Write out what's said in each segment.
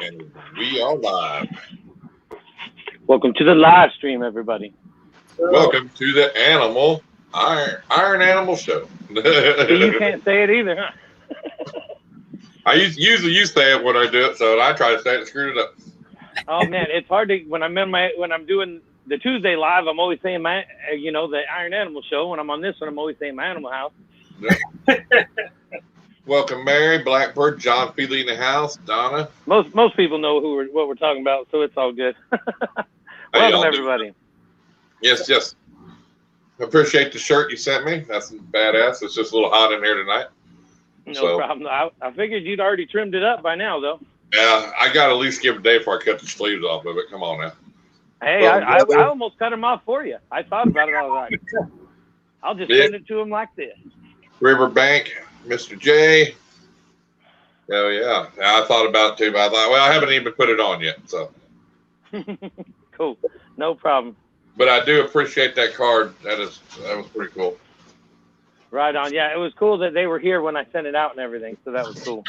And we are live. Welcome to the live stream, everybody. Welcome to the Iron Animal Show. You can't say it either, huh? I usually you say it when I do it, so I try to say it and screw it up. Oh man, it's hard to when I'm doing the Tuesday live. I'm always saying the Iron Animal Show. When I'm on this one, I'm always saying my Animal House. Welcome, Mary, Blackbird, John Feely in the house, Donna. Most people know what we're talking about, so it's all good. Welcome, everybody. Yes. I appreciate the shirt you sent me. That's badass. It's just a little hot in here tonight. No problem. I figured you'd already trimmed it up by now, though. Yeah, I got to at least give a day before I cut the sleeves off of it. Come on now. Hey, I almost cut them off for you. I thought about it. I was like, I'll just send it to him like this. Riverbank, Mr. J. Oh, yeah. I thought about it, too, but I thought, well, I haven't even put it on yet, so. Cool. No problem. But I do appreciate that card. That was pretty cool. Right on. Yeah, it was cool that they were here when I sent it out and everything, so that was cool.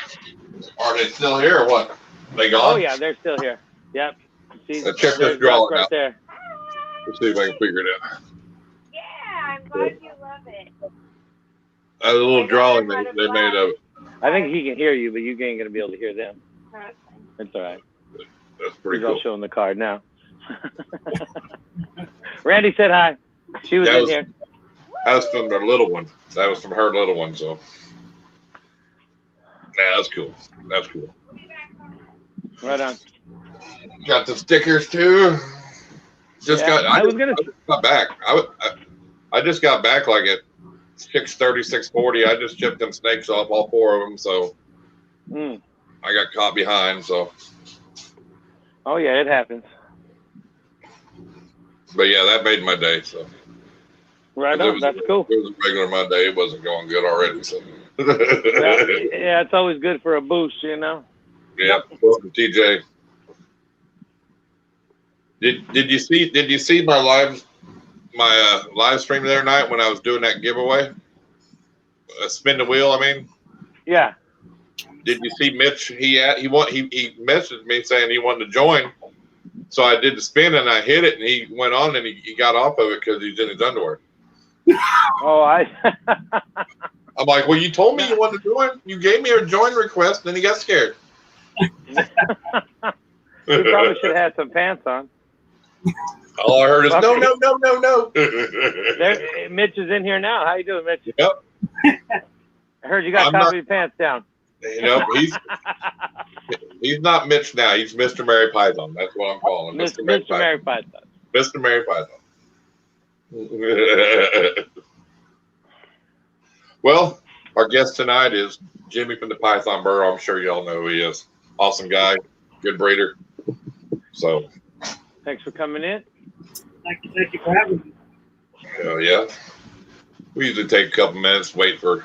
Are they still here or what? They gone? Oh, yeah, they're still here. Yep. See, check this drawing right out. There. Let's see if I can figure it out. Yeah, I'm glad you love it. A little drawing they made of it. I think he can hear you, but you ain't going to be able to hear them. It's all right. That's pretty cool. I'll show him the card now. Randy said hi. She was in here. That was from their little one. That was from her little one, so. Yeah, that's cool. That's cool. Right on. Got the stickers too. I just got back like at 6:30, 6:40. I just chipped them snakes off, all four of them, so I got caught behind, so. Oh yeah, it happens. But yeah, that made my day, so. Right on, that's cool. It was a regular Monday. It wasn't going good already, so. Yeah, it's always good for a boost, you know. Yeah, welcome, TJ. Did you see my live stream the other night when I was doing that giveaway? Spin the wheel, I mean. Yeah. Did you see Mitch? He messaged me saying he wanted to join. So I did the spin and I hit it and he went on and he got off of it because he's in his underwear. Oh, I'm like, well, you told me you wanted to join. You gave me a join request, and he got scared. You probably should have had some pants on. All I heard is no. Mitch is in here now. How you doing, Mitch? Yep. I heard you got top of your pants down. You know, he's not Mitch now. He's Mr. Mary Python. That's what I'm calling him. Mr. Mary Python. Mr. Mary Python. Well, our guest tonight is Jimmy from the Python Burrow. I'm sure y'all know who he is. Awesome guy, good breeder. So, thanks for coming in. Thank you for having me. Hell yeah. We usually take a couple minutes, wait for.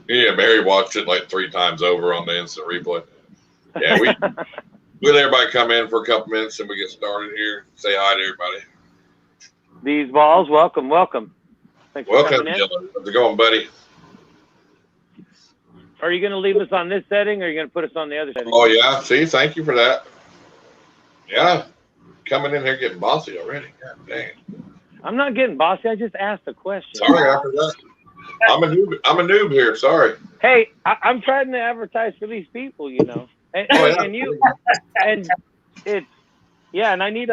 Yeah, Mary watched it like 3 times over on the instant replay. Yeah, we let everybody come in for a couple minutes and we get started here. Say hi to everybody. These balls, welcome. Thanks for welcome, coming in. How's it going, buddy? Are you going to leave us on this setting or are you going to put us on the other setting? Oh, yeah. See, thank you for that. Yeah. Coming in here getting bossy already. God dang. I'm not getting bossy. I just asked a question. Sorry, I forgot. I'm a noob here. Sorry. Hey, I'm trying to advertise for these people, you know. And it's and I need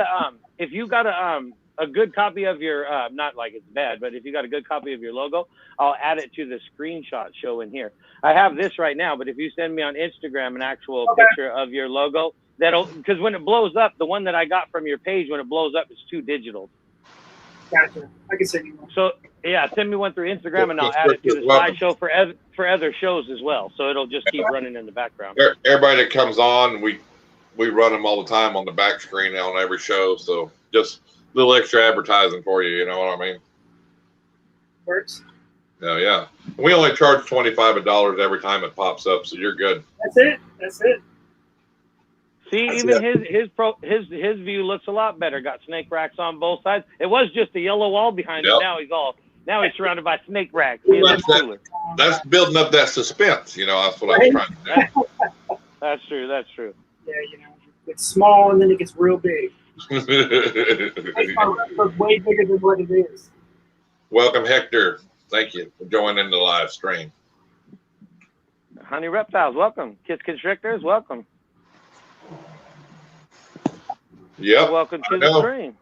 if you got a good copy of your not like it's bad, but if you got a good copy of your logo, I'll add it to the screenshot show in here. I have this right now, but if you send me on Instagram an actual picture of your logo, because when it blows up, the one that I got from your page, when it blows up, it's 2 digital. Gotcha. I can send you one. So yeah, send me one through Instagram, and I'll add it to the slideshow for other shows as well. So it'll just keep running in the background. Everybody that comes on, we run them all the time on the back screen on every show. So just a little extra advertising for you. You know what I mean? Works. Yeah. We only charge $25 every time it pops up, so you're good. That's it. See, even his view looks a lot better. Got snake racks on both sides. It was just a yellow wall behind him. Now he's surrounded by snake racks. That's building up that suspense. You know, that's what I'm trying to do. That's true. Yeah, it's small and then it gets real big. Makes my rep look way bigger than what it is. Welcome, Hector. Thank you for joining the live stream. Honey Reptiles, welcome. Kiss Constrictors, welcome. Yep. Welcome to the stream.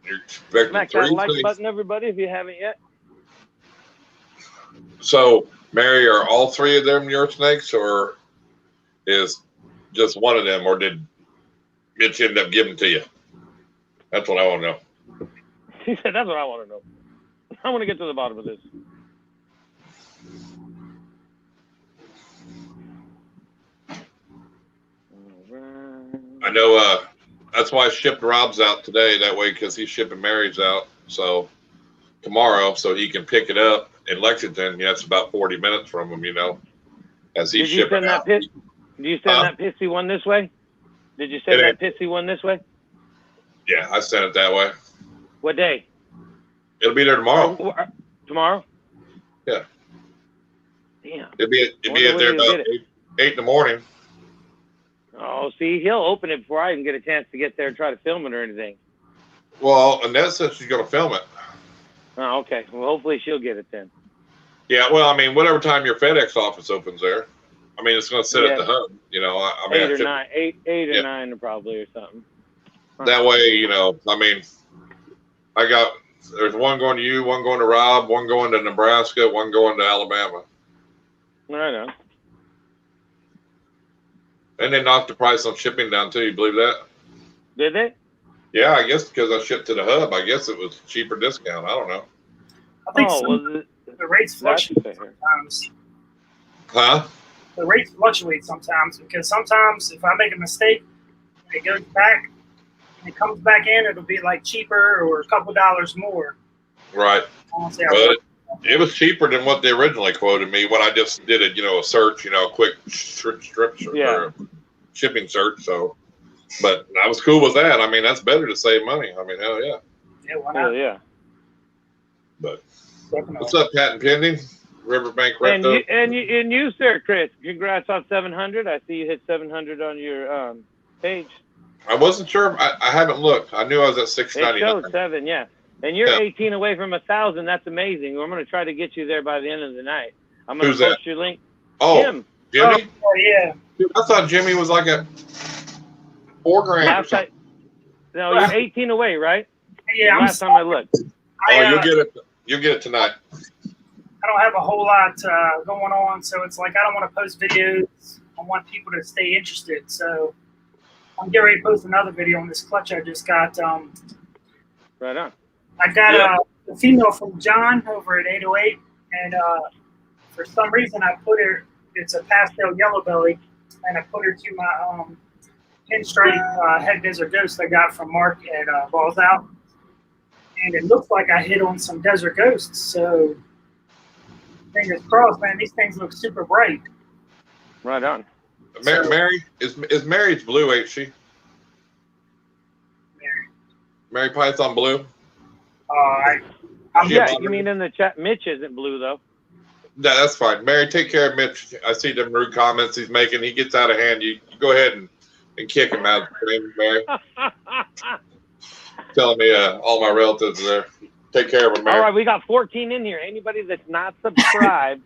You're expecting Smack that like button, everybody, if you haven't yet. So, Mary, are all 3 of them your snakes, or is just one of them, or did Mitch end up giving to you? That's what I want to know. He said, that's what I want to know. I want to get to the bottom of this. I know that's why I shipped Rob's out today, that way, because he's shipping Mary's out tomorrow, so he can pick it up in Lexington. Yeah, it's about 40 minutes from him, as he's shipping out. Did you send that pissy one this way? Did you send that pissy one this way? Yeah, I sent it that way. What day? It'll be there tomorrow. Tomorrow? Yeah. Damn. It'll be there about 8 in the morning. Oh, see, he'll open it before I even get a chance to get there and try to film it or anything. Well, Annette says she's going to film it. Oh, okay. Well, hopefully she'll get it then. Yeah, well, I mean, whatever time your FedEx office opens there, I mean, it's going to sit at the hub. I mean, 8 or 9, 8 or 9 probably or something. Huh. That way, I mean, there's one going to you, one going to Rob, one going to Nebraska, one going to Alabama. I know. And they knocked the price on shipping down too. You believe that? Did they? Yeah, I guess because I shipped to the hub. I guess it was cheaper discount. I don't know. I think the rates fluctuate sometimes. Huh? The rates fluctuate sometimes because sometimes if I make a mistake and it goes back and it comes back in, it'll be like cheaper or a couple dollars more. Right. But it was cheaper than what they originally quoted me when I just did a search, a quick strip or shipping search. So, but I was cool with that. I mean, that's better to save money. I mean, hell yeah. Yeah, why not? Hell yeah. But what's up, patent pending? Riverbank Reptile. And you, sir, Chris. Congrats on 700. I see you hit 700 on your page. I wasn't sure. I haven't looked. I knew I was at 699. It showed 7, yeah. And you're 18 away from 1,000. That's amazing. I'm going to try to get you there by the end of the night. I'm going to post your link. Oh, Jim. Jimmy? Oh, yeah. Dude, I thought Jimmy was like at $4,000. No, you're 18 away, right? Yeah. Last time I looked. You'll get it. You'll get it tonight. I don't have a whole lot going on, so it's like I don't want to post videos. I want people to stay interested. So I'm getting ready to post another video on this clutch I just got. Right on. I got a female from John over at 808, and for some reason I put her. It's a pastel yellow belly, and I put her to my pinstripe head desert ghost I got from Mark at Balls Out, and it looks like I hit on some desert ghosts. So fingers crossed, man. These things look super bright. Right on. Mary is Mary's blue, ain't she? Mary Python blue. You mean in the chat? Mitch isn't blue though. No, that's fine. Mary, take care of Mitch. I see them rude comments he's making. He gets out of hand. You go ahead and kick him out. Mary. Telling me all my relatives are there. Take care of him, Mary. All right, we got 14 in here. Anybody that's not subscribed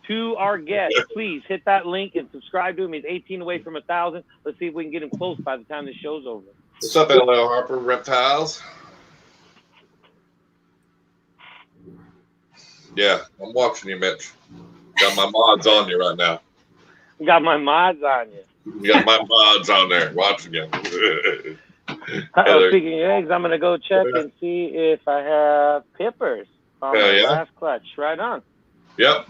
to our guest, please hit that link and subscribe to him. He's 18 away from 1,000. Let's see if we can get him close by the time the show's over. What's up, LL Harper, Reptiles? Yeah, I'm watching you, Mitch. Got my mods on you right now. Got my mods on you. You got my mods on there. Watching you. Speaking of eggs, I'm going to go check and see if I have pippers on my last clutch. Right on. Yep.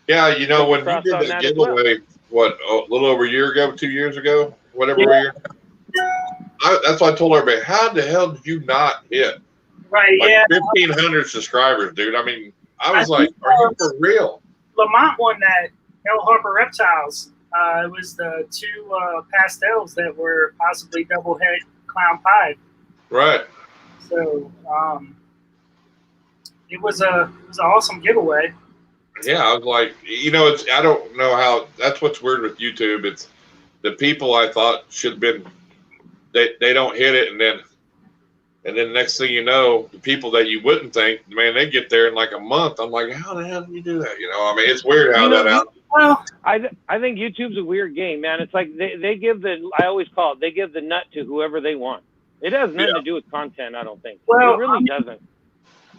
Yeah, when you did that giveaway, a little over a year ago, 2 years ago, whatever year. That's why I told everybody, how the hell did you not hit? Right, 1,500 subscribers, dude. I mean, I was like, are you for real? Lamont won that L. Harper Reptiles. It was the 2 pastels that were possibly double head clown pied. Right. So it was an awesome giveaway. Yeah, I was like, I don't know how. That's what's weird with YouTube. the people I thought should have been, they don't hit it, and then next thing you know, the people that you wouldn't think, man, they get there in like a month. I'm like, how the hell do you do that? You know, I mean, it's weird how that happens. Well, I think YouTube's a weird game, man. It's like they give I always call it, they give the nut to whoever they want. It has nothing to do with content, I don't think. Well, it really doesn't.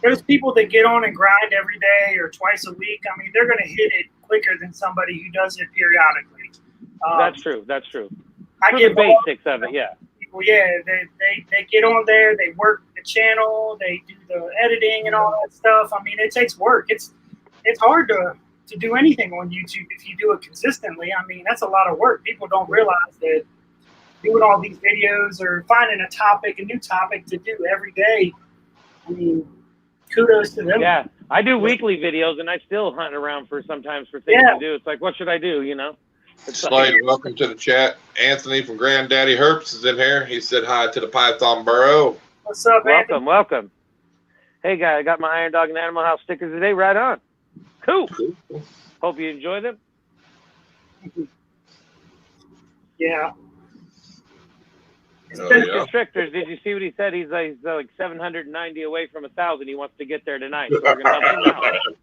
There's people that get on and grind every day or twice a week. I mean, they're going to hit it quicker than somebody who does it periodically. That's true. That's true. I get the basics of it, yeah. People, yeah, they get on there, they work the channel, they do the editing and all that stuff. I mean, it takes work. It's hard to do anything on YouTube if you do it consistently. I mean, that's a lot of work. People don't realize that doing all these videos or finding a new topic to do every day. I mean, kudos to them. Yeah, I do weekly videos, and I still hunt around sometimes for things to do. It's like, what should I do, you know? Slade, welcome to the chat. Anthony from Granddaddy Herps is in here. He said hi to the Python Burrow. What's up, Anthony? Welcome. Hey, guy, I got my Irondogg and Animal House stickers today. Right on. Cool. Hope you enjoy them. Yeah. Constrictors, did you see what he said? He's like 790 away from 1,000. He wants to get there tonight. So we're gonna help him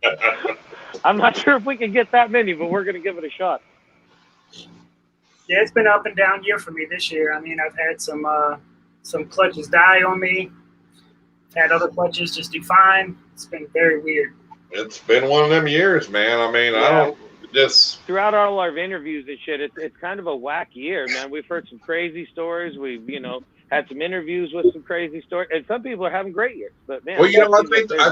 out. I'm not sure if we can get that many, but we're going to give it a shot. Yeah, it's been up and down year for me this year. I mean, I've had some clutches die on me. Had other clutches just do fine. It's been very weird. It's been one of them years, man. I mean, I don't just throughout all our interviews and shit. It's kind of a whack year, man. We've heard some crazy stories. We've had some interviews with some crazy stories, and some people are having great years. But man, well, I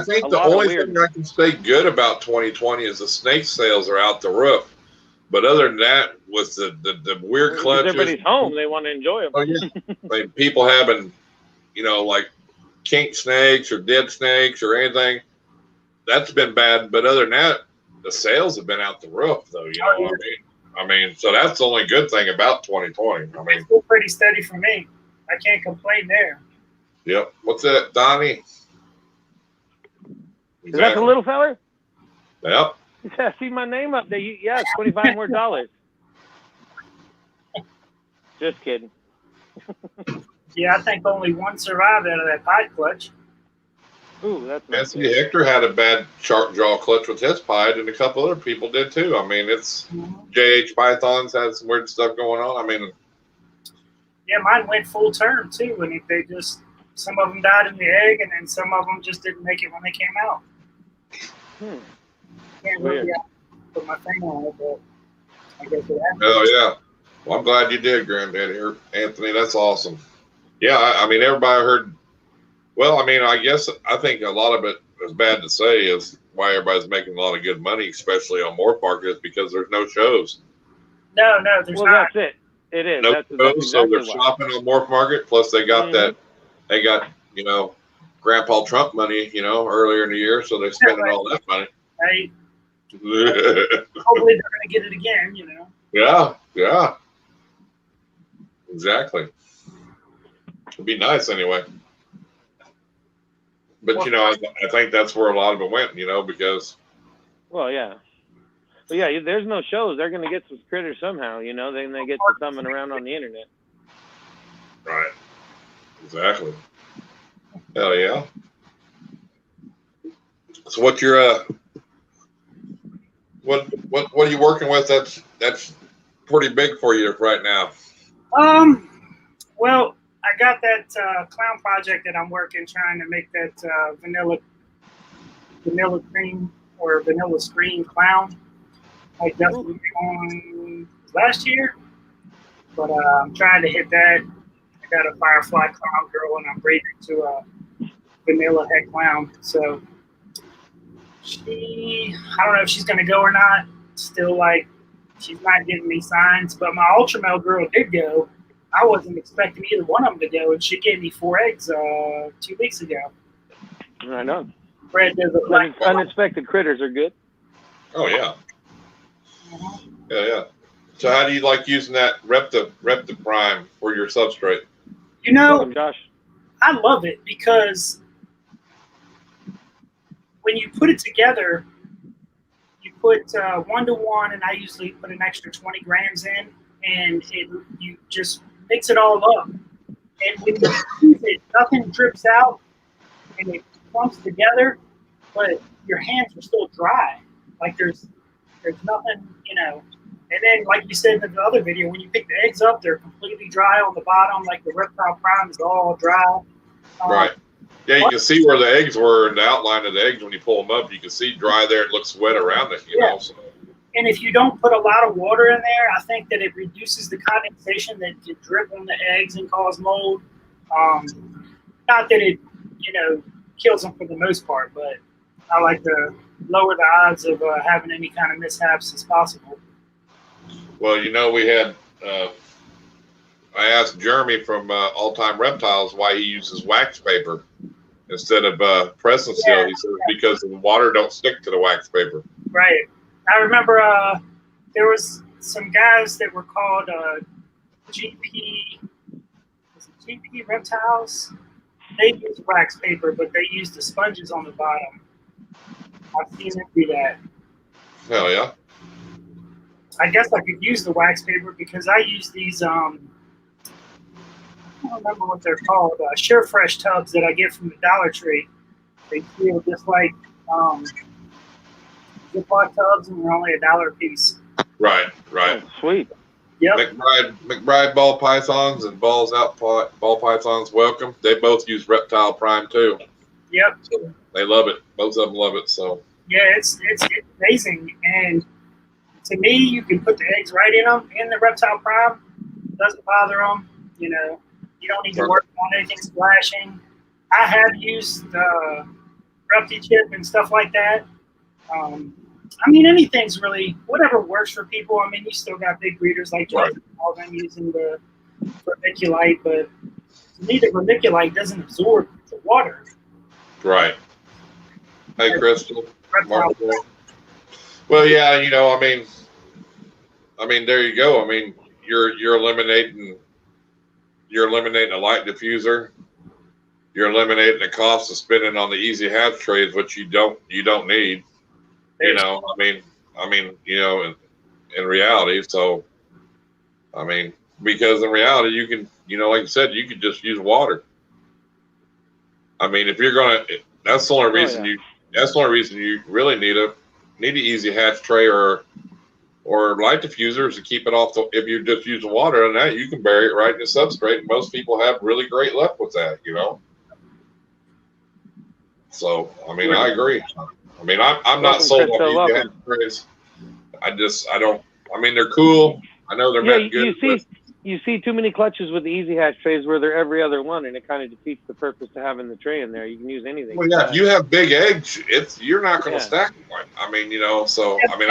think the only thing I can say good about 2020 is the snake sales are out the roof. But other than that, with the weird clutches, everybody's home. They want to enjoy them. Oh yeah, like people having, like kink snakes or dead snakes or anything. That's been bad. But other than that, the sales have been out the roof, though. You know what I mean? So that's the only good thing about 2020. I mean, it's still pretty steady for me. I can't complain there. Yep. What's that, Donnie? Exactly. Is that the little feller? Yep. Yeah, see my name up there. Yeah, $25 more. Just kidding. Yeah, I think only one survived out of that pied clutch. Ooh, that's nice. See, Hector had a bad shark jaw clutch with his pied, and a couple other people did too. I mean, it's JH Pythons had some weird stuff going on. I mean, yeah, mine went full term too, and they just some of them died in the egg, and then some of them just didn't make it when they came out. Can't really put my finger on it, but I guess it happened. Oh yeah, well, I'm glad you did, Granddaddy Anthony. That's awesome. Yeah, I mean, everybody heard. Well, I mean, I think a lot of it, as bad to say, is why everybody's making a lot of good money, especially on Moore Park, is because there's no shows. No, there's not. Well, that's it. It is. No that's shows, exactly so they're shopping on Moore Market. Plus, they got they got Grandpa Trump money, earlier in the year, so they're spending all that money. Right. Hopefully, they're going to get it again. Yeah. Exactly. It'd be nice anyway. But, I think that's where a lot of it went, because. Well, yeah. But, yeah, there's no shows. They're going to get some critters somehow, Then they get to thumbing around on the internet. Right. Exactly. Hell yeah. So what's your, what are you working with that's pretty big for you right now? Well, I got that clown project that I'm working, trying to make that vanilla cream or vanilla screen clown. I definitely on last year, but I'm trying to hit that. I got a Firefly clown girl, and I'm braiding to a vanilla head clown. So I don't know if she's gonna go or not. Still, she's not giving me signs. But my ultra male girl did go. I wasn't expecting either one of them to go, and she gave me 4 eggs 2 weeks ago. I know. Bred to the black unexpected critters are good. Oh yeah. Yeah. So how do you like using that Reptile Prime for your substrate? Welcome, Josh. I love it because when you put it together, you put 1 to 1, and I usually put an extra 20 grams in, and you just mix it all up. And when you use it, nothing drips out, and it clumps together, but your hands are still dry. Like there's nothing, you know. And then, like you said in the other video, when you pick the eggs up, they're completely dry on the bottom. Like the Reptile Prime is all dry. Right. Yeah, you can see where the eggs were in the outline of the eggs when you pull them up. You can see dry there. It looks wet around it, you know. So. And if you don't put a lot of water in there, I think that it reduces the condensation that can drip on the eggs and cause mold. Not that it, you know, kills them for the most part, but I like to lower the odds of having any kind of mishaps as possible. Well, you know, we had, I asked Jeremy from All Time Reptiles why he uses wax paper instead of pressing seal. He says because the water don't stick to the wax paper. Right. I remember there was some guys that were called GP Reptiles. They used wax paper, but they used the sponges on the bottom. I've seen them do that. Hell yeah. I guess I could use the wax paper because I use these, I don't remember what they're called, SureFresh tubs that I get from the Dollar Tree. They feel just like Ziploc tubs, and they're only $1 a piece. Right, right. Oh, sweet. Yep. McBride ball pythons and balls out ball pythons welcome. They both use Reptile Prime too. Yep. So they love it. Both of them love it. So yeah, it's amazing. And to me, you can put the eggs right in them in the Reptile Prime. It doesn't bother them. You know, you don't need to work on anything splashing. I have used Repti chip and stuff like that. I mean, anything's really whatever works for people. I mean, you still got big breeders like Justin, all them using the vermiculite, but to me, the vermiculite doesn't absorb the water. Right. Hey, Crystal. Well, yeah, you know, I mean, there you go. I mean, you're eliminating a light diffuser. You're eliminating the cost of spinning on the easy hatch trays, which you don't need. You know, I mean, you know, in reality. So, I mean, because in reality, you can, you know, like you said, you could just use water. I mean, if you're gonna, that's the only reason you really need an easy hatch tray or light diffusers to keep it off. If you're just using water on that, you can bury it right in the substrate, and most people have really great luck with that. You know. So, I mean, I agree. I mean, I'm not sold on these trays. I don't. I mean, they're cool. I know they're meant good. You see too many clutches with the easy hatch trays where they're every other one, and it kind of defeats the purpose of having the tray in there. You can use anything. Well, yeah, if you have big eggs, you're not going to stack them. I mean, you know. So, I mean,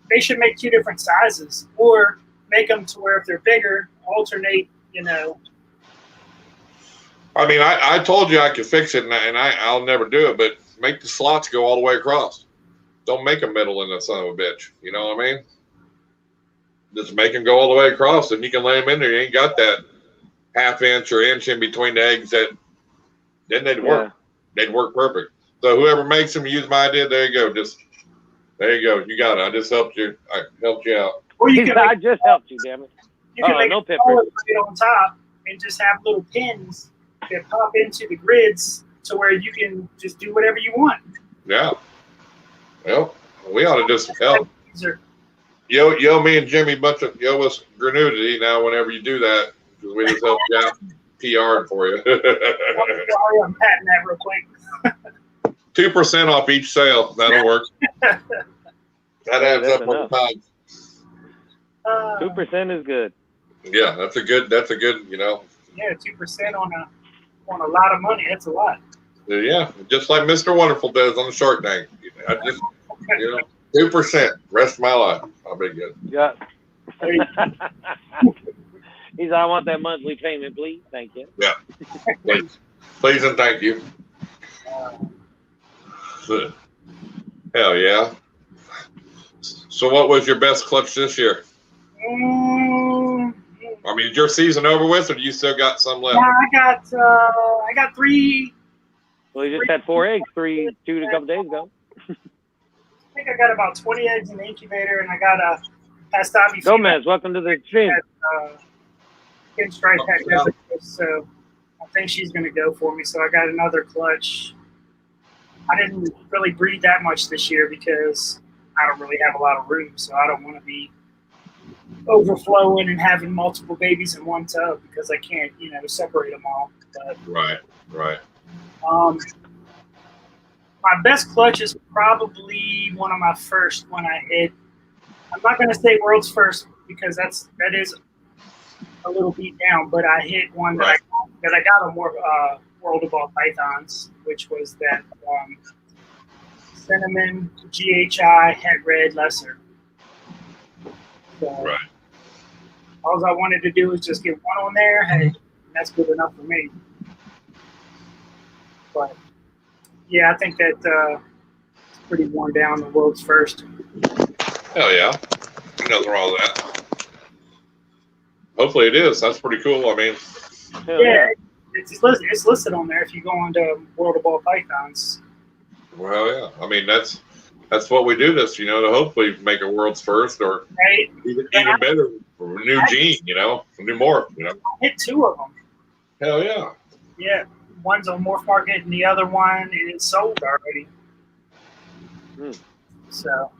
they should make 2 different sizes, or make them to where if they're bigger, alternate. You know. I mean, I told you I could fix it, and I'll never do it, but make the slots go all the way across. Don't make a middle in the son of a bitch. You know what I mean? Just make them go all the way across, and you can lay them in there. You ain't got that ½ or inch in between the eggs. Then they'd work. They'd work perfect. So whoever makes them, use my idea. There you go. There you go. You got it. I just helped you. I helped you out. Or you can I just helped you, damn it. You can make no a solid grid on top and just have little pins that pop into the grids to where you can just do whatever you want. Yeah. Well, we ought to do some help. Yo, me and Jimmy yo us granudity now whenever you do that, because we just help you out, PR for you. I'm patting that real quick. 2% off each sale. That'll work. That adds up over time. 2% is good. Yeah, that's a good, you know. Yeah, 2% on a lot of money. That's a lot. Yeah, just like Mr. Wonderful does on the Shark Tank. I just, you know, 2%. Rest of my life, I'll be good. Yeah. He said, I want that monthly payment, please. Thank you. Yeah. Please and thank you. Hell yeah. So what was your best clutch this year? I mean, is your season over with, or do you still got some left? Yeah, I got 3. Well, you just had 4 eggs, 2 a couple days ago. I think I got about 20 eggs in the incubator, and I got a Pastavi Gomez, welcome to the stream. pinstripe head residue, so I think she's going to go for me. So I got another clutch. I didn't really breed that much this year because I don't really have a lot of room, so I don't want to be overflowing and having multiple babies in one tub because I can't, separate them all. But, Right. My best clutch is probably one of my first when I hit. I'm not going to say world's first because that is a little beat down, but I hit one that I got on World of Ball Pythons, which was that cinnamon GHI head red lesser. So, all I wanted to do was just get one on there, and that's good enough for me. But yeah, I think that it's pretty worn down. The world's first. Hell yeah, nothing wrong with that. Hopefully it is. That's pretty cool. I mean, yeah. It's listed on there if you go on to World of Ball Pythons. Well, yeah. I mean, that's what we do this, to hopefully make a world's first or even better, for a new gene, a new morph, I hit 2 of them. Hell yeah. Yeah. One's on Morph Market and the other one is sold already. So.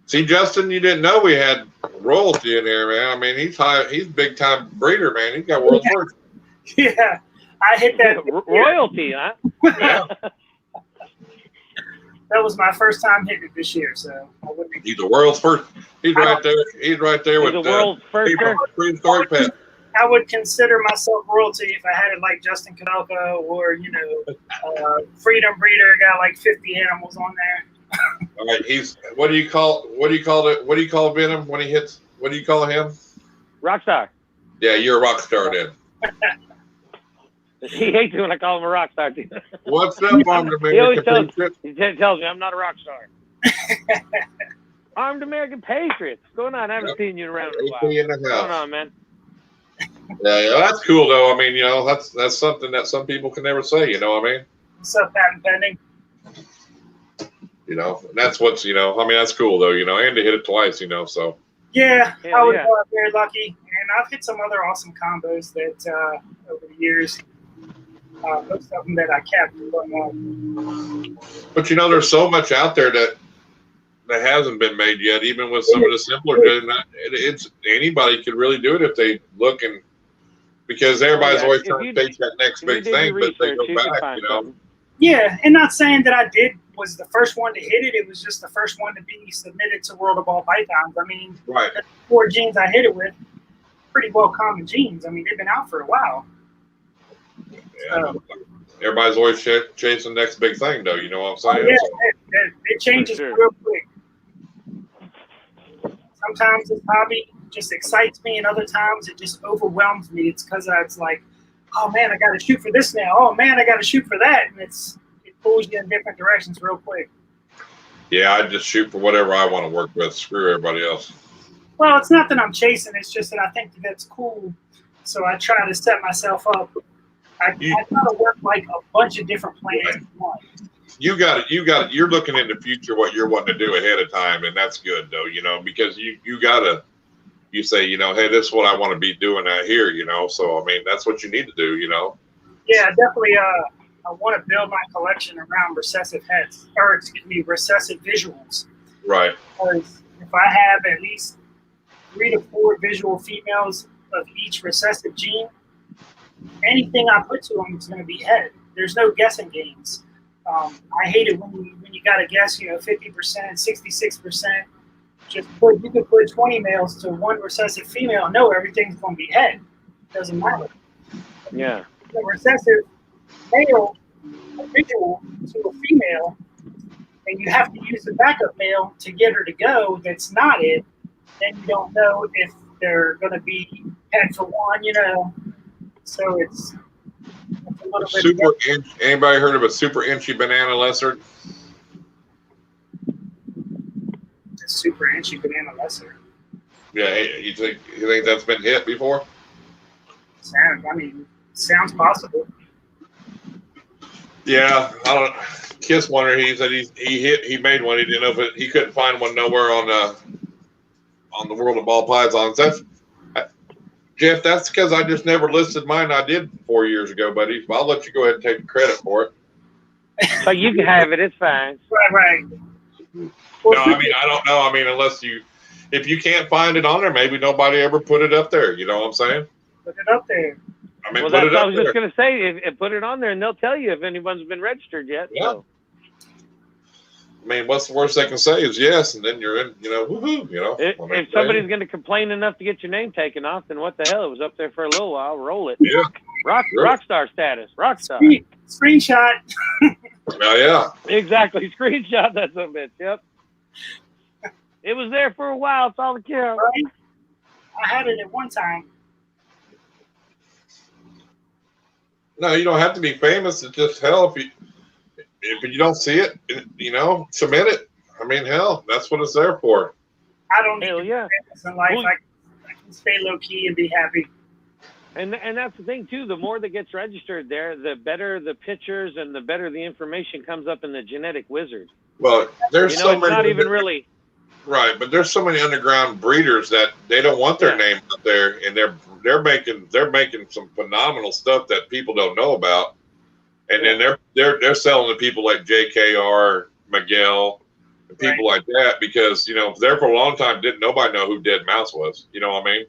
See, Justin, you didn't know we had royalty in there, man. I mean, he's a big time breeder, man. He's got world's first. Yeah. I hit that royalty, huh? Yeah. That was my first time hitting it this year, so I wouldn't. He's the world's first. He's right there. He's right there with the world's first. Prehistoric pet. I would consider myself royalty if I had it like Justin Kanelka or Freedom Breeder got like 50 animals on there. All right, what do you call Venom when he hits? What do you call him? Rockstar. Yeah, you're a rock star then. He hates it when I call him a rock star, too. What's up, Armed American Patriots? He tells me I'm not a rock star. Armed American Patriots. What's going on? I haven't seen you around in a while. What's going on, man? Yeah, that's cool, though. I mean, that's something that some people can never say, What's up, patent pending? And that's what's, that's cool, though, and to hit it twice, so. Yeah, I was very lucky. And I've hit some other awesome combos that over the years. Most of them that I kept. But there's so much out there that hasn't been made yet. Even with some of the simpler, it's anybody could really do it if they look and because everybody's always trying to take that next big thing, but they go back, Yeah, and not saying that I was the first one to hit it. It was just the first one to be submitted to World of Ball Pythons. I mean, the 4 genes I hit it with, pretty well common genes. I mean, they've been out for a while. Yeah, everybody's always chasing the next big thing, though. You know what I'm saying? It changes real quick. Sometimes this hobby just excites me, and other times it just overwhelms me. It's because it's like, oh man, I got to shoot for this now. Oh man, I got to shoot for that, and it pulls you in different directions real quick. Yeah, I just shoot for whatever I want to work with. Screw everybody else. Well, it's not that I'm chasing. It's just that I think that's cool. So I try to set myself up. I try to work like a bunch of different plans at once. You got it. You're looking in the future what you're wanting to do ahead of time, and that's good though. Because you say, hey, this is what I want to be doing out here. So I mean, that's what you need to do. Yeah, definitely. I want to build my collection around recessive heads, or recessive visuals. Right. Because if I have at least 3 to 4 visual females of each recessive gene, anything I put to them is going to be head. There's no guessing games. I hate it when you got to guess, 50%, 66%. You could put 20 males to 1 recessive female. No, everything's going to be head. Doesn't matter. Yeah. The recessive male, a visual to a female, and you have to use the backup male to get her to go. That's not it. Then you don't know if they're going to be head for one. So it's a little bit. Super inch. Anybody heard of a super inchy banana lizard? A super inchy banana lizard. Yeah, you think that's been hit before? Sounds possible. Yeah, I don't. Kiss one. He said he made one. He didn't know if he couldn't find one nowhere on on the world of ball pythons. Jeff, that's because I just never listed mine. I did 4 years ago, buddy. I'll let you go ahead and take the credit for it. So you can have it. It's fine. Right. No, I mean, I don't know. I mean, if you can't find it on there, maybe nobody ever put it up there. You know what I'm saying? Put it up there. I mean, Well, that's what I was just going to say. Put it on there, and they'll tell you if anyone's been registered yet. Yeah. So. I mean, what's the worst they can say is yes, and then you're in, woohoo, If somebody's going to complain enough to get your name taken off, then what the hell? It was up there for a little while. Roll it. Yeah. Rock star status. Rock star. Screenshot. Oh, yeah. Exactly. Screenshot that some bitch. Yep. It was there for a while. It's all the care. Right? I had it at one time. No, you don't have to be famous. It's just hell if you don't see it, submit it. I mean, hell, that's what it's there for. I don't need Hell to be yeah. famous in life. Well, I can stay low key and be happy. And that's the thing too. The more that gets registered there, the better the pictures and the better the information comes up in the genetic wizard. Well, there's so it's many. not even really. Right, but there's so many underground breeders that they don't want their name out there, and they're making some phenomenal stuff that people don't know about, and then they're selling to people like JKR, Miguel, and people like that because there for a long time didn't nobody know who Dead Mouse was. You know what I mean?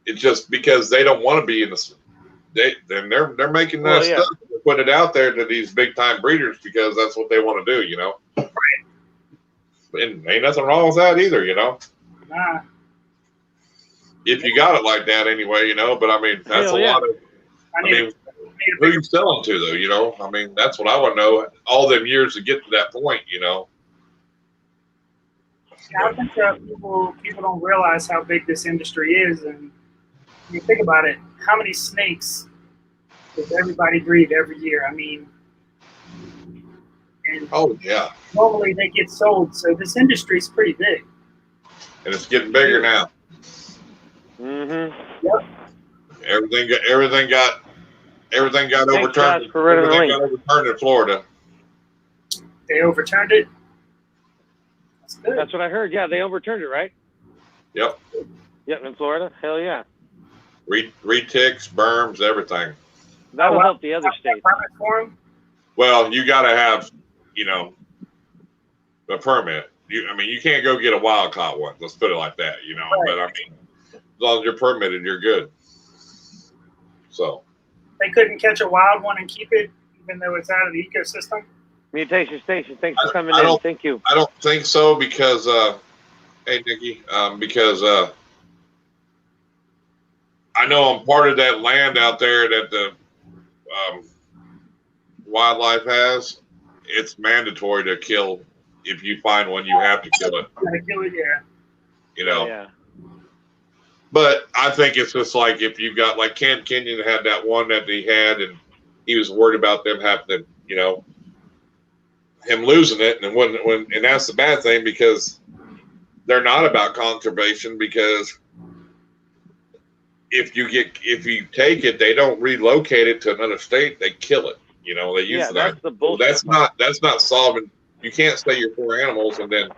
It's just because they don't want to be in the. They're making that stuff, put it out there to these big time breeders because that's what they want to do. Right. And ain't nothing wrong with that either, Nah. If you got it like that anyway, but I mean, that's a lot of, who you selling to though, I mean, that's what I want to know, all them years to get to that point, Yeah, I think people don't realize how big this industry is, and when you think about it, how many snakes does everybody breed every year? I mean, and normally they get sold, so this industry is pretty big. And it's getting bigger now. Mm-hmm. Yep. Everything got overturned. Everything got overturned in Florida. They overturned it. That's good. That's what I heard. Yeah, they overturned it, right? Yep. Yep, in Florida. Hell yeah. Reticks, berms, everything. That'll help the other states. Well, you got to have, a permit. You can't go get a wild caught one. Let's put it like that, Right. But I mean, as long as you're permitted, you're good. So they couldn't catch a wild one and keep it, even though it's out of the ecosystem. Mutation Station, thanks for coming in. Thank you. I don't think so because, hey Nikki, because I know I'm part of that land out there that the wildlife has. It's mandatory to kill. If you find one, you have to kill it. Gotta kill it, yeah. Yeah. But I think it's just like if you got like Kenyon had that one that he had, and he was worried about them having to, him losing it, and and that's the bad thing because they're not about conservation because if you take it, they don't relocate it to another state. They kill it. They use that. That's the bullshit. That's not solving. You can't stay your 4 animals and then,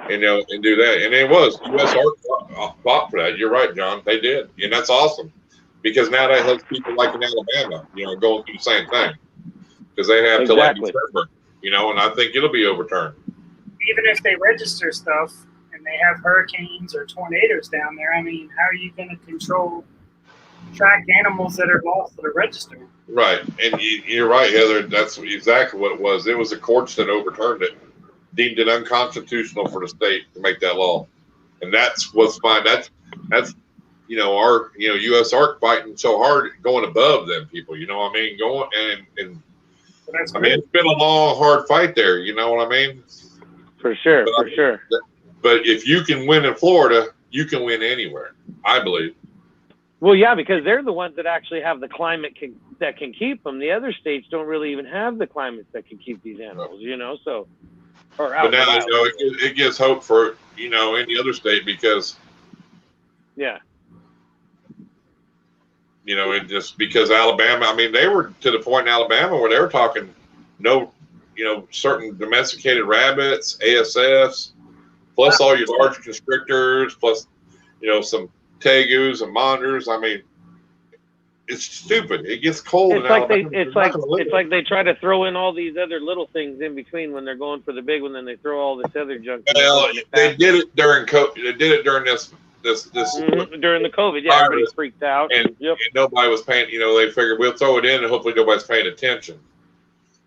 and do that. And it was U.S. Art fought for that. You're right, John. They did, and that's awesome because now that helps people like in Alabama, going through the same thing because they have to like December, and I think it'll be overturned. Even if they register stuff and they have hurricanes or tornadoes down there, I mean, how are you going to track animals that are lost that are registered? Right, and you're right, Heather. That's exactly what it was. It was the courts that overturned it, deemed it unconstitutional for the state to make that law, and that's what's fine. That's our U.S. Ark fighting so hard, going above them people. You know what I mean? Going and I mean it's been a long, hard fight there. You know what I mean? For sure, sure. But if you can win in Florida, you can win anywhere. I believe. Well, yeah, because they're the ones that actually have the climate that can keep them. The other states don't really even have the climate that can keep these animals, so. Or out. But now, it gives hope for, any other state because. Yeah. It just because Alabama, I mean, they were to the point in Alabama where they were talking certain domesticated rabbits, ASFs, plus all your large constrictors, plus some tegus and monitors. I mean, it's stupid. It gets cold. It's like they try to throw in all these other little things in between when they're going for the big one, then they throw all this other junk. Well, they did it during COVID. They did it during this during the COVID. Yeah, everybody freaked out, and nobody was paying. They figured we'll throw it in, and hopefully nobody's paying attention.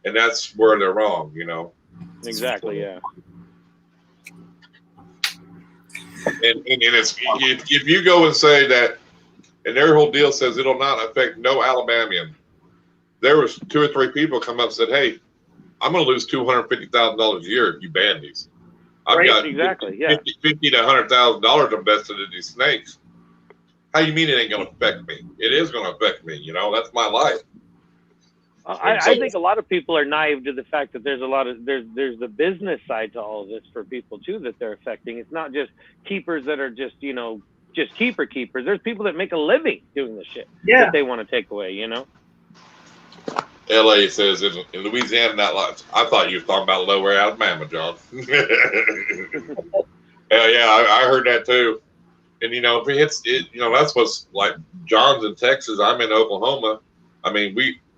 And that's where they're wrong. Exactly. Yeah. And it's, if you go and say that, and their whole deal says it'll not affect no Alabamian. There was 2 or 3 people come up and said, "Hey, I'm going to lose $250,000 a year if you ban these. I've got exactly, $50 to $100,000 invested in these snakes. How you mean it ain't going to affect me? It is going to affect me. That's my life." I think a lot of people are naive to the fact that there's there's the business side to all of this for people too that they're affecting. It's not just keepers that are just keepers. There's people that make a living doing this shit that they want to take away. LA says in Louisiana, not like, I thought you were talking about Lower Alabama, John. Hell yeah, I heard that too. And if it hits it, that's what's like John's in Texas. I'm in Oklahoma. I mean,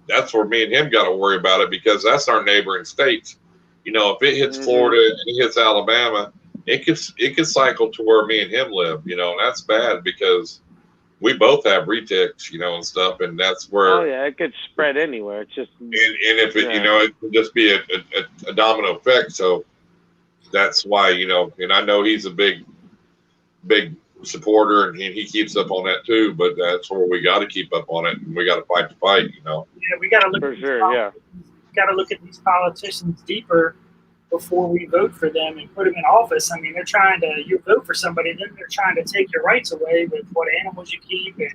that's where me and him got to worry about it because that's our neighboring states. If it hits Florida and it hits Alabama, it could cycle to where me and him live. And that's bad because we both have retics, and stuff, and that's where. Oh yeah, it could spread anywhere. It's just. And if it, it could just be a domino effect. So that's why, and I know he's a big supporter, and he keeps up on that too. But that's where we got to keep up on it, and we got to fight the fight. Yeah, we got to look for sure. Yeah, we got to look at these politicians deeper before we vote for them and put them in office. I mean, you vote for somebody, then they're trying to take your rights away with what animals you keep and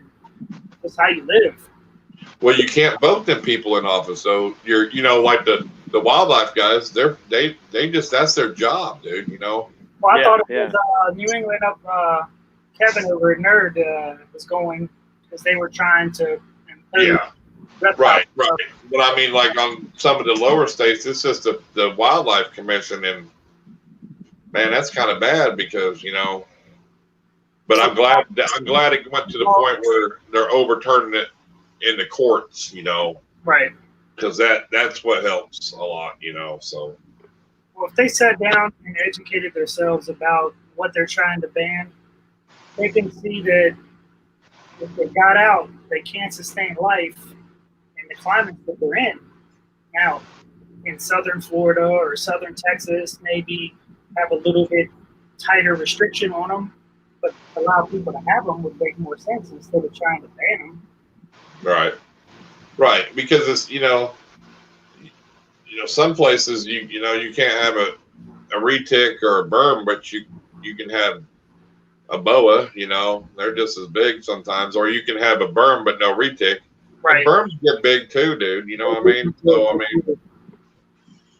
just how you live. Well, you can't vote them people in office. So you're, like the wildlife guys, they just, that's their job, dude, Well, I thought it was New England up, Kevin over at Nerd was going because they were trying to impose Right. But I mean, like on some of the lower states, it's just the wildlife commission, and man, that's kind of bad because But I'm glad it went to the point where they're overturning it in the courts, Right. Because that's what helps a lot, So. Well, if they sat down and educated themselves about what they're trying to ban, they can see that if they got out, they can't sustain life in the climate that they're in. Now, in southern Florida or southern Texas, maybe have a little bit tighter restriction on them, but allow people to have them would make more sense instead of trying to ban them. Right. Because it's some places you can't have a retic or a berm, but you can have a boa. They're just as big sometimes, or you can have a berm but no retic. Right. And berms get big too, dude. You know what I mean? So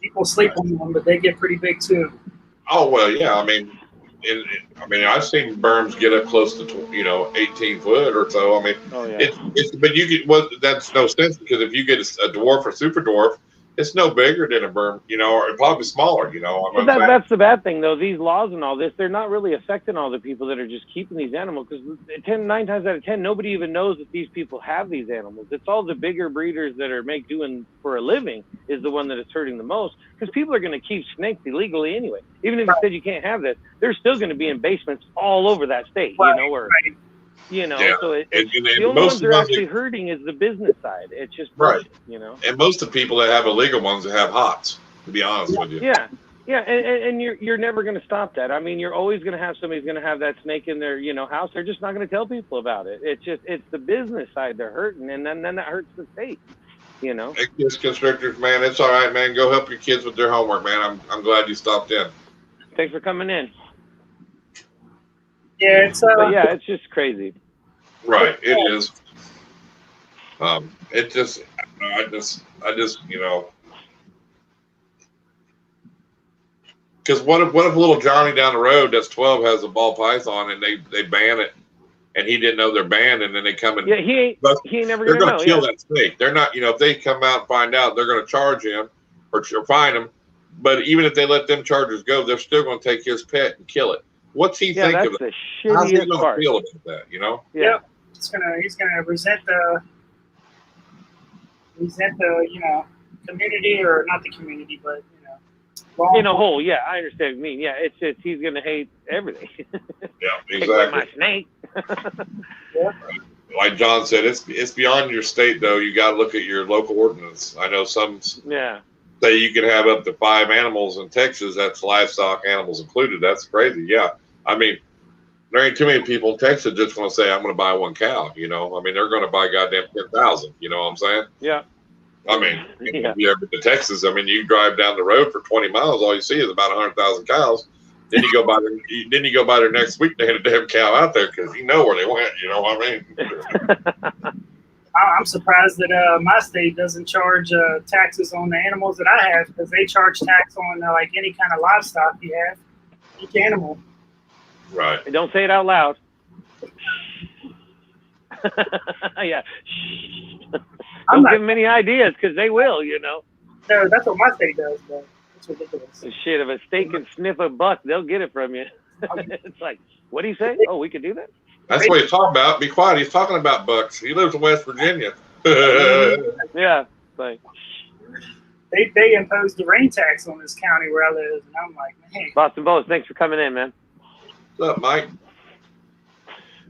people sleep on them, but they get pretty big too. Oh well, yeah. I mean, I've seen berms get up close to 18 foot or so. I mean, it's but you get that's no sense because if you get a dwarf or super dwarf, it's no bigger than a berm, or probably smaller. That's the bad thing though. These laws and all this, they're not really affecting all the people that are just keeping these animals because 9 times out of 10, nobody even knows that these people have these animals. It's all the bigger breeders that are doing for a living is the one that is hurting the most because people are going to keep snakes illegally anyway. Even if you said you can't have this, they're still going to be in basements all over that state, So the only ones they're actually hurting is the business side. It's just bullshit, And most of the people that have illegal ones that have hots, to be honest with you. Yeah, and you're never going to stop that. I mean, you're always going to have somebody's going to have that snake in their house. They're just not going to tell people about it. It's the business side they're hurting, and then that hurts the state. Kids constrictors, man, it's all right, man. Go help your kids with their homework, man. I'm glad you stopped in. Thanks for coming in. Yeah, it's just crazy. Right, it is. I just because what if little Johnny down the road that's 12 has a ball python and they ban it and he didn't know they're banned and then they come and he ain't never they're gonna kill that snake. They're not if they come out and find out they're gonna charge him or fine him. But even if they let them chargers go, they're still going to take his pet and kill it. What's he think of it? That's the How's he shittiest going to part. feel about that? You know? Yeah. Yep. He's gonna resent the community, or not the community, but In a whole, yeah, I understand what you mean. Yeah, it's just he's gonna hate everything. Yeah, Take away exactly. my snake. Yep. Like John said, it's beyond your state though. You got to look at your local ordinance. I know some Yeah. say you can have up to 5 animals in Texas. That's livestock animals included. That's crazy. Yeah, I mean, there ain't too many people in Texas just going to say I'm going to buy 1 cow. You know, I mean, they're going to buy goddamn 10,000. You know what I'm saying? Yeah. I mean, Yeah. if you ever been to Texas, I mean, you drive down the road for 20 miles, all you see is about 100,000 cows. Then you go by there next week, they had a damn cow out there because you know where they went. You know what I mean? I'm surprised that my state doesn't charge taxes on the animals that I have, because they charge tax on like any kind of livestock you have, each animal. Right. And don't say it out loud. Yeah. I'm Don't not. give them any ideas, because they will, you know. No, that's what my state does, but it's ridiculous. Shit, if a steak can sniff a buck, they'll get it from you. It's like, what do you say? Oh, we could do that? That's what he's talking about. Be quiet. He's talking about bucks. He lives in West Virginia. Yeah. Like, They imposed the rain tax on this county where I live, and I'm like, man. Boston Bows, thanks for coming in, man. What's up, Mike?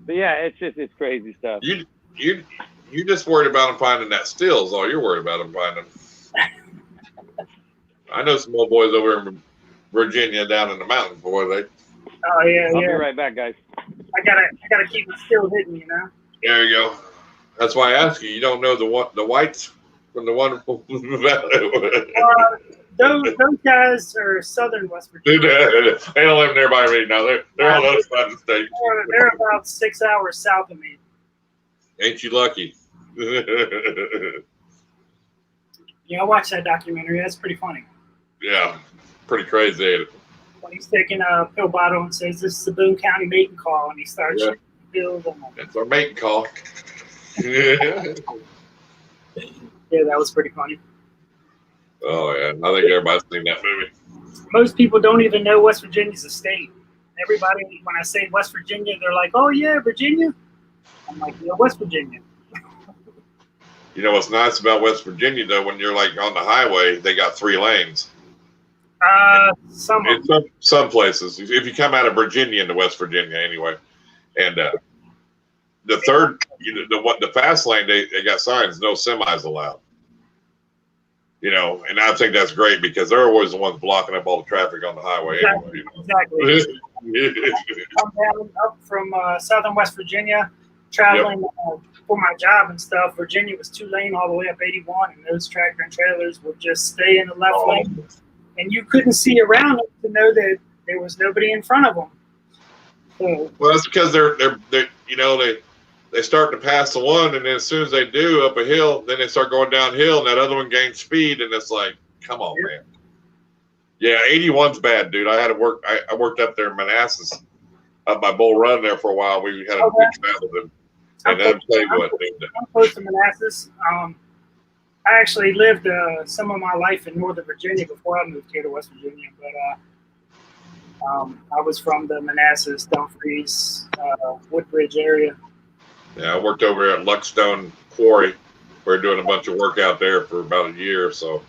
But yeah, it's crazy stuff. You just worried about him finding that still is all you're worried about him finding. I know some old boys over in Virginia down in the mountains, boy. Oh yeah, I'll yeah. be right back, guys. I gotta keep it still hidden, you know. There you go. That's why I ask you. You don't know the whites from the wonderful. Those guys are southern West Virginia. They don't live nearby me now. They're on the other side of the state. They're about 6 hours south of me. Ain't you lucky? Yeah, I watched that documentary. That's pretty funny. Yeah, pretty crazy, ain't it? When he's taking a pill bottle and says, "This is the Boone County mating call," and he starts shooting pills. That's our mating call. Yeah, that was pretty funny. Oh yeah, I think everybody's seen that movie. Most people don't even know West Virginia's a state. Everybody, when I say West Virginia, they're like, "Oh yeah, Virginia." I'm like, "Yeah, West Virginia." You know what's nice about West Virginia though? When you're like on the highway, they got 3 lanes. Some places, if you come out of Virginia into West Virginia, anyway, and the third, the fast lane, they got signs, no semis allowed. You know, and I think that's great because they're always the ones blocking up all the traffic on the highway. Exactly. Anyway, Exactly. Come down up from southern West Virginia, traveling for my job and stuff. Virginia was 2-lane all the way up 81, and those tractor and trailers would just stay in the left lane, and you couldn't see around it to know that there was nobody in front of them. So, well, that's because they start to pass the one, and then as soon as they do up a hill, then they start going downhill, and that other one gains speed, and it's like, come on, man. Yeah, 81's bad, dude. I had to work. I worked up there in Manassas, up by Bull Run there for a while. We had a big battle with them. And I'm telling you what, I'm close to Manassas. I actually lived some of my life in Northern Virginia before I moved here to West Virginia, but I was from the Manassas, Dumfries, Woodbridge area. Yeah, I worked over at Luckstone Quarry. We were doing a bunch of work out there for about a year or so.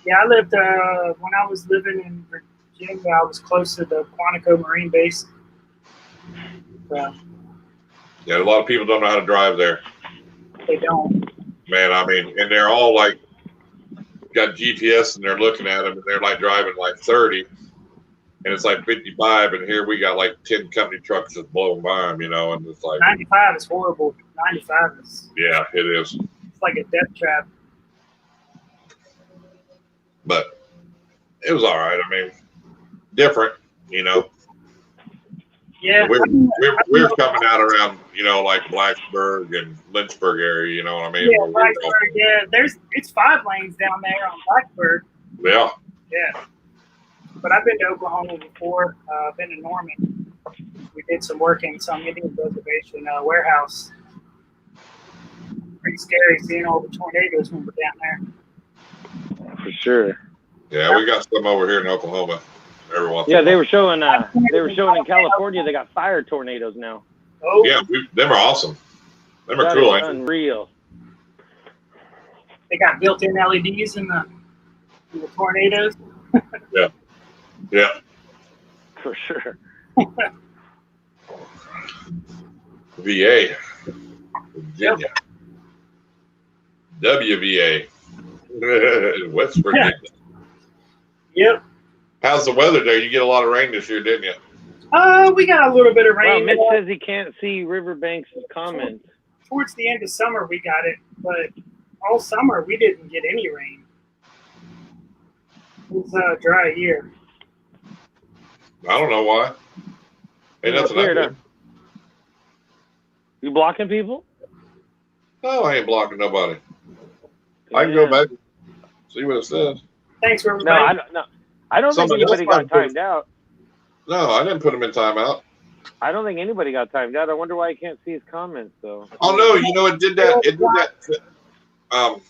Yeah, I lived when I was living in Virginia. I was close to the Quantico Marine Base. So, yeah, a lot of people don't know how to drive there. They don't. Man, I mean, and they're all like got GPS and they're looking at them and they're like driving like 30, and it's like 55, and here we got like 10 company trucks just blowing by them, you know, and it's like 95 is horrible. 95 is. Yeah, it is. It's like a death trap. But it was all right. I mean, different, you know. Yeah, we're coming out around, you know, like Blacksburg and Lynchburg area, you know what I mean? Yeah, Blacksburg, yeah. It's 5 lanes down there on Blacksburg. Yeah. Yeah. But I've been to Oklahoma before. I've been to Norman. We did some work in some Indian reservation warehouse. Pretty scary seeing all the tornadoes when we're down there. For sure. Yeah, we got some over here in Oklahoma. Every once in Yeah, a they while. were showing. They were showing in California. They got fire tornadoes now. Oh, Yeah, them are awesome. Them are That cool. is unreal. they got built-in LEDs in the tornadoes. Yeah. For sure. VA, Virginia. WVA, West Virginia. Yep. How's the weather there? You get a lot of rain this year, didn't you? We got a little bit of Wow, rain. Mitch says he can't see Riverbanks' comments. Towards the end of summer, we got it, but all summer we didn't get any rain. It was a dry year. I don't know why. Ain't nothing I Weird, do. huh? You blocking people? No, I ain't blocking nobody. I can go back and see what it says. Thanks for No, I don't think Somebody anybody else got might timed out. No, I didn't put him in timeout. I don't think anybody got timed out. I wonder why I can't see his comments though. Oh no, you know it did that. It did that. All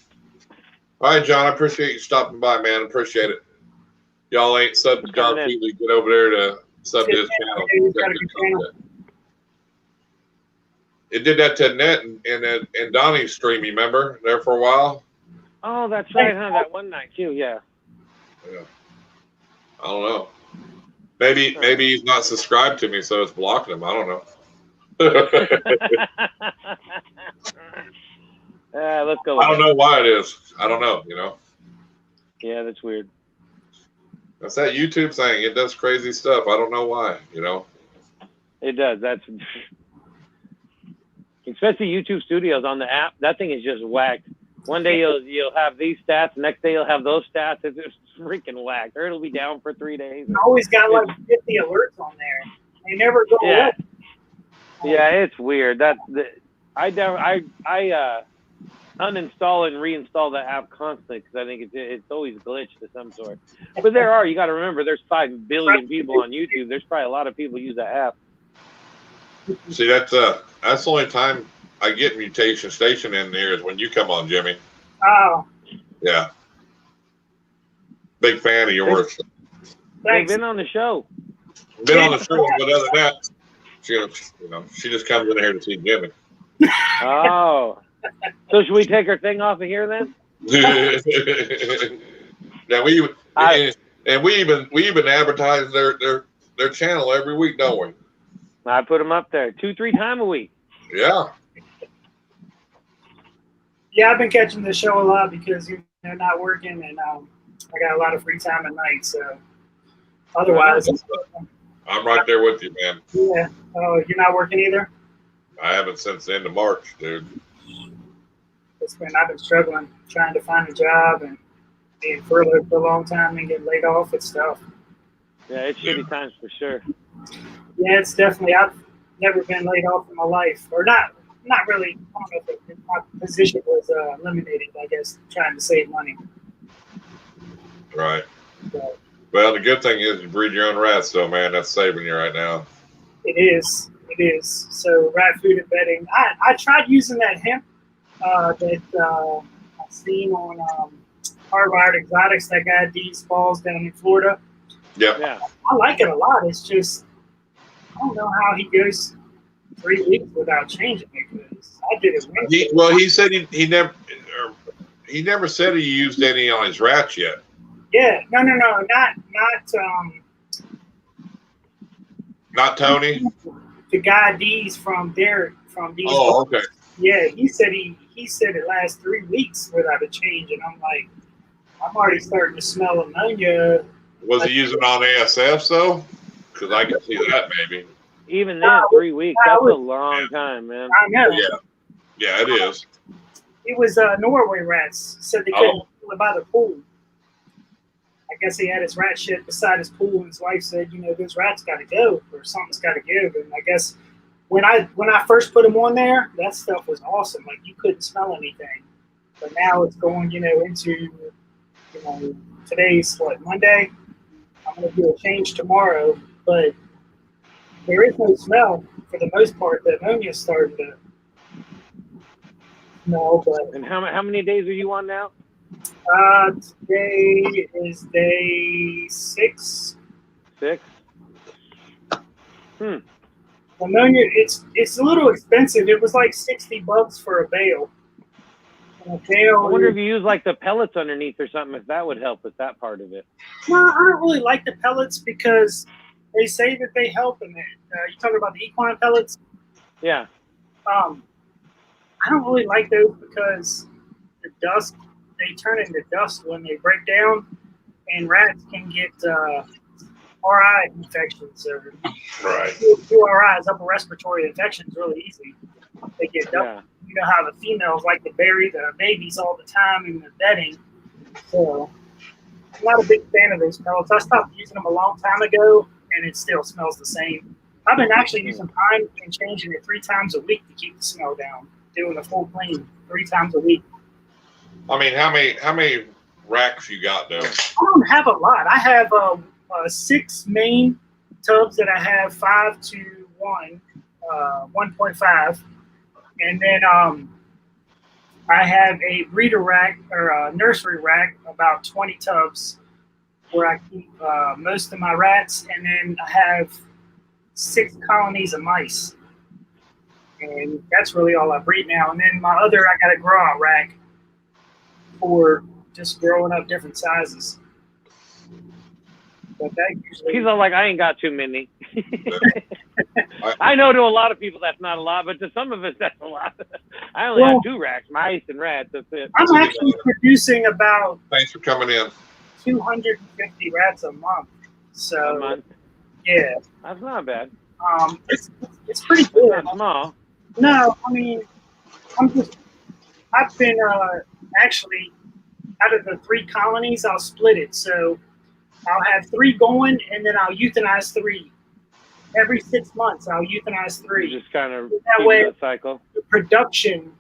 right, John. I appreciate you stopping by, man. Appreciate it. Y'all ain't subbed to John Feely. Get over there to sub to his channel. He's got a good channel. It did that to Annette and Donnie's stream. You remember there for a while? Oh, that's right, huh? That one night too. Yeah. Yeah. I don't know. Maybe he's not subscribed to me, so it's blocking him. I don't know. Let's go. I don't know why it is. I don't know. You know. Yeah, that's weird. That's that YouTube thing. It does crazy stuff. I don't know why. You know. It does. That's especially YouTube Studios on the app. That thing is just whacked. One day you'll have these stats, next day you'll have those stats. It's just freaking whacked. Or it'll be down for 3 days. I always got like 50 alerts on there. They never go away. Yeah, it's weird. I uninstall and reinstall the app constantly because I think it's always glitched of some sort. But you got to remember, there's 5 billion people on YouTube. There's probably a lot of people use that app. See, that's the only time I get Mutation Station in there is when you come on, Jimmy. Oh. Yeah. Big fan of yours. They've been on the show. Been on the show, but other than that, she just comes in here to see Jimmy. Oh. So should we take our thing off of here then? Now we even advertise their channel every week, don't we? I put them up there 2-3 times a week. Yeah. Yeah, I've been catching the show a lot because they're not working, and I got a lot of free time at night. So otherwise, I'm right there with you, man. Yeah. Oh, you're not working either? I haven't since the end of March, dude. I've been struggling trying to find a job and being furloughed for a long time and getting laid off. It's tough. Yeah, it's shitty times for sure. Yeah, it's definitely. I've never been laid off in my life, or not really. I don't know if my position was eliminated. I guess trying to save money. Right. So, well, the good thing is you breed your own rats, though, man. That's saving you right now. It is. So rat food and bedding. I tried using that hemp that I've seen on Hardwired Exotics. That guy Dee's Falls down in Florida. Yeah. I like it a lot. It's just I don't know how he goes 3 weeks without changing it. Because I did it. He said he never said he used any on his rats yet. Yeah, no, not Tony. The guy D's from Dee's. Oh, okay. Yeah, he said it lasts 3 weeks without a change, and I'm like, I'm already starting to smell ammonia. Was he using on ASF though? Because I can see that maybe. Even then, 3 weeks, that's a long time, man. I know. Yeah, it is. It was Norway rats. Said they couldn't live by the pool. I guess he had his rat shit beside his pool, and his wife said, those rats got to go, or something's got to give. And I guess when I first put them on there, that stuff was awesome. Like, you couldn't smell anything. But now it's going, into, today's Monday. I'm going to do a change tomorrow, but there is no smell for the most part. The ammonia's starting to smell. But and how many days are you on now? Today is day 6. 6. Ammonia, it's a little expensive. It was like $60 for a bale. And a bale. I wonder if you use like the pellets underneath or something, if that would help with that part of it. No, I don't really like the pellets because they say that they help in it. You talking about the equine pellets? Yeah. I don't really like those because the dust, they turn into dust when they break down, and rats can get RI infections or Right. URIs, upper respiratory infections, really easy. They get double. Yeah. You know how the females like to bury the babies all the time in the bedding. So I'm not a big fan of those pellets. I stopped using them a long time ago, and it still smells the same. I've been actually using pine and changing it 3 times a week to keep the smell down. Doing a full clean 3 times a week. I mean, how many racks you got though? I don't have a lot. I have 6 main tubs that I have 5 to 1, 1.5, and then I have a breeder rack or a nursery rack, about 20 tubs, where I keep most of my rats, and then I have 6 colonies of mice, and that's really all I breed now. And then I got a grow out rack for just growing up different sizes. But that usually, He's all like, I ain't got too many. I know to a lot of people that's not a lot, but to some of us that's a lot. I only have 2 racks, mice and rats. That's it. I'm actually producing about Thanks for coming in. 250 rats a month. So A month. yeah, That's not bad. it's pretty good. Not small. No, I mean, I've been actually, out of the 3 colonies, I'll split it. So I'll have 3 going, and then I'll euthanize 3. Every 6 months, I'll euthanize 3. Just kind of That way, that cycle. the production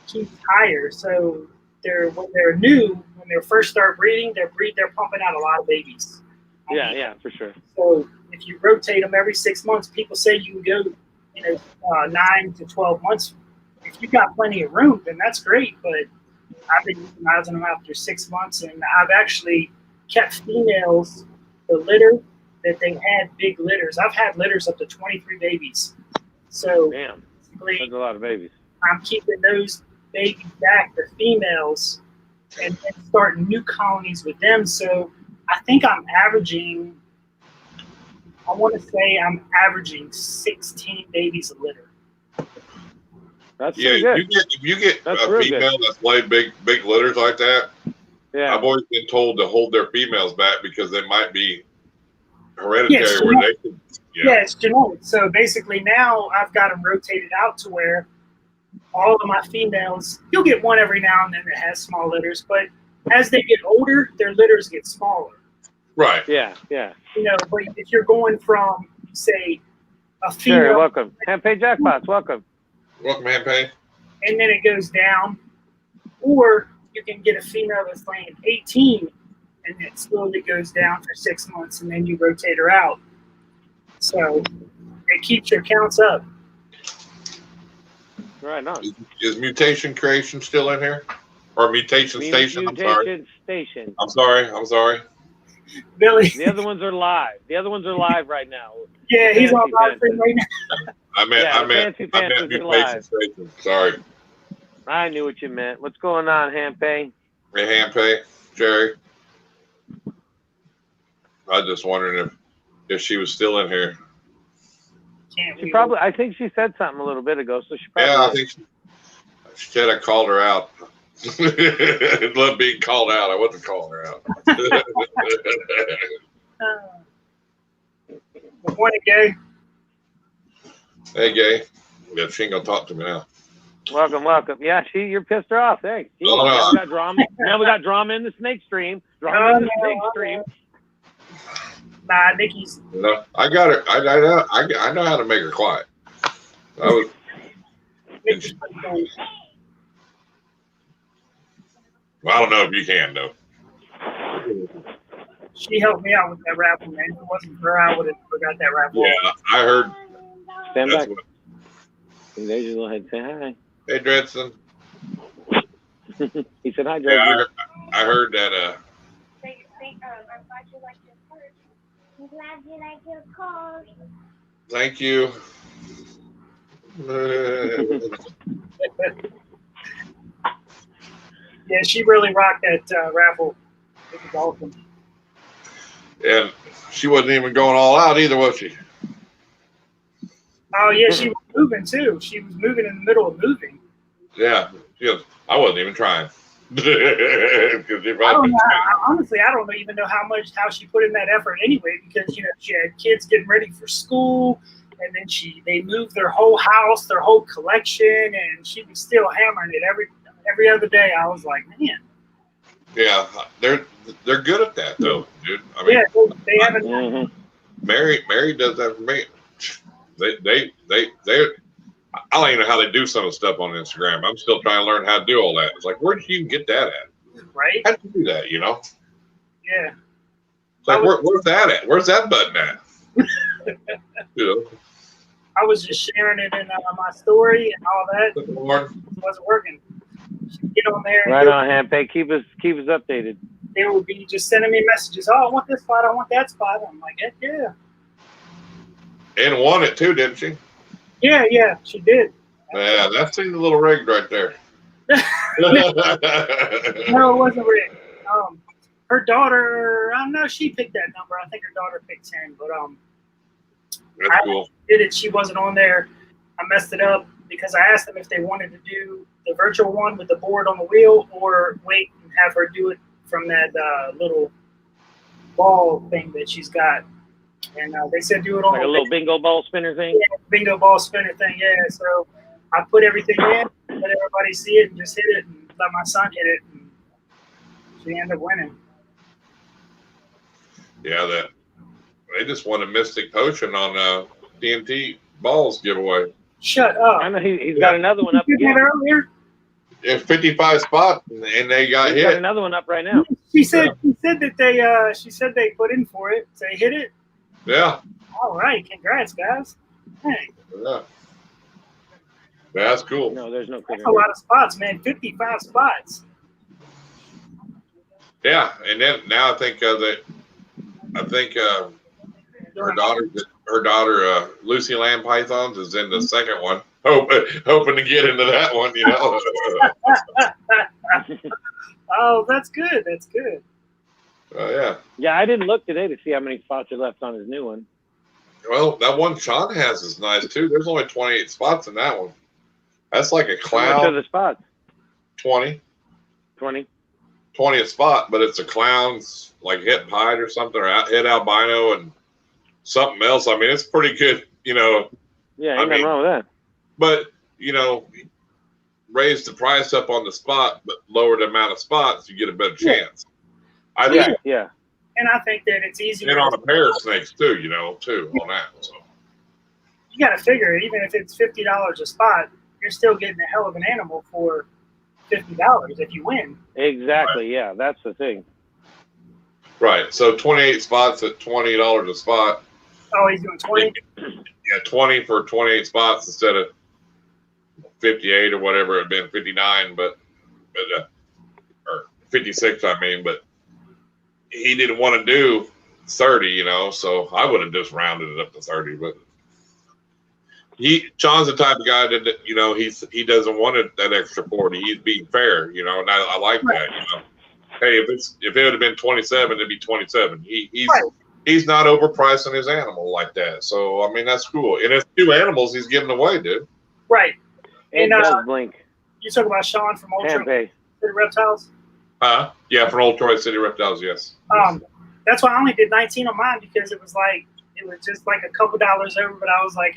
keeps higher. So when they're new, when they first start breeding, they're pumping out a lot of babies. Yeah, for sure. So if you rotate them every 6 months, people say you can go, 9 to 12 months. If you got plenty of room, then that's great. But I've been euthanizing them after 6 months, and I've actually kept females, the litter that they had, big litters. I've had litters up to 23 babies. So Damn, basically, that's a lot of babies. I'm keeping those babies back, the females, and then starting new colonies with them. So I think I'm averaging 16 babies a litter. That's Yeah, pretty good. if you get That's a real female that's laid big litters like that, Yeah. I've always been told to hold their females back because they might be hereditary. Yes, where they can, Yeah, it's genetic. So basically now I've got them rotated out to where all of my females, you'll get one every now and then that has small litters, but as they get older, their litters get smaller. Right. Yeah. But if you're going from, say, a female, Sure, welcome. Handpay Jackpots, welcome. Welcome, Handpay. and then it goes down, or you can get a female that's laying 18, and it slowly goes down for 6 months, and then you rotate her out. So it keeps your counts up. Right on. Is Mutation Creation still in here? Or Mutation Station? Mutation Station. I'm sorry. Billy. The other ones are live. The other ones are live right now. Yeah, he's on Fancy live stream right now. I meant Fancy Panthers are Mutation live. Station. Sorry. I knew what you meant. What's going on, Handpay? Hey, Handpay, Jerry. I was just wondering if she was still in here. I think she said something a little bit ago, so she probably. Yeah, I think she said I called her out. I love being called out. I wasn't calling her out. Good morning, Gay. Hey, Gay. Yeah, she ain't gonna talk to me now. Welcome. Yeah, you're pissed her off. Hey, Oh, no. now we got drama. Now we got drama in the snake stream. Drama in the snake stream. Nah, Nikki's. No, I got her. I know how to make her quiet. Nikki's pretty cool. Well, I don't know if you can though. She helped me out with that raffle, man. If it wasn't for her, I would have forgot that raffle. Yeah, I heard. Stand That's back. what, There's your little head. Say hi. hey, Dredson. He said hi, Yeah, Dredson. I I heard that. I'm glad you like your purse. I'm glad you like your cars. Thank you. Yeah, she really rocked that raffle. It was awesome. And she wasn't even going all out either, was she? Oh yeah, she was moving too. She was moving in the middle of moving. Yeah. She goes, I wasn't even trying. Honestly, I don't even know how she put in that effort anyway, because she had kids getting ready for school, and then they moved their whole house, their whole collection, and she was still hammering it every other day. I was like, man. Yeah, they're good at that though, dude. I mean, yeah, they haven't. Mary does that for me. They I don't even know how they do some of the stuff on Instagram. I'm still trying to learn how to do all that. It's like, where did you even get that at? Right? How do you do that? Yeah. It's like, where's that at? Where's that button at? I was just sharing it in my story and all that. It wasn't working. Get on there. Right on, Hampe. Keep us updated. They would be just sending me messages. Oh, I want this spot. I want that spot. I'm like, heck yeah. And won it too, didn't she? Yeah, she did. Yeah, that's in the little rigged right there. No, it wasn't rigged. Her daughter, I don't know, she picked that number. I think her daughter picked 10, but that's cool. Did it. She wasn't on there. I messed it up because I asked them if they wanted to do the virtual one with the board on the wheel or wait and have her do it from that little ball thing that she's got. And they said do it on like a little bingo ball spinner thing? Yeah, bingo ball spinner thing, yeah. So I put everything in, let everybody see it, and just hit it, and let my son hit it, and she ended up winning. Yeah, they just won a Mystic Potion on TNT Balls giveaway. Shut up. I know he's got another one up again. Earlier? Yeah, 55 spots, and they got He's hit. got another one up right now. She said they put in for it. So they hit it. Yeah. All right, congrats, guys. Hey. Yeah. That's cool. No, there's no. That's a lot of spots, man. 55 spots. Yeah, and then now I think her daughter Lucy Lamb Pythons is in the second one, hoping to get into that one, Oh, that's good. That's good. Yeah. Yeah, I didn't look today to see how many spots are left on his new one. Well, that one Sean has is nice too. There's only 28 spots in that one. That's like a clown. How much are the spots? 20. 20. 20 a spot, but it's a clown's like hit pied or something, or hit albino and something else. I mean, it's pretty good, Yeah, ain't nothing wrong with that. But, raise the price up on the spot, but lower the amount of spots, you get a better chance. Yeah. And I think that it's easier. And on a pair of snakes too, on that. So. You got to figure, even if it's $50 a spot, you're still getting a hell of an animal for $50 if you win. Exactly. Right. Yeah, that's the thing. Right. So 28 spots at $20 a spot. Oh, he's doing 20? Yeah, 20 for 28 spots instead of 58 or whatever. It'd been 59, or 56. I mean, but he didn't want to do 30. So I would have just rounded it up to 30. But Sean's the type of guy that he doesn't want that extra 40. He's being fair, and I like that. Hey, if it would have been 27, it'd be 27. He's not overpricing his animal like that. So I mean that's cool. And it's 2 animals he's giving away, dude. Right. And does blink. You talk about Sean from Old Troy City Reptiles? Yeah, from Old Troy City Reptiles, yes. That's why I only did 19 on mine, because it was just like a couple dollars over, but I was like,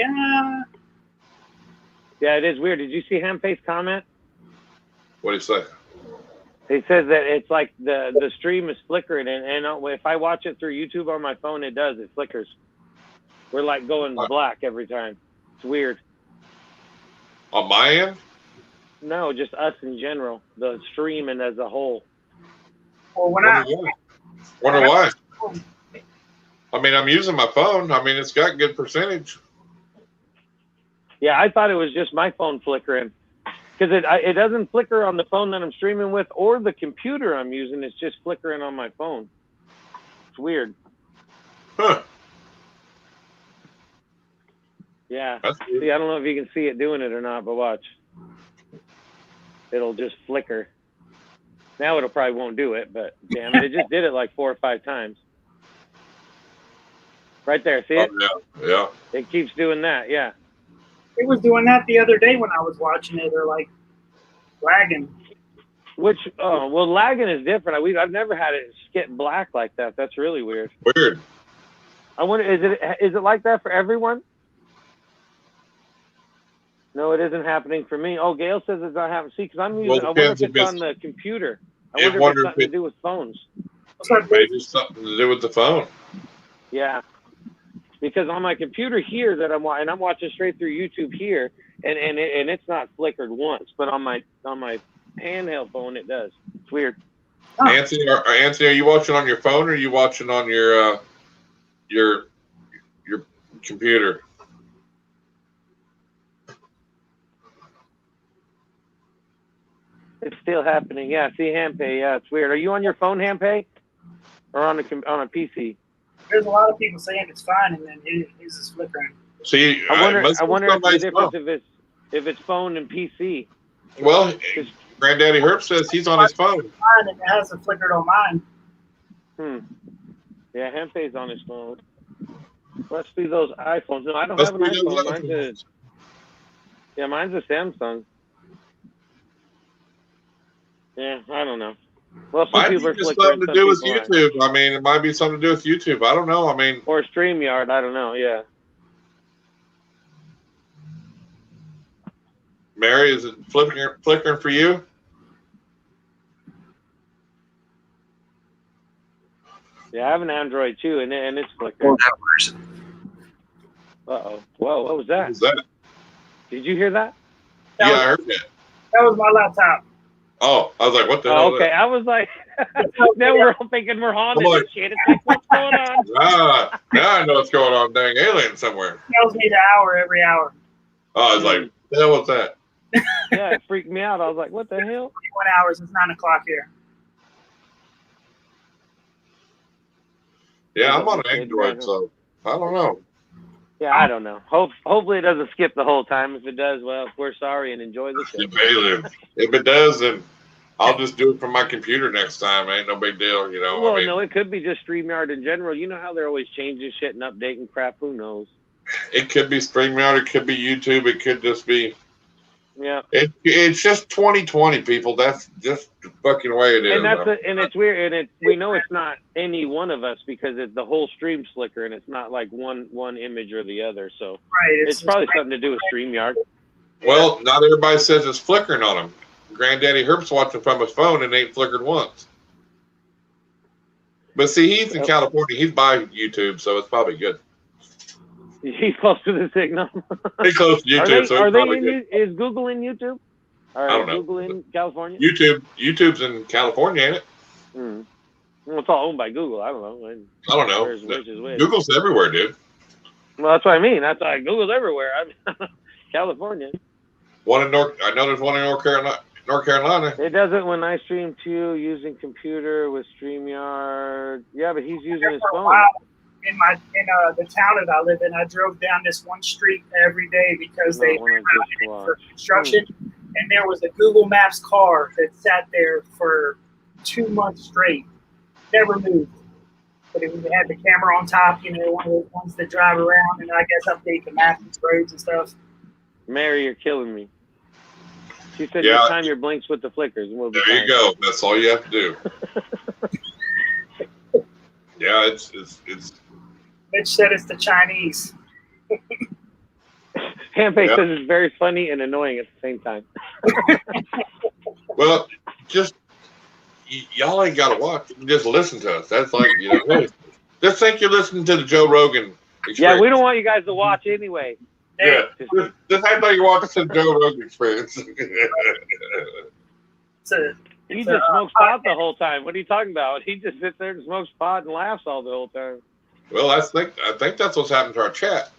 Yeah, it is weird. Did you see Hampe's comment? What did he say? He says that it's like the stream is flickering, and if I watch it through YouTube on my phone, it flickers. We're like going black every time. It's weird. On my end? No, just us in general. The stream and as a whole. Well, wonder why. I mean, I'm using my phone. I mean, it's got good percentage. Yeah, I thought it was just my phone flickering. Because it doesn't flicker on the phone that I'm streaming with or the computer I'm using. It's just flickering on my phone. It's weird. Huh. Yeah. That's weird. See, I don't know if you can see it doing it or not, but watch. It'll just flicker. Now it probably won't do it, but damn it just did it like 4 or 5 times. Right there, see it? Oh, yeah. It keeps doing that, yeah. It was doing that the other day when I was watching it. They're like lagging. Well, lagging is different. I've never had it skip black like that. That's really weird. Weird. I wonder, is it like that for everyone? No, it isn't happening for me. Oh, Gail says it's not happening. See, because I'm using. I wonder if it's on the computer. I wonder if it's something to do with phones. Maybe something to do with the phone. Yeah, because on my computer here that I'm watching straight through YouTube here, and it's not flickered once, but on my handheld phone it does. It's weird. Oh. Anthony, are you watching on your phone or are you watching on your computer? It's still happening. Yeah, see, Handpay. Yeah, it's weird. Are you on your phone, Handpay, or on a PC? There's a lot of people saying it's fine, and then his is flickering. See, I wonder if the difference if it's phone and PC. Well, Granddaddy Herb says he's on his phone. Mine, and it hasn't flickered on mine. Yeah, Handpay's on his phone. Must be those iPhones. No, I don't have an iPhone. Mine's a Samsung. Yeah, I don't know. Well, some people are flickering. Something to do with YouTube. I mean, it might be something to do with YouTube. I don't know. I mean, or StreamYard. I don't know. Yeah. Mary, is it flickering for you? Yeah, I have an Android too, and it's flickering. Uh-oh. Whoa, what was that? What was that? Did you hear that? Yeah, I heard that. That was my laptop. Oh, I was like, what the hell? Okay, I was like, now we're all thinking we're haunted and shit. It's like, what's going on? Now I know what's going on. Dang alien somewhere. It tells me the hour every hour. Oh, I was like, what the hell was that? Yeah, it freaked me out. I was like, what the hell? 21 hours. It's 9 o'clock here. Yeah, I'm on Android, so I don't know. Yeah, I don't know. Hopefully it doesn't skip the whole time. If it does, well, we're sorry and enjoy the show. If it does, then I'll just do it from my computer next time. Ain't no big deal, you know. Well, no, it could be just StreamYard in general. You know how they're always changing shit and updating crap. Who knows? It could be StreamYard. It could be YouTube. It could just be. Yeah. It's just 2020, people. That's just the fucking way it is. And it's weird, and we know it's not any one of us because the whole stream's flicker, and it's not like one image or the other. So right, it's probably something to do with StreamYard. Well, not everybody says it's flickering on him. Granddaddy Herb's watching from his phone and ain't flickered once. But see, he's in California. He's by YouTube, so it's probably good. He's close to the signal. He's close to YouTube, is Google in YouTube? Or I don't know. Google in California? YouTube's in California, ain't it? Well, it's all owned by Google. I don't know. I don't know. Which is which. Google's everywhere, dude. Well, that's what I mean. That's why Google's everywhere. California. I know there's one in North Carolina. It doesn't when I stream to you using computer with StreamYard. Yeah, but he's using his phone. In the town that I live in, I drove down this one street every day because they ran out for construction, and there was a Google Maps car that sat there for 2 months straight, never moved. But it had the camera on top, one of those ones that drive around and I guess update the maps and roads and stuff. Mary, you're killing me. She said, "Just time your blinks with the flickers." And we'll be there you go. That's all you have to do. Yeah, it's. Mitch said it's the Chinese. Handpay says it's very funny and annoying at the same time. Well, just y'all ain't got to watch. Just listen to us. That's like, just think you're listening to the Joe Rogan experience. Yeah, we don't want you guys to watch anyway. Yeah, just act like you're watching the Joe Rogan experience. He just smokes pot the whole time. What are you talking about? He just sits there and smokes pot and laughs all the whole time. Well, I think that's what's happened to our chat.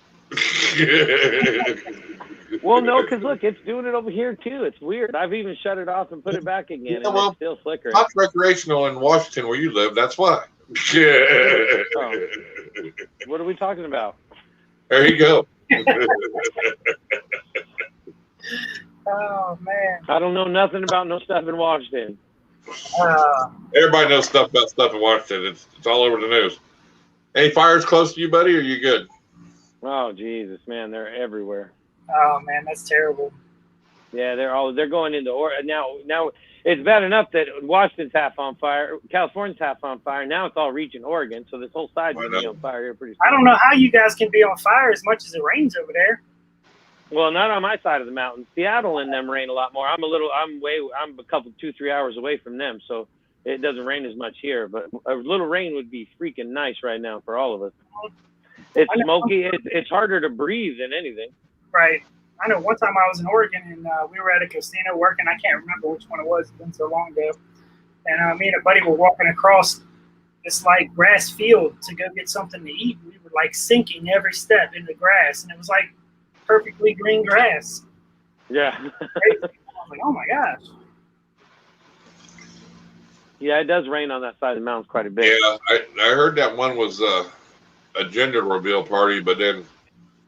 Well, no, because look, it's doing it over here too. It's weird. I've even shut it off and put it back again, Yeah, and well, it's still flickering. Not recreational in Washington where you live. That's why. Oh. What are we talking about? There you go. Oh man. I don't know nothing about no stuff in Washington. Everybody knows stuff about stuff in Washington. It's all over the news. Any fires close to you, buddy? Or are you good? Oh Jesus, man, they're everywhere. Oh man, that's terrible. Yeah, they're going into now. It's bad enough that Washington's half on fire, California's half on fire. Now it's all reaching Oregon, so this whole side's gonna be on fire here pretty soon. I don't know how you guys can be on fire as much as it rains over there. Well, not on my side of the mountain. Seattle and them rain a lot more. I'm a couple 2-3 hours away from them, so it doesn't rain as much here. But a little rain would be freaking nice right now for all of us. It's smoky. It's harder to breathe than anything. Right. I know one time I was in Oregon and we were at a casino working. I can't remember which one it was. It's been so long ago. And me and a buddy were walking across this like grass field to go get something to eat. We were like sinking every step in the grass, and it was like perfectly green grass. Yeah. I was like, oh my gosh. Yeah, it does rain on that side of the mountains quite a bit. Yeah, I heard that one was a gender reveal party, but then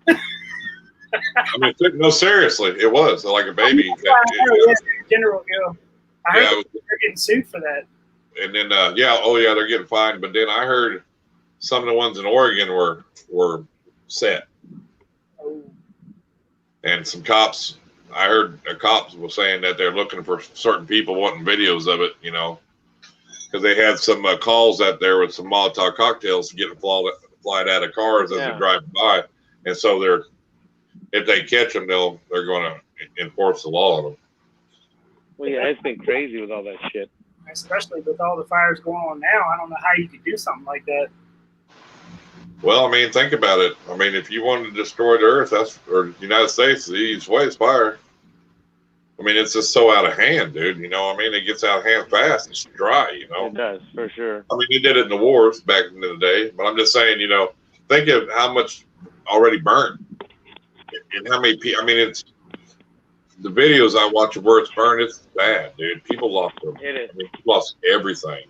I mean, no, seriously, it was like a baby. General Gill. I heard they're getting sued for that. And then, they're getting fined. But then I heard some of the ones in Oregon were set. Oh. And some cops, I heard a cops was saying that they're looking for certain people wanting videos of it, because they had some calls out there with some Molotov cocktails getting flied out of cars as they're driving by. And so if they catch them, they're going to enforce the law on them. Well, yeah, it's been crazy with all that shit. Especially with all the fires going on now, I don't know how you could do something like that. Well, I mean, think about it. I mean, if you wanted to destroy the Earth, or the United States, the easiest way is fire. I mean, it's just so out of hand, dude. I mean, it gets out of hand fast. It's dry, It does, for sure. I mean, they did it in the wars back in the day, but I'm just saying, think of how much already burned and how many people. I mean, it's the videos I watch of where it's burned. It's bad, dude. People lost them. It is. I mean, people lost everything,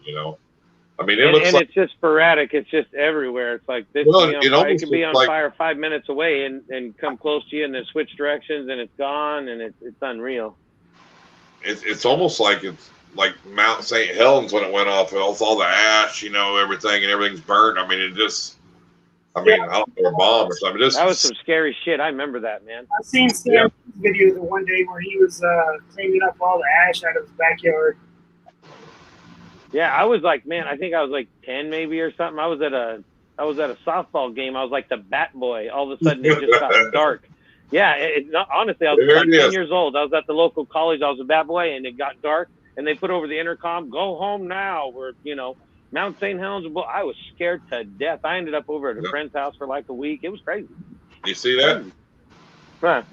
I mean, it looks like it's just sporadic. It's just everywhere. It's like this. Well, it could be on fire 5 minutes away and come close to you, and then switch directions, and it's gone, and it's unreal. It's almost like it's like Mount St. Helens when it went off. It was all the ash, everything, and everything's burned. I mean, I don't know, a bomb or something. That was some scary shit. I remember that, man. I've seen Sam's video the one day where he was cleaning up all the ash out of his backyard. Yeah, I was like, man, I think I was like 10 maybe or something. I was at a softball game. I was like the bat boy. All of a sudden it just got dark. Yeah, honestly, I was like 10 years old. I was at the local college. I was a bat boy, and it got dark. And they put over the intercom, "Go home now." We're, Mount St. Helens. I was scared to death. I ended up over at a friend's house for like a week. It was crazy. You see that? Right.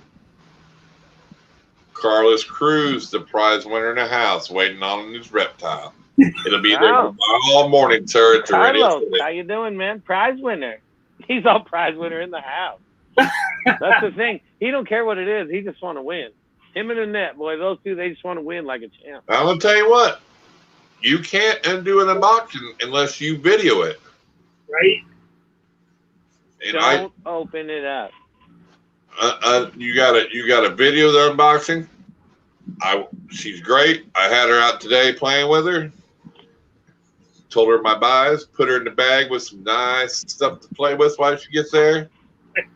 Carlos Cruz, the prize winner in the house, waiting on his reptile. It'll be there all morning, sir. Carlos, how you doing, man? Prize winner. He's all prize winner in the house. That's the thing. He don't care what it is. He just want to win. Him and Annette, boy, those two, they just want to win like a champ. I'm going to tell you what. You can't undo an unboxing unless you video it. Right? And don't open it up. You got a video of the unboxing. She's great. I had her out today playing with her. Told her my buys. Put her in the bag with some nice stuff to play with while she gets there.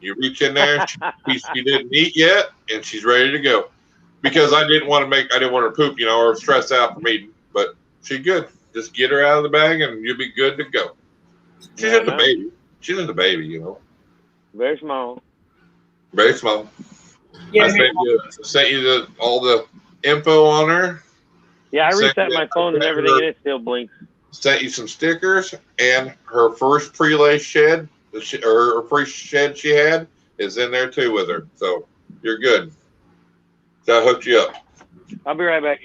You reach in there. She didn't eat yet, and she's ready to go. Because I didn't want her to poop, or stress out from eating. But she's good. Just get her out of the bag, and you'll be good to go. She's just a baby. She's just a baby, Very small. Very small. Yeah, I sent you all the info on her. Yeah, I reset my phone and everything, and it still blinks. Sent you some stickers, and her first pre-lace shed, her first shed she had, is in there too with her. So you're good. So I hooked you up. I'll be right back.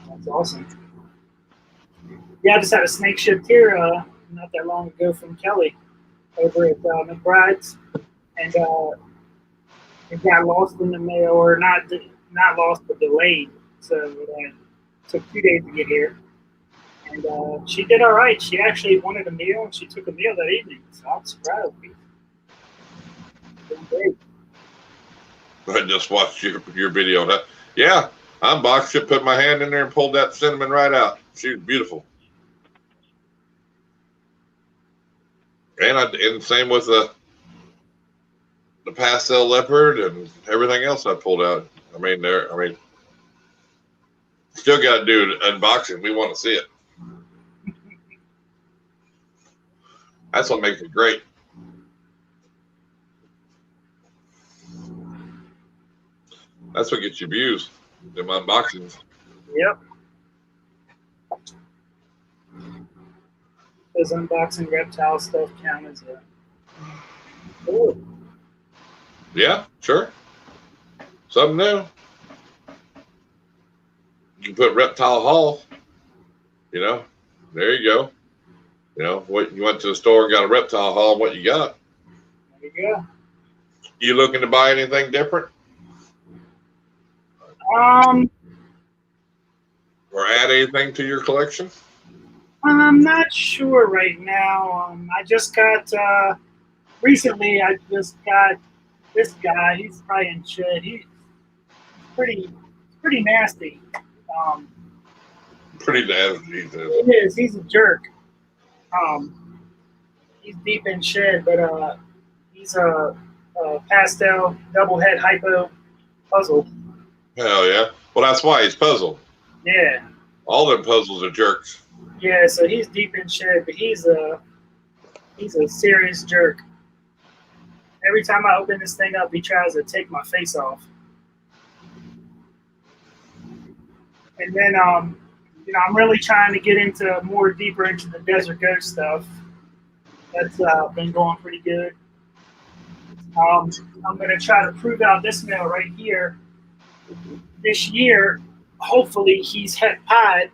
That's awesome. Yeah, I just had a snake shipped here not that long ago from Kelly. over at McBride's, and it got lost in the mail, or not lost, but delayed. So it took 2 days to get here. And she did all right. She actually wanted a meal, and she took a meal that evening. So I'm surprised. Doing great. I just watched your video. Yeah, I unboxed it, put my hand in there, and pulled that cinnamon right out. She was beautiful. And same with the pastel leopard and everything else I pulled out. Still got to do an unboxing. We want to see it. That's what makes it great. That's what gets you views. Them unboxings. Yep. Does unboxing reptile stuff count as a? Ooh. Yeah, sure. Something new. You can put Reptile Haul. There you go. What you went to the store and got a reptile haul. What you got? There you go. You looking to buy anything different? Or add anything to your collection? I'm not sure right now. I just got recently. I just got this guy. He's probably in shed. He's pretty nasty. Pretty nasty. He is. He's a jerk. He's deep in shed, but he's a pastel double head hypo puzzle. Hell yeah. Well, that's why he's puzzled. Yeah. All them puzzles are jerks. Yeah, so he's deep in shed, but he's a serious jerk. Every time I open this thing up, he tries to take my face off. And then I'm really trying to get deeper into the desert ghost stuff. That's been going pretty good. I'm going to try to prove out this male right here. This year, hopefully, he's het pied.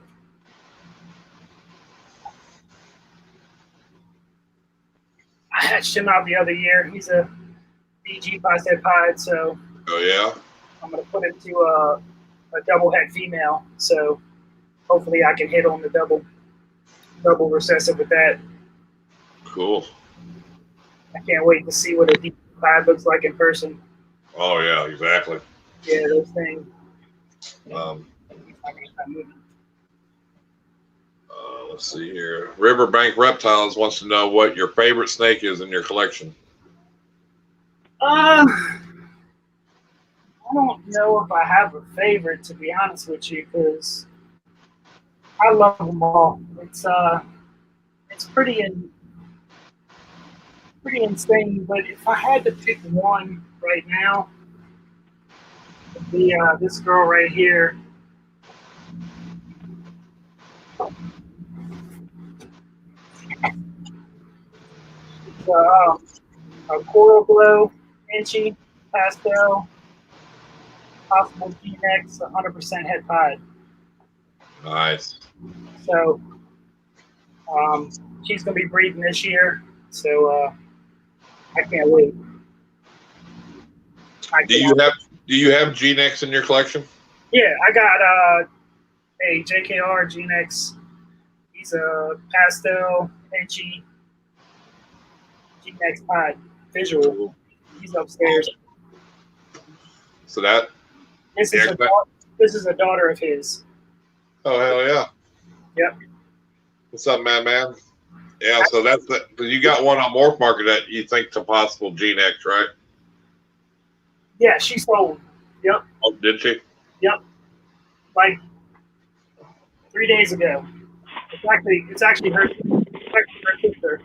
I hatched him out the other year. He's a BG het pied, so. Oh yeah. I'm going to put him to a double head female, so hopefully I can hit on the double recessive with that. Cool. I can't wait to see what a deep pied looks like in person. Oh yeah, exactly. Yeah, those things. Let's see here. Riverbank Reptiles wants to know what your favorite snake is in your collection. I don't know if I have a favorite, to be honest with you, because I love them all. It's pretty insane. But if I had to pick one right now, it'd be this girl right here. It's a coral glow, inchy, pastel, possible G-Nex, 100% het pied. Nice. So she's going to be breeding this year, so I can't wait. Do you have G-Nex in your collection? Yeah, I got a JKR G-Nex. He's a pastel, inchy, G-Nex pied visual. He's upstairs. So This is a daughter of his. Oh hell yeah! Yep. What's up, man? Yeah. So you got one on Morph Market that you think's a possible G-Nex, right? Yeah, she sold. Yep. Oh, did she? Yep. Like 3 days ago. It's actually her sister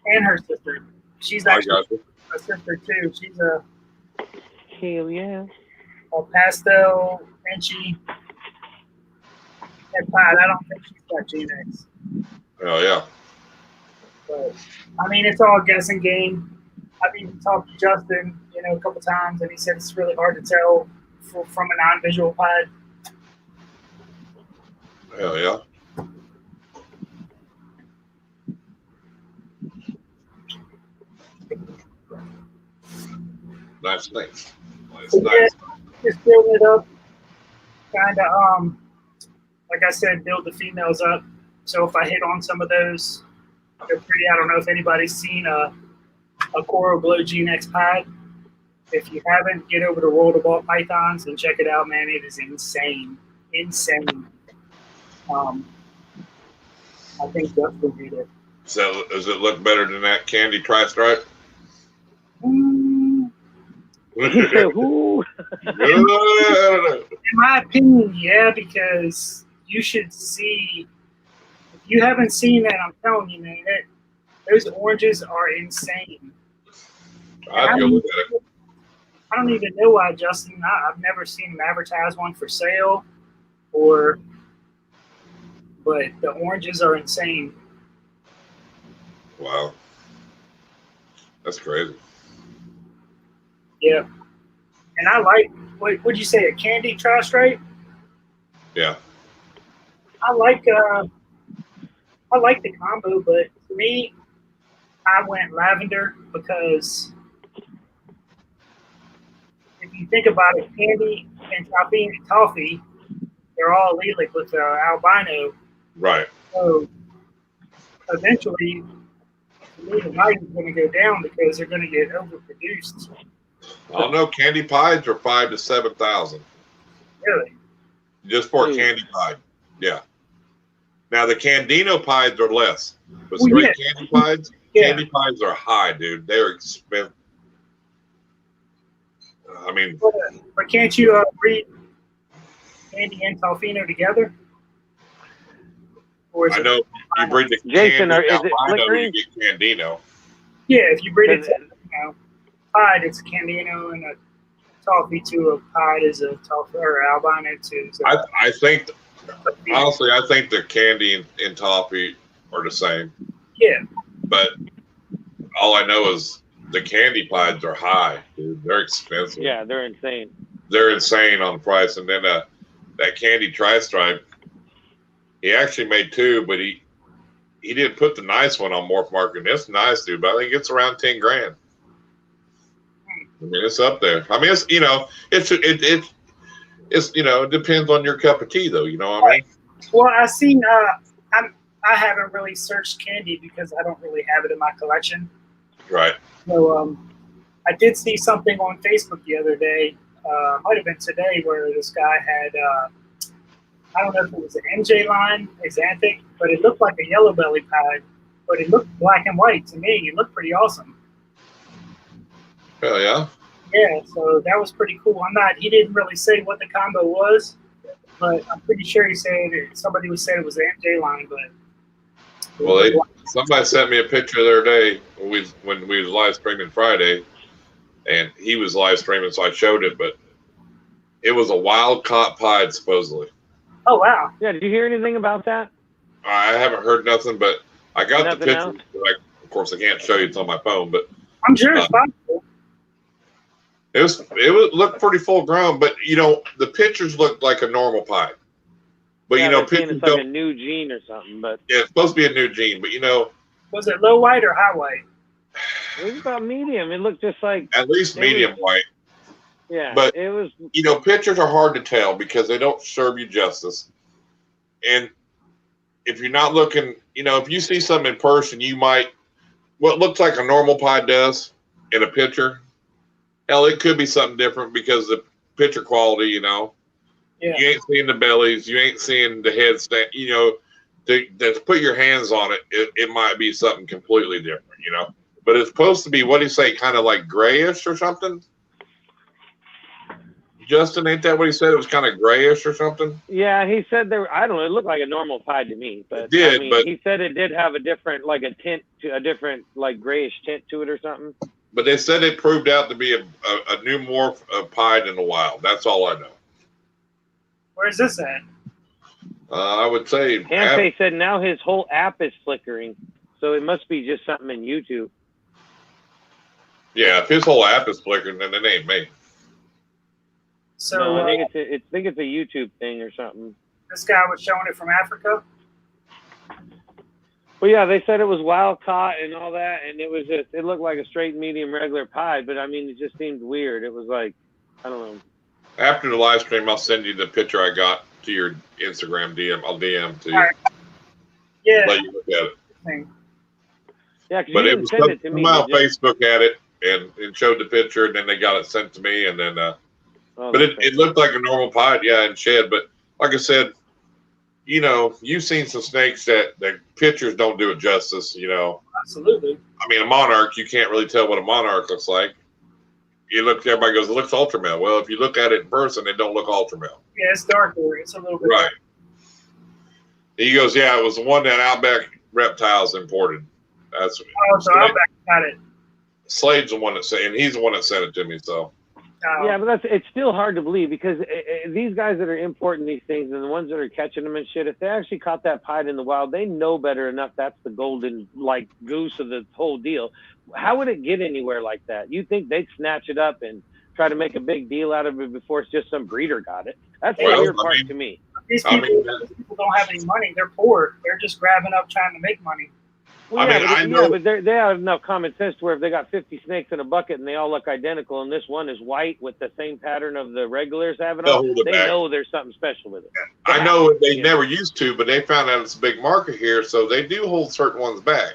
and her sister. She's actually a sister too. She's a hell yeah. A pastel inchy het pied. I don't think she's got G-Nex. Oh yeah. But I mean, it's all a guessing game. I've even talked to Justin, a couple times, and he said it's really hard to tell from a non-visual pied. Hell yeah. nice things. It's So, nice. just building it up. Kind of, like I said, build the females up. So if I hit on some of those, they're pretty. I don't know if anybody's seen a coral glow GNX pod. If you haven't, get over to World of Ball Pythons and check it out, man. It is insane. Insane. I think Justin did it. So does it look better than that candy tri-stripe? Mm, He said, "Who?" in my opinion, yeah, because you should see. If you haven't seen that, I'm telling you, man, those oranges are insane. I'll go look at it. I don't even know why, Justin. I've never seen him advertise one for sale, but the oranges are insane. Wow. That's crazy. Yeah, and I like. What'd you say? A candy tri-stripe? Yeah. I like the combo, but for me, I went lavender because if you think about it, candy and toffee, they're all allelic with albino. Right. So eventually, to me, the value is going to go down because they're going to get overproduced. I don't know. Candy pies are 5,000 to 7,000 Really? just for a candy pie. Yeah. Now the Candino pies are less, but Well, straight yeah. candy pies, Yeah. candy pies are high, dude. They're expensive. I mean, But can't you breed candy and Tofino together? Or is I it? know you breed the Jason, candy is it albino, flickering? you get Candino. Yeah, if you breed it, Is to, it- pied, it's a Candino, and a toffee to a pied is a toffee, or albino to. So I think, honestly, I think the candy and toffee are the same. yeah, But all I know is the candy pies are high, dude. They're expensive. Yeah, they're insane. They're insane on price. And then that candy tri-stripe, he actually made two, but he didn't put the nice one on Morph Market. It's nice, dude, but I think it's around 10 grand. I mean, it's up there. I mean, it's it depends on your cup of tea, though. You know what I mean? well, I seen. I haven't really searched candy because I don't really have it in my collection. Right. So I did see something on Facebook the other day. Might have been today, where this guy had. I don't know if it was an MJ line, Xanthic, but it looked like a yellow belly pie, but it looked black and white to me. It looked pretty awesome. Hell yeah. Yeah, so that was pretty cool. He didn't really say what the combo was, but I'm pretty sure he said somebody would say it was the MJ line, but. Well, somebody sent me a picture the other day when we was live streaming Friday, and he was live streaming, so I showed it, but it was a wild caught pied, supposedly. Oh, wow. Yeah, did you hear anything about that? I haven't heard nothing, but I got Nothing the picture. else? Of course, I can't show you. It's on my phone, but I'm sure it's possible. it looked pretty full grown. But the pictures looked like a normal pie. But Yeah, they're saying pictures it's like a don't. new gene or something, but Yeah, it's supposed to be a new gene, but Was it low white or high white? it was about medium. It looked just like at least medium white. But it was. Pictures are hard to tell because they don't serve you justice. And if you're not looking, if you see something in person, you might, what looks like a normal pie does in a picture, hell, it could be something different because the picture quality, Yeah. you ain't seeing the bellies, you ain't seeing the head stand, to put your hands on it, it might be something completely different, But it's supposed to be, what do you say, kind of like grayish or something? Justin, ain't that what he said? It was kind of grayish or something? Yeah, he said I don't know. It looked like a normal pie to me, but It did, but he said it did have a different, like a tint, a different, like grayish tint to it or something. But they said it proved out to be a new morph of pied in the wild. That's all I know. Where's this at? I would say. Hante said now his whole app is flickering, so it must be just something in YouTube. Yeah, if his whole app is flickering, then it ain't me. So No, I think it's a YouTube thing or something. this guy was showing it from Africa. Well, yeah, they said it was wild caught and all that, and it looked like a straight, medium, regular pied, but I mean, it just seemed weird. It was like, I don't know. After the live stream, I'll send you the picture I got to your Instagram DM. I'll DM to you. Right. Yeah. Let you look at it. Yeah, because you But it didn't was send it to me. somehow did you? Facebook had it and showed the picture, and then they got it sent to me, and then Oh, but that's it looked like a normal pied, yeah, and shed. But like I said, you know, you've seen some snakes that pictures don't do it justice. You know, Absolutely. I mean, a monarch, you can't really tell what a monarch looks like. Everybody goes, it looks ultra male. Well, if you look at it in person, it don't look ultra male. Yeah, it's darker. It's a little bit Right. He goes, yeah, it was the one that Outback Reptiles imported. That's so Outback got it. Slade's the one that said, and he's the one that sent it to me. So yeah, but it's still hard to believe because these guys that are importing these things and the ones that are catching them and shit, if they actually caught that pied in the wild, they know better enough that's the golden like goose of the whole deal. How would it get anywhere like that? You think they'd snatch it up and try to make a big deal out of it before it's just some breeder got it? That's the weird part to me. These people don't have any money. They're poor. They're just grabbing up trying to make money. Well, but they have enough common sense to where if they got 50 snakes in a bucket and they all look identical and this one is white with the same pattern of the regulars having them, they know there's something special with it. I know they never used to, but they found out it's a big market here, so they do hold certain ones back.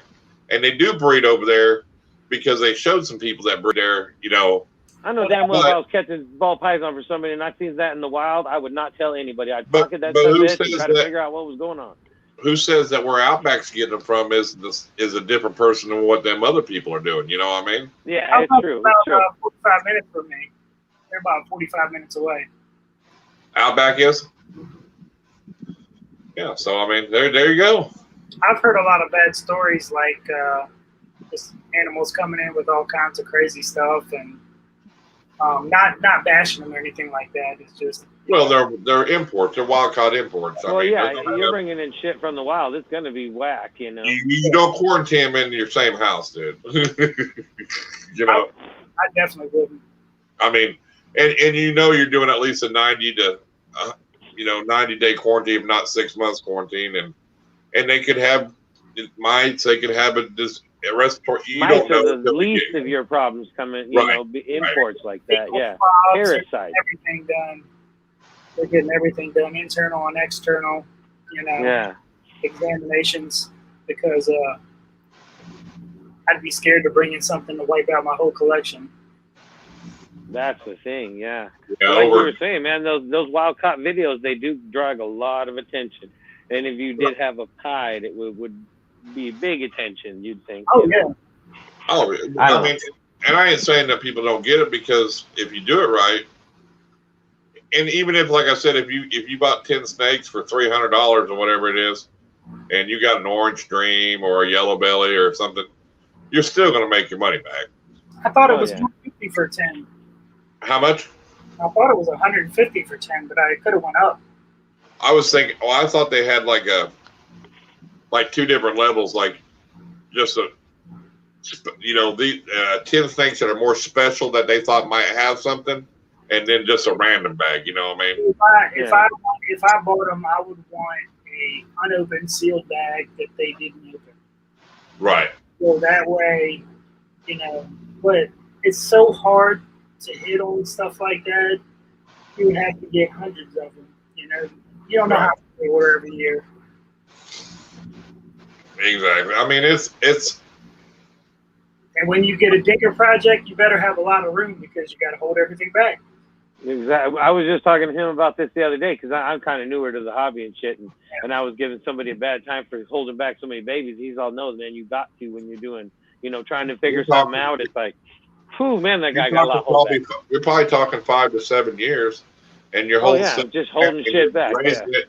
And they do breed over there because they showed some people that breed there, you know. I know damn well if I was catching ball python for somebody and I seen that in the wild, I would not tell anybody. I'd pocket that stuff and try to figure out what was going on. Who says that where Outback's getting them from is a different person than what them other people are doing? You know what I mean? Yeah, it's true. About It's true. 45 minutes from me. They're about 45 minutes away. Outback is? Yeah, so I mean, there you go. I've heard a lot of bad stories, like just animals coming in with all kinds of crazy stuff, and not bashing them or anything like that. It's just they're imports. They're wild caught imports. Well, yeah, you're bringing in shit from the wild. It's going to be whack, you know. You don't quarantine them in your same house, dude. You know, I definitely wouldn't. I mean, and you know you're doing at least a 90-day quarantine, if not 6 months quarantine, and they could have mites. They could have a respiratory. You mites don't know are the least of your problems coming. You know, imports like that. Yeah, parasites. Everything done. They're getting everything done, internal and external. You know, examinations, because I'd be scared to bring in something to wipe out my whole collection. That's the thing, yeah. Yeah, like you were saying, man, those wild caught videos, they do drag a lot of attention. And if you did have a pied, it would be big attention, you'd think. Oh, yeah. Oh, I mean, and I ain't saying that people don't get it, because if you do it right, and even if, like I said, if you bought 10 snakes for $300 or whatever it is, and you got an orange dream or a yellow belly or something, you're still going to make your money back. I thought it was $150 for 10. How much? I thought it was $150 for 10, but I could have went up. I was thinking, I thought they had like two different levels, like just the 10 snakes that are more special that they thought might have something, and then just a random bag. You know what I mean? If I bought them, I would want a unopened sealed bag that they didn't open. Right. So that way, but it's so hard to hit on stuff like that. You would have to get hundreds of them. You don't know how many they were every year. Exactly. I mean, it's. And when you get a digger project, you better have a lot of room, because you got to hold everything back. Exactly. I was just talking to him about this the other day, because I'm kind of newer to the hobby and shit, and I was giving somebody a bad time for holding back so many babies. He's all knows, man, you got to when you're doing, trying to figure something out. It's like, whew, man, that guy got a lot of hold back. You're probably talking 5 to 7 years, and you're holding just holding shit back.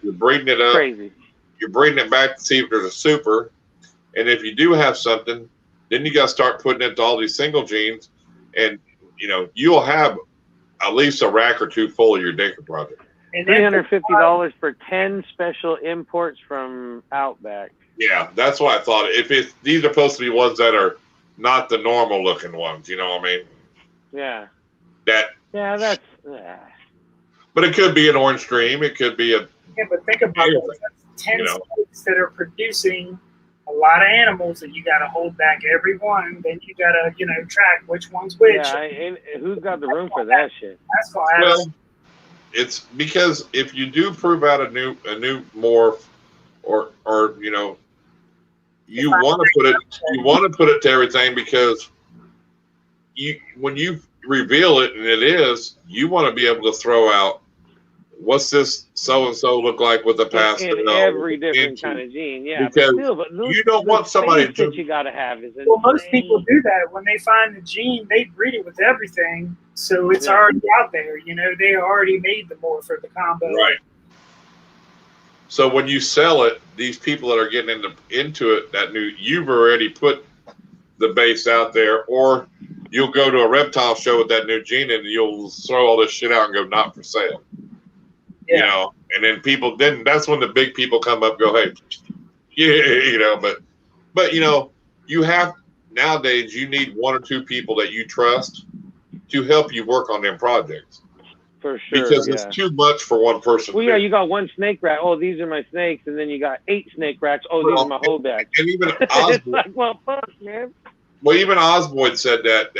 You're breeding it up. Crazy. You're breeding it back to see if there's a super, and if you do have something, then you got to start putting it to all these single genes, and you'll have at least a rack or two full of your digger project. $350 for 10 special imports from Outback. Yeah, that's what I thought. These are supposed to be ones that are not the normal looking ones, you know what I mean? Yeah. Yeah, but it could be an orange stream. It could be but think about it. That's 10 snakes that are producing a lot of animals that you got to hold back every one. Then you got to, track which one's which. Yeah, and who's got the room for that shit? That's going to happen. Well, it's because if you do prove out a new morph, or you want to put it to everything, because when you reveal it and it is, you want to be able to throw out, what's this so and so look like with the past? In every different kind of gene, yeah. Because but still, but you don't want somebody that you gotta have is well, most people do that when they find the gene. They breed it with everything, so it's already out there. They already made the morph for the combo. Right. So when you sell it, these people that are getting into it, you've already put the base out there, or you'll go to a reptile show with that new gene and you'll throw all this shit out and go, not for sale. Yeah. And then that's when the big people come up and go, hey, yeah, but you have, nowadays you need one or two people that you trust to help you work on them projects. For sure. Because it's too much for one person. Well, yeah, you got one snake rat. Oh, these are my snakes. And then you got 8 snake rats. Oh, these are my holdbacks. And even it's like, well, fuck, man. Well, even Osborne said that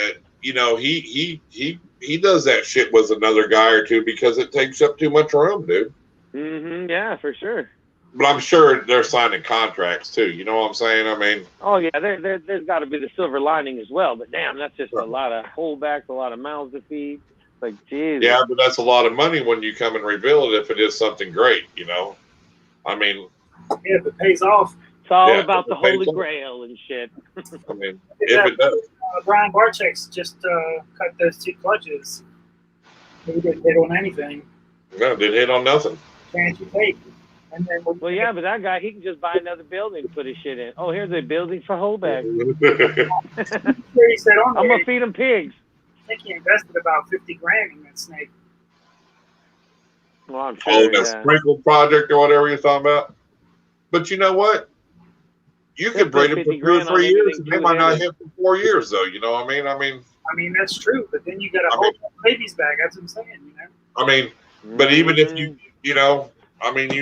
he does that shit with another guy or two because it takes up too much room, dude. Mm-hmm. Yeah, for sure. But I'm sure they're signing contracts too. You know what I'm saying? I mean, oh yeah, there's got to be the silver lining as well. But damn, that's just a lot of holdbacks, a lot of mouths to feed. Like, Jesus. Yeah, but that's a lot of money when you come and reveal it if it is something great. I mean, yeah, if it pays off. It's all about the Holy Grail and shit. I mean, if it does. Brian Barczyk's just cut those 2 clutches. He didn't hit on anything. No, didn't hit on nothing. Can't you take? And then well, yeah, but that guy, he can just buy another building and put his shit in. Oh, here's a building for holdbacks. He said on there, I'm gonna feed him pigs. I think he invested about $50,000 in that snake. Well, I'm sure. The sprinkle project or whatever you're talking about. But you know what? You could breed them for 2 or 3 years, and they might not hit for 4 years, though. You know what I mean? I mean, that's true, but then you got to hold babies back. That's what I'm saying, I mean, but even if you you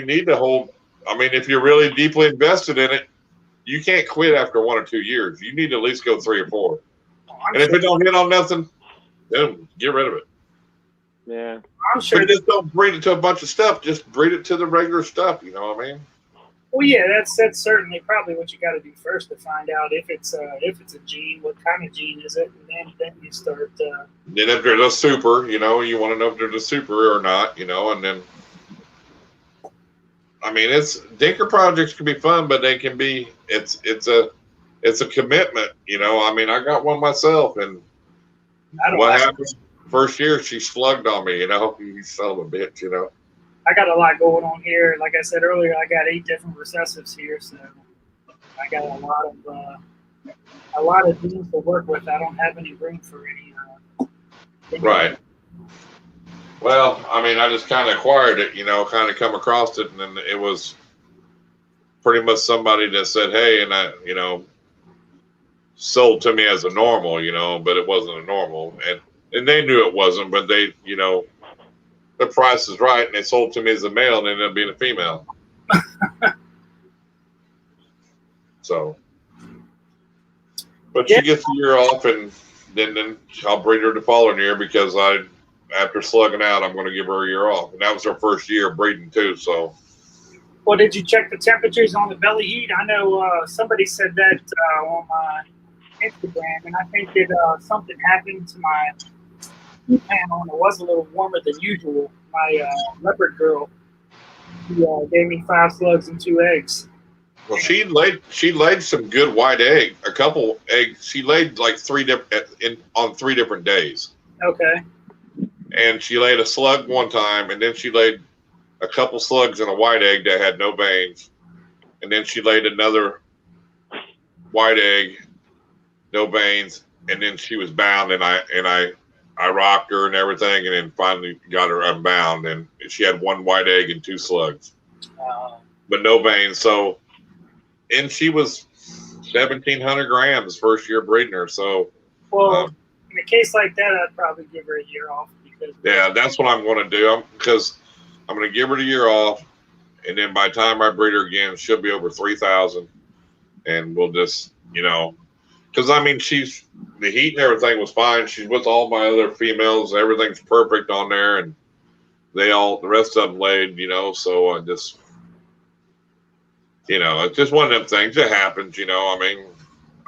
need to hold. I mean, if you're really deeply invested in it, you can't quit after 1 or 2 years. You need to at least go 3 or 4. And if it don't hit on nothing, then get rid of it. Yeah. I'm sure. But just don't breed it to a bunch of stuff. Just breed it to the regular stuff. You know what I mean? Well, yeah, that's certainly probably what you got to do first to find out if it's a gene, what kind of gene is it, and then you start. Then if they're the super, you want to know if they're the super or not, and then. I mean, Dinker projects can be fun, but they can be. It's a commitment, I mean, I got one myself, and what happened? First year, she slugged on me, You son of a bitch, I got a lot going on here. Like I said earlier, I got 8 different recessives here, so I got a lot of genes to work with. I don't have any room for any. Right. Well, I mean, I just kind of acquired it, kind of come across it, and then it was pretty much somebody that said, "Hey," and I, sold to me as a normal, but it wasn't a normal, and they knew it wasn't, but they, the price is right, and they sold to me as a male and ended up being a female. So, but she gets a year off, and then I'll breed her the following year because after slugging out, I'm going to give her a year off, and that was her first year breeding too. So. Well, did you check the temperatures on the belly heat? I know somebody said that on my Instagram, and I think that something happened to my heat panel, and it was a little warmer than usual. My leopard girl, she gave me 5 slugs and 2 eggs. Well, she laid some good white egg. A couple eggs. She laid like 3 on 3 different days. Okay. And she laid a slug one time, and then she laid a couple slugs and a white egg that had no veins, and then she laid another white egg, no veins, and then she was bound, and I rocked her and everything, and then finally got her unbound, and she had 1 white egg and 2 slugs, but no veins. So, and she was 1,700 grams first year breeding her. So, well, in a case like that, I'd probably give her a year off. Yeah, that's what I'm going to do. Because I'm going to give her the year off, and then by the time I breed her again, she'll be over 3,000. and we'll just, because I mean, the heat and everything was fine. She's with all my other females. Everything's perfect on there, and the rest of them laid, so I just, it's just one of them things that happens, I mean,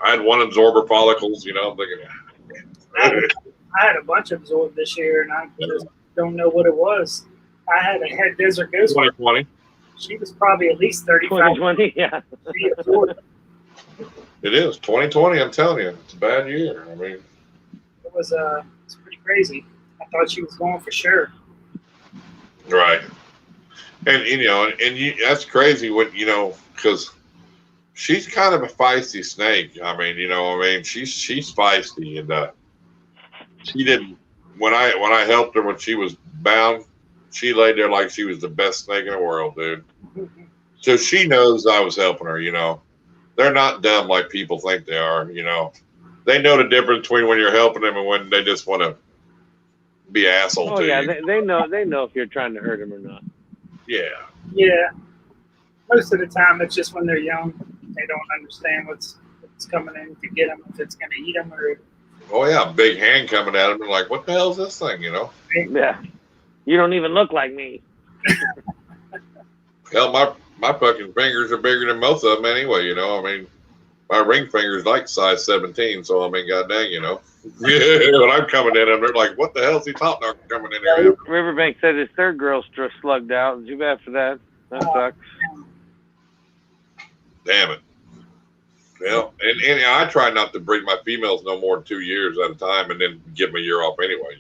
I had one absorber follicles, I'm thinking, I had a bunch absorbed this year, and I just don't know what it was. I had a head desert ghost. 2020. She was probably at least 35. 2020, yeah. She absorbed. It is 2020. I'm telling you, it's a bad year. I mean, It was pretty crazy. I thought she was going for sure. right. And that's crazy when, because she's kind of a feisty snake. I mean, she's feisty, and she didn't. When I helped her when she was bound, she laid there like she was the best snake in the world, dude. So she knows I was helping her. They're not dumb like people think they are. They know the difference between when you're helping them and when they just want to be an asshole to yeah, you. they know if you're trying to hurt them or not. Yeah. Yeah. Most of the time, it's just when they're young, they don't understand what's coming in to get them, if it's going to eat them or. Oh yeah, big hand coming at them. They're like, what the hell is this thing? Yeah. You don't even look like me. Hell, my fucking fingers are bigger than most of them anyway. I mean, my ring finger's like size 17. So I mean, goddamn, when I'm coming in, they're like, what the hell's he top dog coming in here? Riverbank said his third girl's slugged out. Too bad for that. That sucks. Damn it. Well, and I try not to breed my females no more than 2 years at a time, and then give them a year off anyway.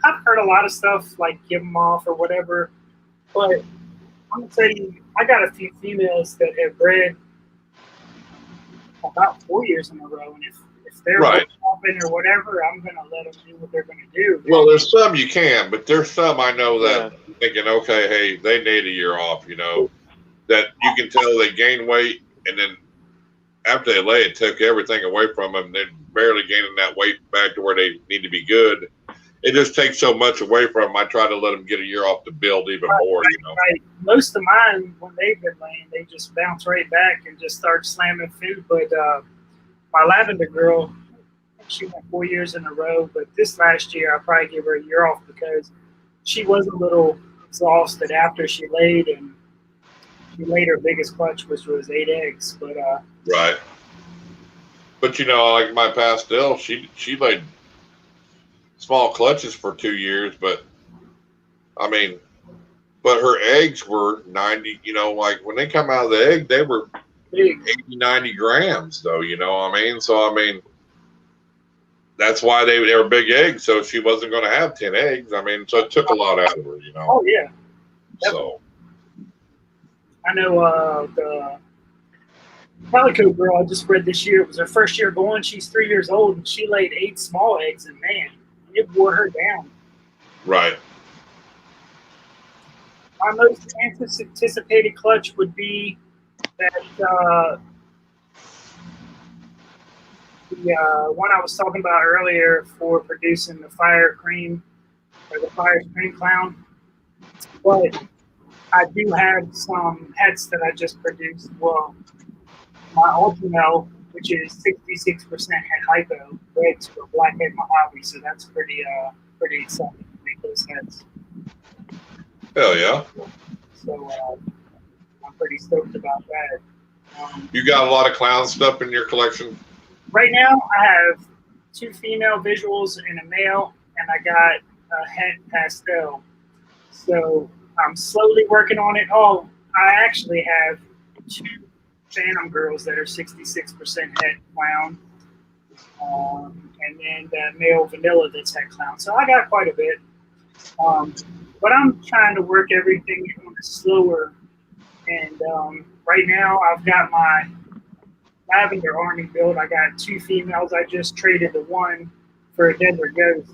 I've heard a lot of stuff like give them off or whatever, but I'm gonna tell you, I got a few females that have bred about 4 years in a row, and if they're right open or whatever, I'm gonna let them do what they're gonna do. Well, there's some you can, but there's some I know that thinking, okay, hey, they need a year off. That you can tell they gain weight, and then after they lay, it took everything away from them. They're barely gaining that weight back to where they need to be good. It just takes so much away from them. I try to let them get a year off to build even more. Right. Most of mine, when they've been laying, they just bounce right back and just start slamming food. But my lavender girl, she went 4 years in a row. But this last year, I probably gave her a year off because she was a little exhausted after she laid, and she laid her biggest clutch, which was 8 eggs. But right. But like my pastel, she laid small clutches for 2 years, but I mean, but her eggs were 90, like when they come out of the egg, they were big, 80, 90 grams though, what I mean? So, I mean, that's why they were big eggs. So she wasn't going to have 10 eggs. I mean, so it took a lot out of her, Oh yeah. So I know the Calico girl I just bred this year, it was her first year going. She's 3 years old, and she laid 8 small eggs, and man, it wore her down. Right. My most anticipated clutch would be that the one I was talking about earlier for producing the fire cream or the fire cream clown. But I do have some heads that I just produced. Well, my Ultramel, which is 66% head hypo, bred to a blackhead Mojave, so that's pretty exciting to make those heads. Hell yeah. So I'm pretty stoked about that. You got a lot of clown stuff in your collection? Right now, I have 2 female visuals and a male, and I got a head pastel. So I'm slowly working on it. Oh, I actually have 2 Phantom girls that are 66% head clown, and then the male vanilla that's head clown. So I got quite a bit. But I'm trying to work everything on a slower. And right now, I've got my lavender army build. I got 2 females. I just traded the one for a desert ghost.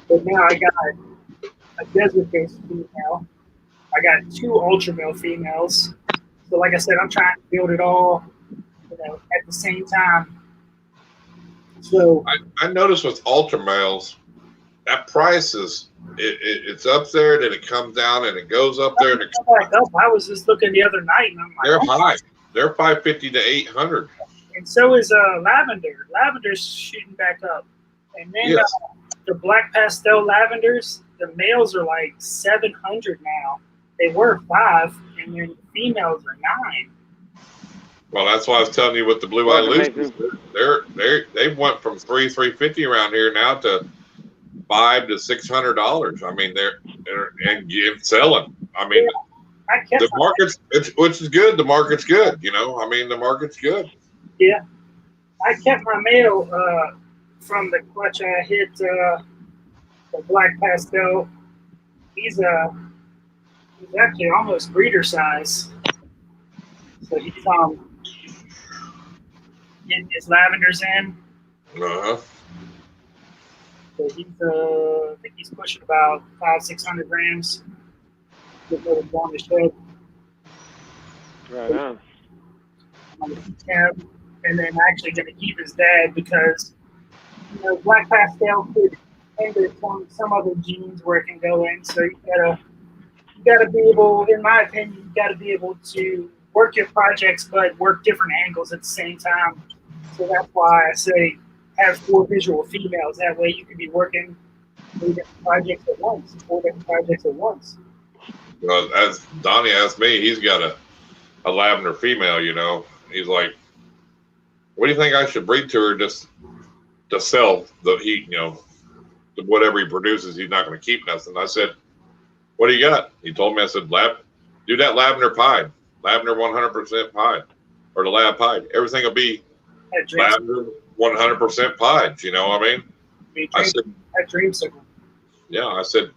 But now I got a desert ghost female. I got 2 ultramale females. So like I said, I'm trying to build it all, at the same time. So I noticed with ultramales, that price is it's up there, then it comes down, and it goes up there, and Back up. I was just looking the other night, and I'm like, they're high. They're 550 to 800. And so is lavender. Lavender's shooting back up, and then Yes. the black pastel lavenders, the males are like 700 now. They were 5, and then the females are 9. Well, that's why I was telling you with the blue eye Lucy's. They went from $350 around here now to $500 to $600. I mean, they're and selling. I mean, I kept the market's which is good. The market's good. You know, I mean, the market's good. Yeah, I kept my male from the clutch. I hit the black pastel. He's actually almost breeder size. So he's getting his lavenders in. Uh-huh. So he's I think he's pushing about 500-600 grams. Get ready to go on the shed. Right on. On the tab, and then actually going to keep his dad because black pastel could hinder some other genes where it can go in. So you gotta be able, in my opinion, you gotta be able to work your projects but work different angles at the same time. So that's why I say have 4 visual females. That way you can be working 4 different projects at once. Well, as Donnie asked me, he's got a lavender female. You know, he's like, "What do you think I should breed to her just to sell the heat? You know, whatever he produces, he's not going to keep nothing." I said, "What do you got?" He told me. I said, "Do that lavender pied, lavender 100% pied, or the lab pied. Everything will be lavender 100% pied." You know what I mean? I said, that dreamsicle. "Yeah." I said,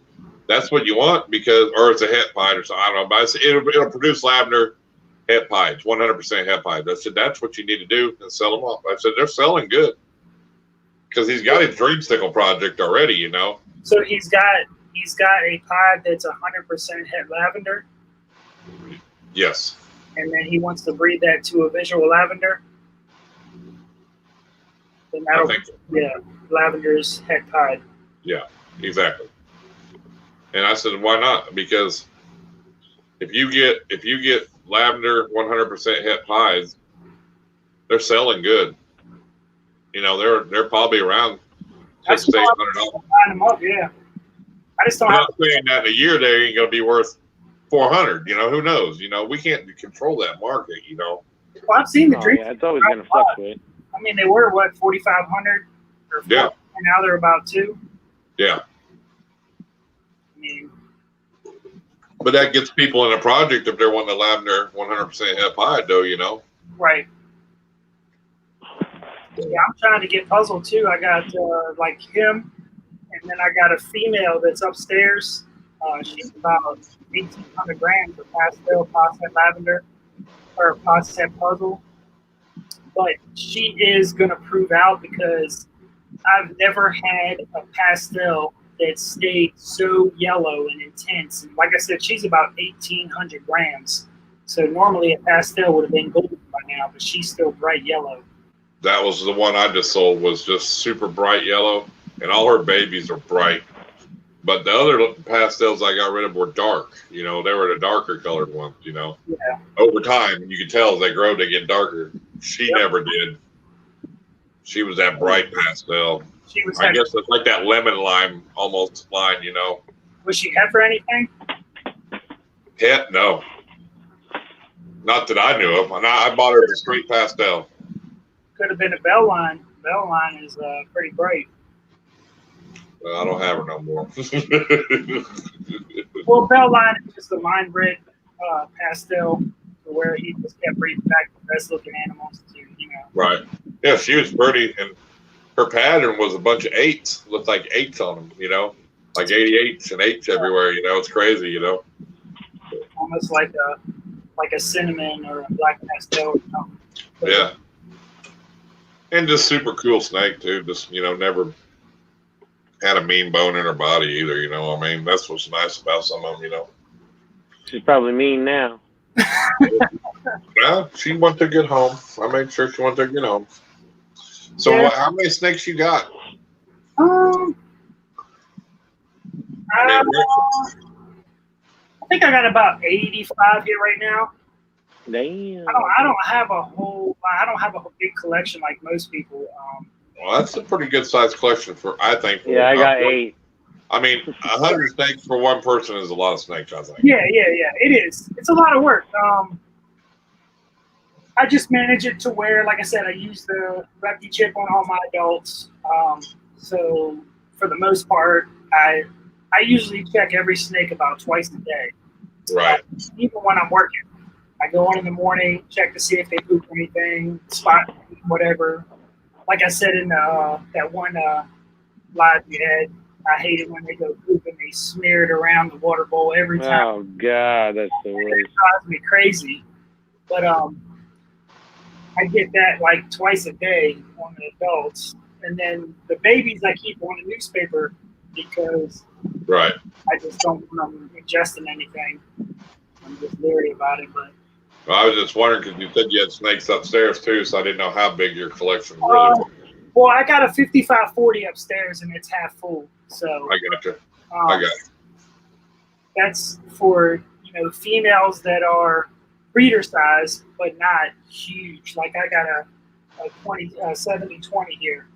"That's what you want because, or it's a het pied or something. I don't know." But I said, it'll produce lavender het pieds, 100% het pied. I said, "That's what you need to do and sell them off." I said, "They're selling good." Because he's got his dreamsicle project already, you know. So he's got a pod that's 100% het lavender. Yes. And then he wants to breed that to a visual lavender. Then that'll lavender's het pod. Yeah, exactly. And I said, "Why not?" Because if you get lavender 100% het pies, they're selling good. You know, they're probably around $600 to $800. Line them up, yeah. I just don't I'm have not saying that in a year they ain't gonna be worth 400. You know, who knows? You know, we can't control that market. You know. Well, I've seen the dream. Yeah, it's always going to fluctuate. I mean, they were what 4,500 or 4, Yeah. and now they're about 2. Yeah. I mean, But that gets people in a project if they're wanting a lavender 100% het pied, though. You know. right. Yeah, I'm trying to get puzzled too. I got like him, and then I got a female that's upstairs. She's about 1,800 grams of pastel Posset lavender or Posset puzzle. But she is going to prove out because I've never had a pastel that stayed so yellow and intense. And like I said, she's about 1,800 grams. So normally a pastel would have been golden by now, but she's still bright yellow. That was the one I just sold, was just super bright yellow, and all her babies are bright. But the other pastels I got rid of were dark. You know, they were the darker colored ones, you know. Yeah. Over time, you can tell as they grow, they get darker. She never did. She was that bright pastel. She was. I guess it's like that lemon lime almost line, you know. Was she het for anything? Het? No. Not that I knew of. I bought her the straight pastel. Could have been a bell line. Bell line is pretty bright. Well, I don't have her no more. Well, bell line is just a line bred pastel, where he just kept breeding back the best looking animals to, you know. Right. Yeah, she was pretty, and her pattern was a bunch of 8s. Looked like 8s on them, you know, like 88s and 8s everywhere. You know, it's crazy, you know. Almost like a cinnamon or a black pastel or something. Yeah. And just super cool snake too. Just, you know, never had a mean bone in her body either. You know, I mean, that's what's nice about some of them. You know. She's probably mean now. Well, she went to get home. I made sure she went to get home. So, Yeah. how many snakes you got? I mean, I think I got about 85 here right now. Damn. I don't have a big collection like most people. well, that's a pretty good sized collection I think. Yeah, I got 8. I mean, 100 snakes for one person is a lot of snakes, I think. Yeah. It is. It's a lot of work. I just manage it to where, like I said, I use the Repti chip on all my adults. So for the most part, I usually check every snake about twice a day. Right. Even when I'm working, I go in the morning, check to see if they poop anything, spot whatever. Like I said in that one live you had, I hate it when they go poop and they smear it around the water bowl every time. Oh God, that's the worst. It drives me crazy. But I get that like twice a day on the adults, and then the babies I keep on the newspaper because Right. I just don't want them ingesting anything. I'm just leery about it, but. Well, I was just wondering because you said you had snakes upstairs too, so I didn't know how big your collection really was. Well, I got a 5540 upstairs and it's half full. So I got you. I got you. That's for females that are breeder size but not huge. Like I got a 70-20 here.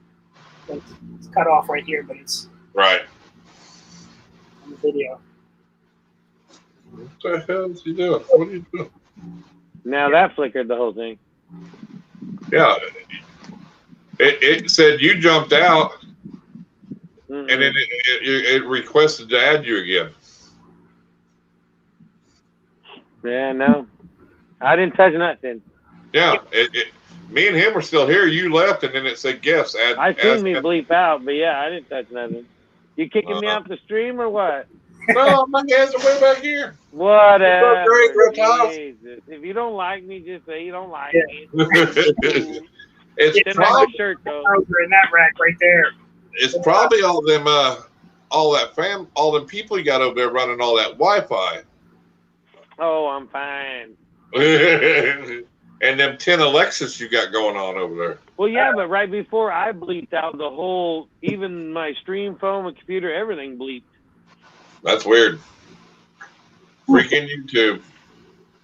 It's cut off right here, but it's Right. on the video. What the hell is he doing? What are you doing? Now that flickered the whole thing. Yeah. It said you jumped out, Mm-mm. and then it requested to add you again. Yeah, no. I didn't touch nothing. Yeah. Me and him were still here. You left, and then it said guests. I seen me bleep out, but yeah, I didn't touch nothing. You kicking me off the stream or what? No, my hands are way back here. Whatever. Great, Reptiles. Jesus. If you don't like me, just say you don't like me. It's Send my probably shirt though. Over in that rack right there. it's probably all them all them people you got over there running all that Wi-Fi. Oh, I'm fine. And them 10 Alexas you got going on over there. Well, yeah, but right before I bleeped out the whole, even my stream phone, my computer, everything bleeped. That's weird. Freaking YouTube.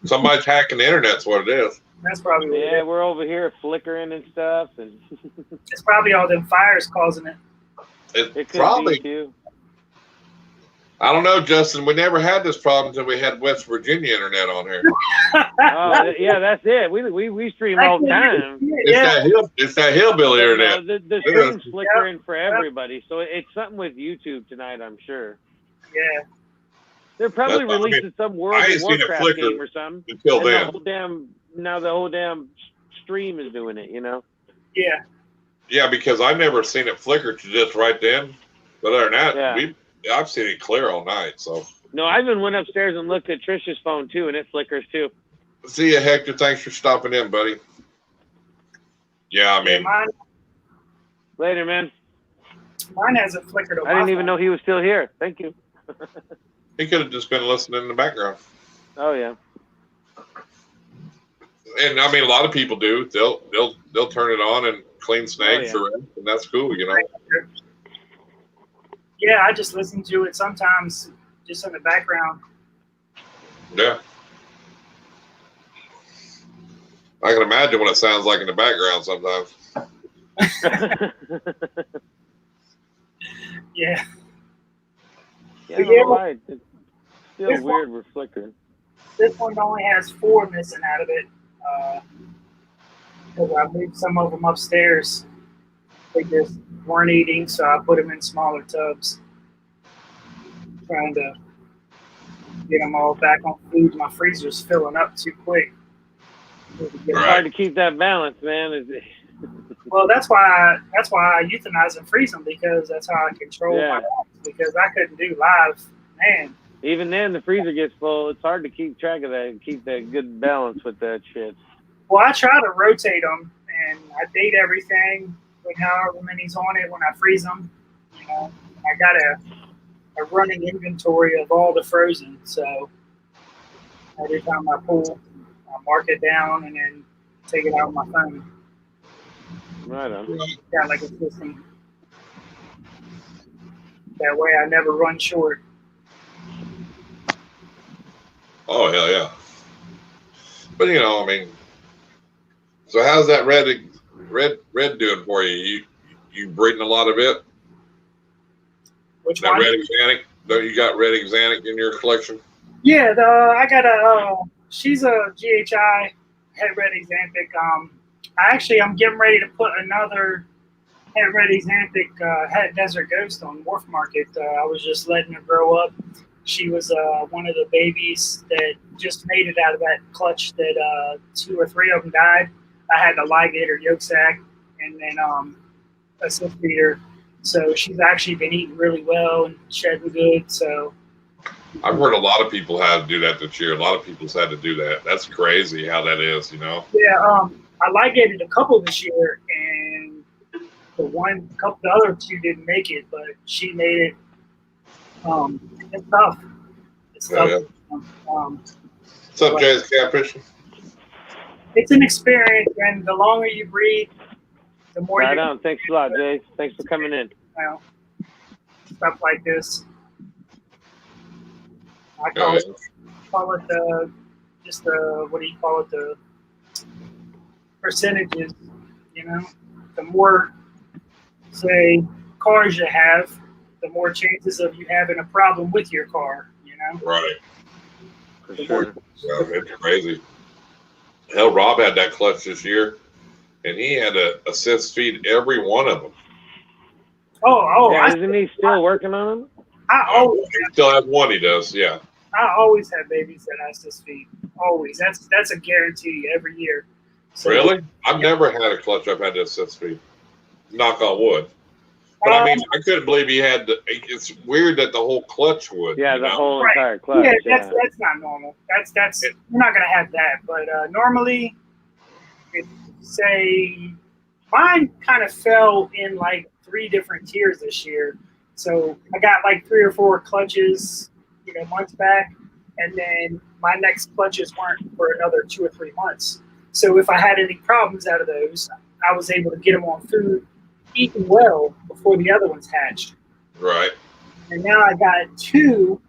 Somebody's hacking the internet's what it is. That's probably what it Yeah, is. we're over here flickering and stuff, and It's probably all them fires causing it. it It's could probably, be too. I don't know, Justin. We never had this problem until we had West Virginia internet on here. Oh, yeah, that's it. We stream all the time. It's that hillbilly internet. The stream's flickering for everybody, so it's something with YouTube tonight, I'm sure. Yeah. They're probably That's- I mean, releasing some World I of ain't seen it Warcraft flicker game or something. Until And then. the whole damn stream is doing it, Yeah. Yeah, because I've never seen it flicker to just right then. But other than that, Yeah. I've seen it clear all night. So No, I even went upstairs and looked at Trisha's phone too, and it flickers too. see you, Hector. Thanks for stopping in, buddy. Yeah, I mean, Mine Later, man. hasn't flickered a I didn't even know he was still here. Thank you. he could have just been listening in the background. Oh yeah. And I mean, a lot of people do. They'll turn it on and clean snakes, Oh, yeah. and that's cool, Yeah, I just listen to it sometimes just in the background. Yeah. I can imagine what it sounds like in the background sometimes. Yeah. Yeah, you're right. It's still weird with flickering. This one only has 4 missing out of it. Because I moved some of them upstairs. They just weren't eating, so I put them in smaller tubs. Trying to get them all back on food. My freezer's filling up too quick. It's hard to keep that balance, man. Well, that's why I euthanize and freeze them, because that's how I control my life. Because I couldn't do live, man. Even then, the freezer gets full. It's hard to keep track of that and keep that good balance with that shit. Well, I try to rotate them, and I date everything with however many's on it when I freeze them. I got a running inventory of all the frozen, so every time I pull, I mark it down and then take it out on my phone. Right on. Got like a system. That way I never run short. Oh hell yeah. But I mean, so how's that red doing for you? You breeding a lot of it? Which That one? red exotic? Don't you got red exotic in your collection? Yeah, I got she's a GHI head red exanthic. I'm getting ready to put another head red exanthic head desert ghost on Wharf Market. I was just letting her grow up. She was one of the babies that just made it out of that clutch that 2 or 3 of them died. I had to ligate her yolk sac and then a cyst feeder. So she's actually been eating really well and shedding good. So I've heard a lot of people had to do that this year. A lot of people's had to do that. That's crazy how that is, Yeah, I ligated a couple this year, and the other 2 didn't make it, but she made it. It's tough. It's tough. Yeah. What's up, But Jay's Catfishing? it's an experience, and the longer you breed, the more Right you on. Thanks a lot, Jay. Thanks for coming in. know, stuff like this. I Oh, call it the what do you call it, the percentages. The more, say, cars you have, the more chances of you having a problem with your car. right. For sure. Yeah, it's crazy. Hell, Rob had that clutch this year, and he had to assist feed every one of them. Yeah, isn't he still working on them? He still has one, he does, yeah. I always have babies that assist feed. Always. That's a guarantee every year. So, Really? I've never had a clutch I've had to assist feed. Knock on wood. But I mean, I couldn't believe he had to. It's weird that the whole clutch would. Yeah, the whole Right. entire clutch. Yeah, that's not normal. That's we're not gonna have that. But normally, say mine kind of fell in like 3 different tiers this year. So I got like 3 or 4 clutches, months back, and then my next clutches weren't for another 2 or 3 months. So if I had any problems out of those, I was able to get them on food, eating well before the other ones hatched. Right. And now I got 2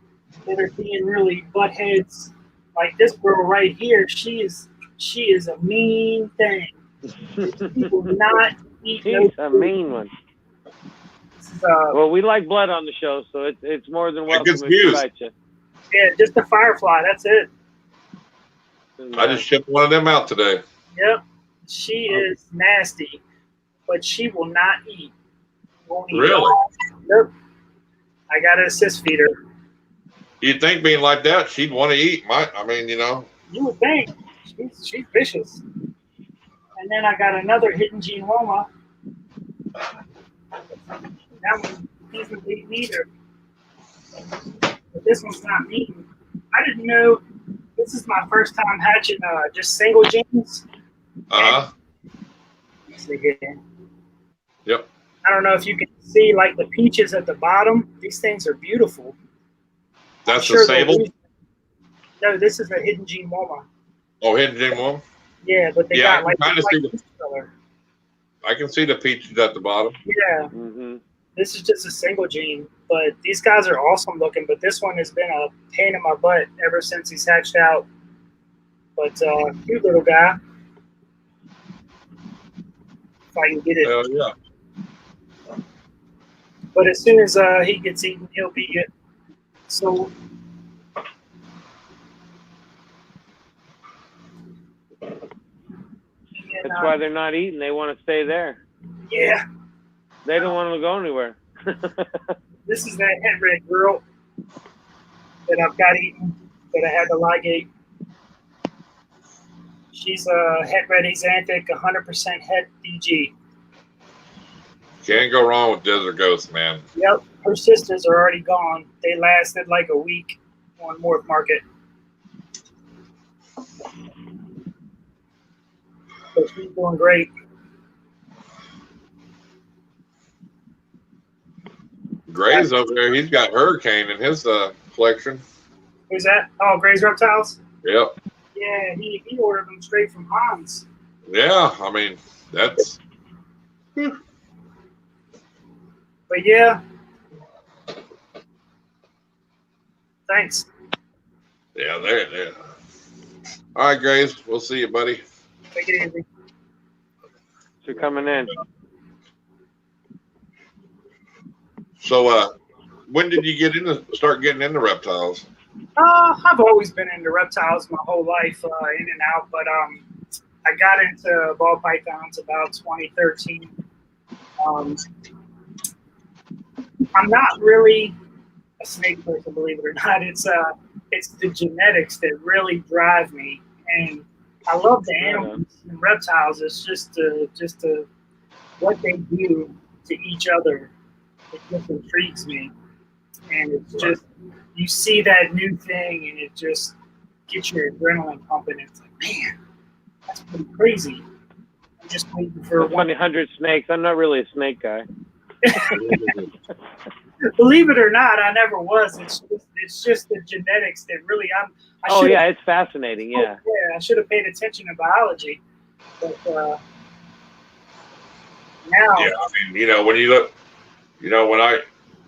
that are being really butt heads. Like this girl right here, she is a mean thing. She will not eat. He's a mean one. Well, we like blood on the show, so it's more than welcome if we invite you. Yeah, just a firefly. That's it. I just shipped one of them out today. Yep. She is nasty, but she will not eat. Won't eat. Really? Nope. I got to assist feed her. You'd think being like that, she'd want to eat. You would think. She's vicious. And then I got another hidden gene Loma. That one isn't eating either. But this one's not eating. I didn't know. This is my first time hatching just single genes. Uh-huh. Let's see here. Yep. I don't know if you can see like the peaches at the bottom. These things are beautiful. That's a sable? No, this is a hidden gene Loma. Oh, hidden gene Loma? Yeah, but they got like peach color. I can see the peaches at the bottom. Yeah. Mm-hmm. This is just a single gene, but these guys are awesome looking. But this one has been a pain in my butt ever since he's hatched out. But cute little guy. If I can get it. Hell yeah. But as soon as he gets eaten, he'll be it. So. That's why they're not eating. They want to stay there. Yeah. They don't want to go anywhere. This is that head red girl that I've got eaten that I had to ligate. She's a head red exanthic, 100% het DG. Can't go wrong with Desert Ghost, man. Yep. Her sisters are already gone. They lasted like a week on Wharf Market. So she's doing great. Gray's over there. He's got Hurricane in his collection. Who's that? Oh, Gray's Reptiles? Yep. Yeah, he ordered them straight from Hans. Yeah, I mean, that's... But yeah. Thanks. Yeah, there. All right, Grace. We'll see you, buddy. Take it easy. Thanks for coming in. So, when did you start getting into reptiles? I've always been into reptiles my whole life, in and out. But I got into ball pythons about 2013. I'm not really a snake person, believe it or not. It's the genetics that really drive me, and I love the animals and reptiles. It's just what they do to each other. It just intrigues me, and it's just you see that new thing, and it just gets your adrenaline pumping. It's like, man, that's pretty crazy. I'm just waiting for 100 snakes. I'm not really a snake guy. Believe it or not, I never was. It's just the genetics that really it's fascinating. Yeah. I should have paid attention to biology, but now. Yeah, I mean, when you look, when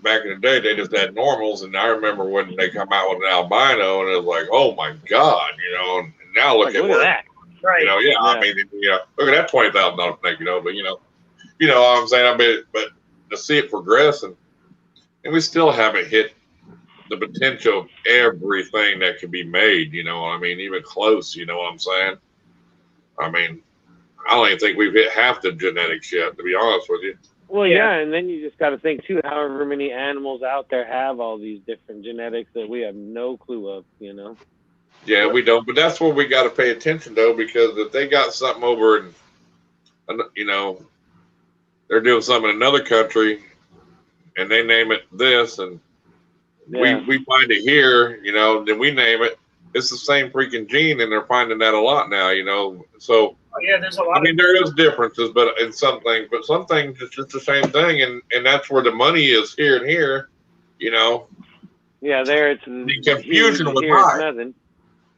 back in the day, they just had normals, and I remember when they come out with an albino, and it was like, oh my God, and now look at that. Right. I mean, look at that $20,000 snake, but what I'm saying, but to see it progress, and we still haven't hit the potential of everything that can be made, I mean, even close, you know what I'm saying? I mean, I don't even think we've hit half the genetics yet, to be honest with you. Well, yeah, and then you just got to think, too, however many animals out there have all these different genetics that we have no clue of, Yeah, we don't, but that's where we got to pay attention, though, because if they got something over in, they're doing something in another country, and they name it this, and we find it here, then we name it. It's the same freaking gene, and they're finding that a lot now, So, there's a lot. I mean, there is differences, but in some things, it's just the same thing, and that's where the money is here and here, Yeah, there it's the confusion was high. Nothing.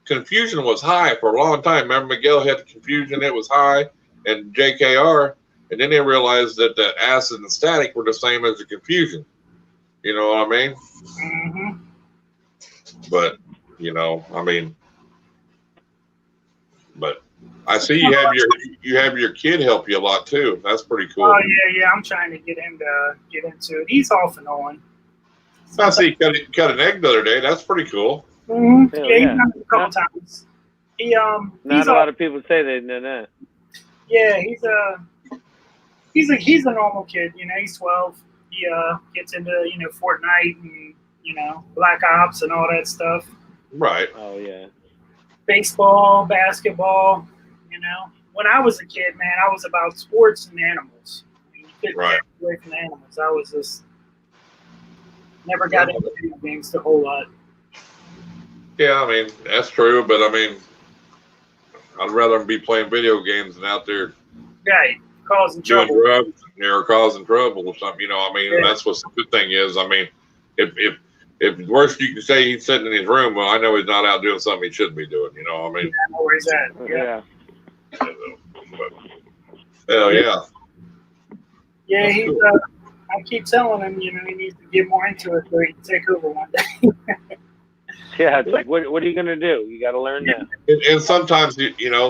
Confusion was high for a long time. Remember, Miguel had the confusion; it was high, and JKR, and then they realized that the acid and static were the same as the confusion. You know what I mean? Mm-hmm. But I mean, but I see you have your kid help you a lot too. That's pretty cool. Oh yeah. I'm trying to get him to get into it. He's off and on. I see he cut an egg the other day. That's pretty cool. Mm-hmm. Yeah, he's done it a couple times. Not a lot of people say they know that. Yeah, he's a normal kid. He's 12. He gets into Fortnite and Black Ops and all that stuff. Right. Oh yeah. Baseball, basketball. When I was a kid, man, I was about sports and animals. You couldn't get away from animals. I was just never got into video games a whole lot. Yeah, I mean, that's true, but I mean, I'd rather be playing video games than out there causing doing trouble. drugs or causing trouble or something, I mean, and that's what the good thing is. I mean, if worst you can say he's sitting in his room, well, I know he's not out doing something he shouldn't be doing, I mean. Yeah, I know where he's at. Yeah. Hell yeah. Yeah, he's I keep telling him, he needs to get more into it so he can take over one day. Yeah, it's like, what are you going to do? You got to learn that. And sometimes,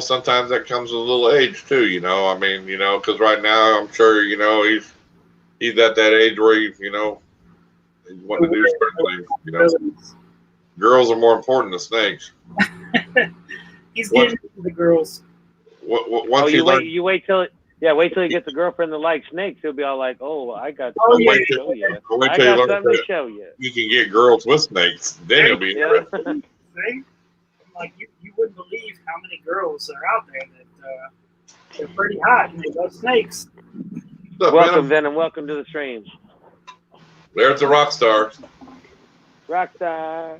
sometimes that comes with a little age too, I mean, because right now I'm sure, he's at that age where he's wanting to do certain things, Girls are more important than snakes. He's getting into the girls. Once you wait till he gets a girlfriend that likes snakes. He'll be all like, "Oh, I got something to show you. I got something to show you." You can get girls with snakes. Then he'll be interested. See? Like you wouldn't believe how many girls are out there that they're pretty hot and they love snakes. Welcome, Venom. Welcome to the stream. There's a rock star. Rock star.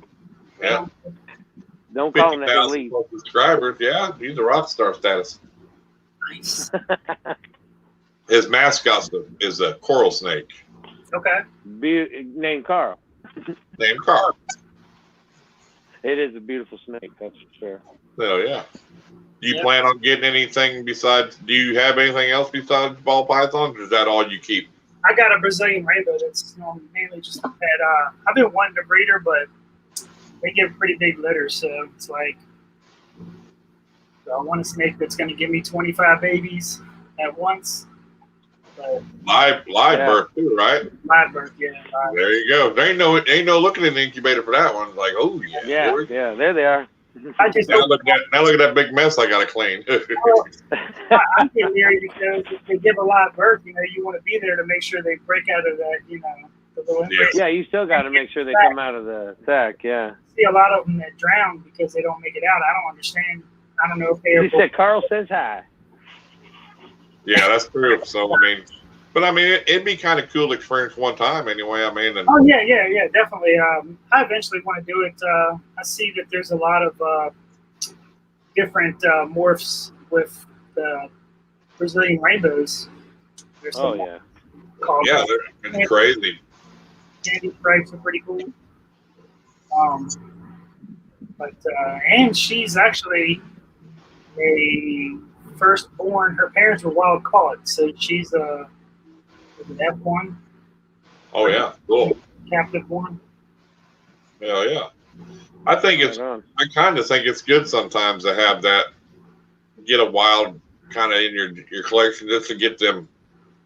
Yeah. Don't call him that. 50,000 subscribers. Yeah, he's a rock star status. Nice. His mascot is a coral snake. Okay. Named Carl. Named Carl. It is a beautiful snake, that's for sure. Hell yeah. Do you plan on getting anything besides? Do you have anything else besides ball pythons, or is that all you keep? I got a Brazilian rainbow that's mainly just a pet. I've been wanting to breed her, but they give pretty big litters, so it's like, so I want a snake that's going to give me 25 babies at once. But Live Yeah. birth too, right? live birth, yeah. Live. There you go. There ain't no looking in the incubator for that one. Like, oh yeah. Yeah, boy. yeah, there they are. I just Now look at that big mess I gotta clean. I'm getting married because if they give a live birth, you know, you want to be there to make sure they break out of that, you know, the little embryo. Yeah, you still got to make sure they come out of the sack. Yeah. See a lot of them that drown because they don't make it out. I don't understand. I don't know if they're. You said Carl says hi. Yeah, that's true. So I mean, it'd be kind of cool to experience one time anyway. I mean, and Oh yeah, definitely. I eventually want to do it. I see that there's a lot of different morphs with the Brazilian rainbows. There's Oh some yeah. called yeah, it's crazy. candy stripes are pretty cool. But and she's actually a firstborn. Her parents were wild caught, so she's an F1 Oh yeah, cool. captive born. Yeah, yeah. I think it's. Right on. I kind of think it's good sometimes to have that. Get a wild kind of in your collection just to get them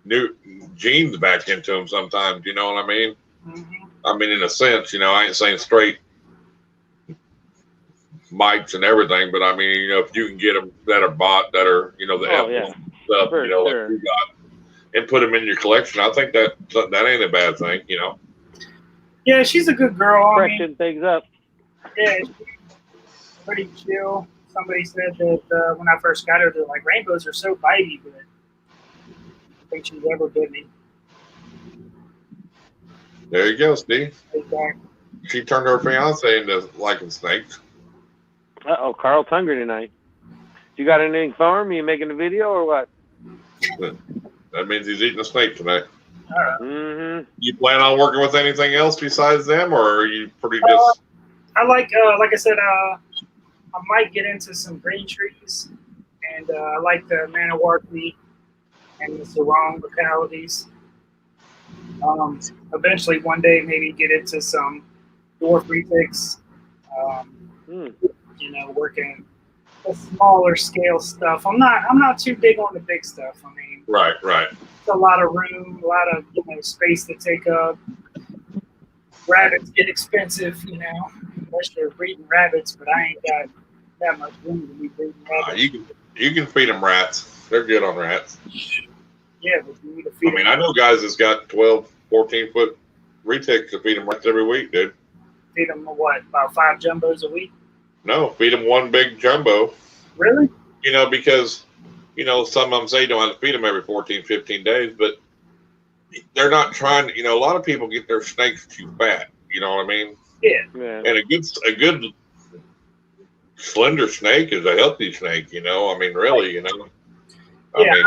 new genes back into them. Sometimes, you know what I mean. Mm-hmm. I mean, in a sense, you know, I ain't saying straight mics and everything, but I mean, you know, if you can get them that are bought, that are, you know, the Oh, F1 yeah. stuff, For you know, sure. like you got, and put them in your collection, I think that ain't a bad thing, you know. Yeah, she's a good girl. I mean, Freshen things up. yeah, she's pretty chill. Somebody said that when I first got her, they're like, rainbows are so bitey, but I don't think she's ever bit me. There you go, Steve. Exactly. She turned her fiance into liking snakes. Uh-oh, Carl's hungry tonight. You got anything for him? You making a video or what? That means he's eating a snake tonight. All right. Mm-hmm. You plan on working with anything else besides them, or are you pretty just? I like I said, I might get into some green trees, and I like the Manawarkney and the Sarong localities. Eventually, one day, maybe get into some dwarf refix. You know, working the smaller scale stuff. I'm not too big on the big stuff. I mean, Right. it's a lot of room, a lot of space to take up. Rabbits get expensive, you know, unless you're breeding rabbits. But I ain't got that much room to be breeding rabbits. You can feed them rats. They're good on rats. Yeah, but you need to feed I mean, them. I know guys that's got 12, 14-foot retics to feed them rats every week, dude. Feed them what, about 5 jumbos a week? No, feed them one big jumbo. Really? You know, because, you know, some of them say you don't have to feed them every 14, 15 days, but they're not trying to, you know, a lot of people get their snakes too fat. You know what I mean? Yeah. Yeah. And a good slender snake is a healthy snake, you know? I mean, really, you know? Yeah, mean,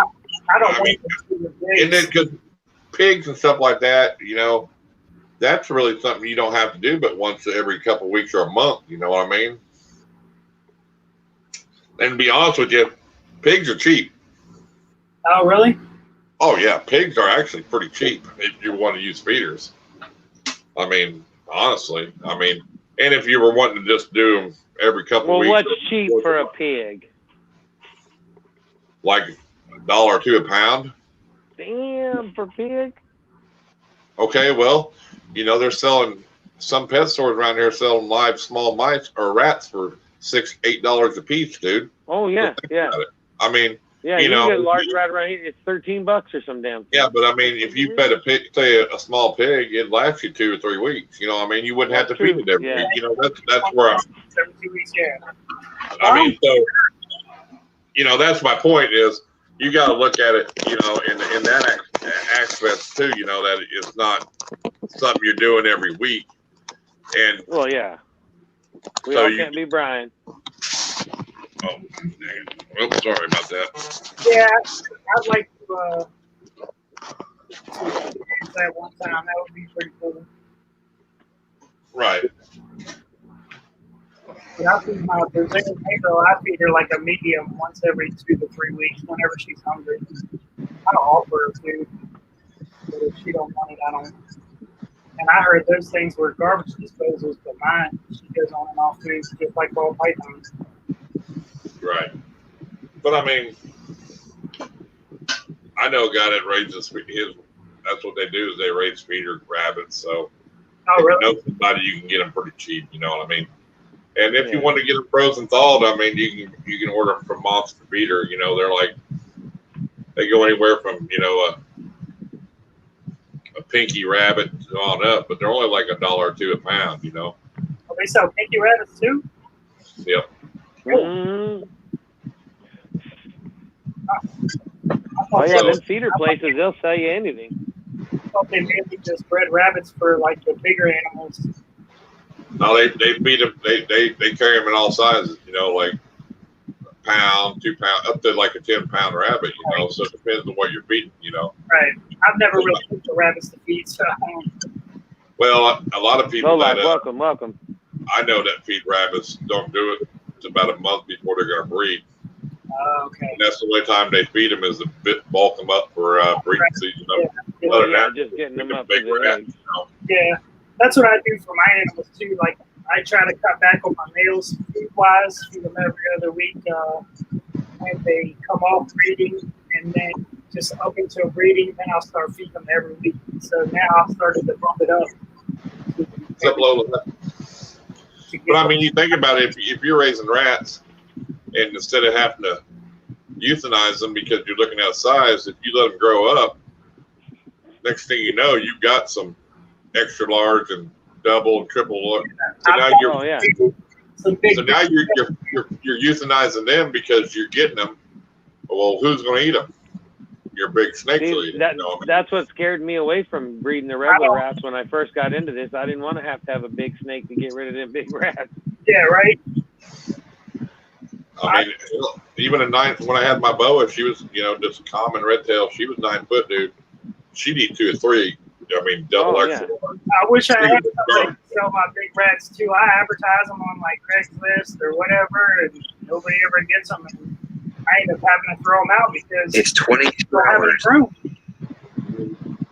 I don't I want mean, them to be and then because pigs and stuff like that, you know, that's really something you don't have to do but once every couple of weeks or a month. You know what I mean? And to be honest with you, pigs are cheap. Oh, really? Oh yeah, pigs are actually pretty cheap if you want to use feeders. I mean, honestly, I mean, and if you were wanting to just do them every couple Well, of weeks, what's cheap for a pig? like $1 or $2 a pound. Damn, for pig? Okay, well, you know, they're selling, some pet stores around here selling live small mice or rats for $6, $8 a piece, dude. Oh, yeah, yeah. I mean, Yeah, you you know, get a large rat around here, it's $13 or some damn thing. yeah, but I mean, if you fed a pig, say a small pig, it'd last you 2 or 3 weeks. You know, I mean, you wouldn't have to feed it every week. You know, that's where I'm. Every 2 weeks, yeah. I mean, so you know, that's my point. Is you got to look at it, you know, in that aspect too. You know, that it's not something you're doing every week. And Well, yeah. We So all you- can't be Brian. oh, dang it. Well, sorry about that. Yeah, I'd like to experience that one time. That would be pretty cool. Right. But I feed my Brazilian Negro, I feed her like a medium once every 2 to 3 weeks whenever she's hungry. I don't offer her food, but if she don't want it, I don't. And I heard those things were garbage disposals, but mine, she goes on and off things just like ball pythons. Right. But I mean, I know a guy that raises his. That's what they do is they raise feeder rabbits. So Oh, if really? you know somebody, you can get them pretty cheap. You know what I mean? And if you want to get them frozen thawed, I mean, you can order them from Monster Feeder. You know, they go anywhere from a pinky rabbit on up, but they're only like $1 or $2 a pound. You know. Oh, they sell pinky rabbits too? Yep. Mm. Oh yeah, them feeder places, they'll sell you anything. I thought they mainly just bred rabbits for like the bigger animals. No, they feed them. They carry them in all sizes. You know, like a pound, 2 pound, up to like a 10-pound rabbit. You know, so it depends on what you're feeding. You know. Right. I've never really picked the rabbits to feed, so I don't. Well, a lot of people that welcome. I know that feed rabbits don't do it. It's about a month before they're going to breed. Okay. And that's the only time they feed them is to bulk them up for breeding season. Yeah. Other than that, just getting them up big for the rats, eggs. you know? Yeah. That's what I do for my animals too. Like I try to cut back on my meals food wise, feed them every other week. When they come off breeding and then just up until breeding, then I'll start feeding them every week. So now I've started to bump it up. What's up, Lola? But I mean, you think about it, if you're raising rats and instead of having to euthanize them because you're looking at size, if you let them grow up, next thing you know, you've got some extra large and double and triple. So now you're euthanizing them because you're getting them. Well, who's going to eat them? Your big snake. That's what scared me away from breeding the regular rats when I first got into this. I didn't want to have a big snake to get rid of them big rats. Yeah, right. I mean, even when I had my boa, she was, just a common red tail. She was 9 foot, dude. She'd eat 2 or 3. I mean, double extra. Yeah. I wish I had somebody to sell my big rats too. I advertise them on like Craigslist or whatever, and nobody ever gets them. And I end up having to throw them out because it's 24 hours.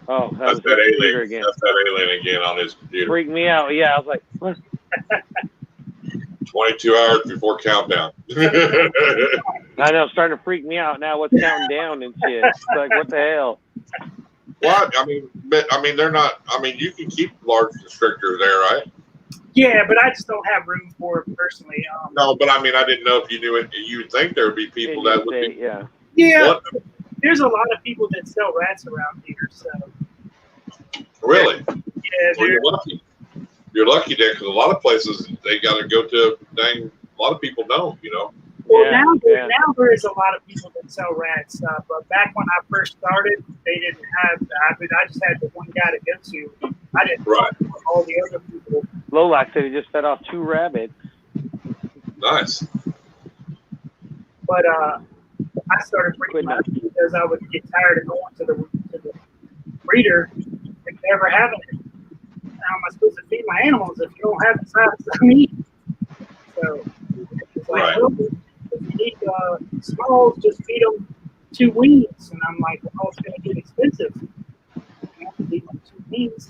Oh, that's that alien again. That's that alien again on his computer. Freaked me out. Yeah, I was like, what? 22 hours before countdown. I know, starting to freak me out now. What's counting down and shit? It's like, what the hell? What? I mean, they're not. I mean, you can keep large constrictors there, right? Yeah, but I just don't have room for it personally. No, but I mean, I didn't know if you knew it. You would think there would be people that would be. Yeah. Yeah. What? There's a lot of people that sell rats around here, so. Really? Yeah, well, you're lucky. You're lucky there because a lot of places they got to go to. Dang, a lot of people don't. Well, now there is a lot of people that sell rats, but back when I first started, they didn't have that. I just had the one guy to go to. I didn't know all the other people. Lola said he just fed off 2 rabbits. Nice. But I started breeding them because I would get tired of going to the breeder and never having it. How am I supposed to feed my animals if you don't have the size I need? So it's like, well, if you need smalls, just feed them 2 wings. And I'm like, oh, it's going to get expensive. You have to feed them 2 wings.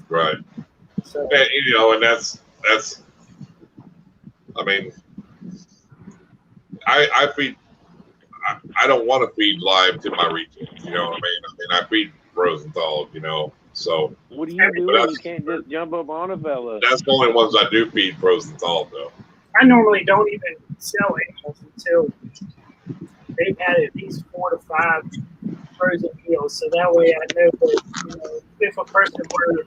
Right. So, and that's. I mean, I feed. I don't want to feed live to my retail. You know what I mean? I feed frozen thawed. So. What do you do? You can't just jump up on a fella. That's the only ones I do feed frozen thawed, though. I normally don't even sell animals until they've had at least 4 to 5 frozen meals. So that way I know that, if a person were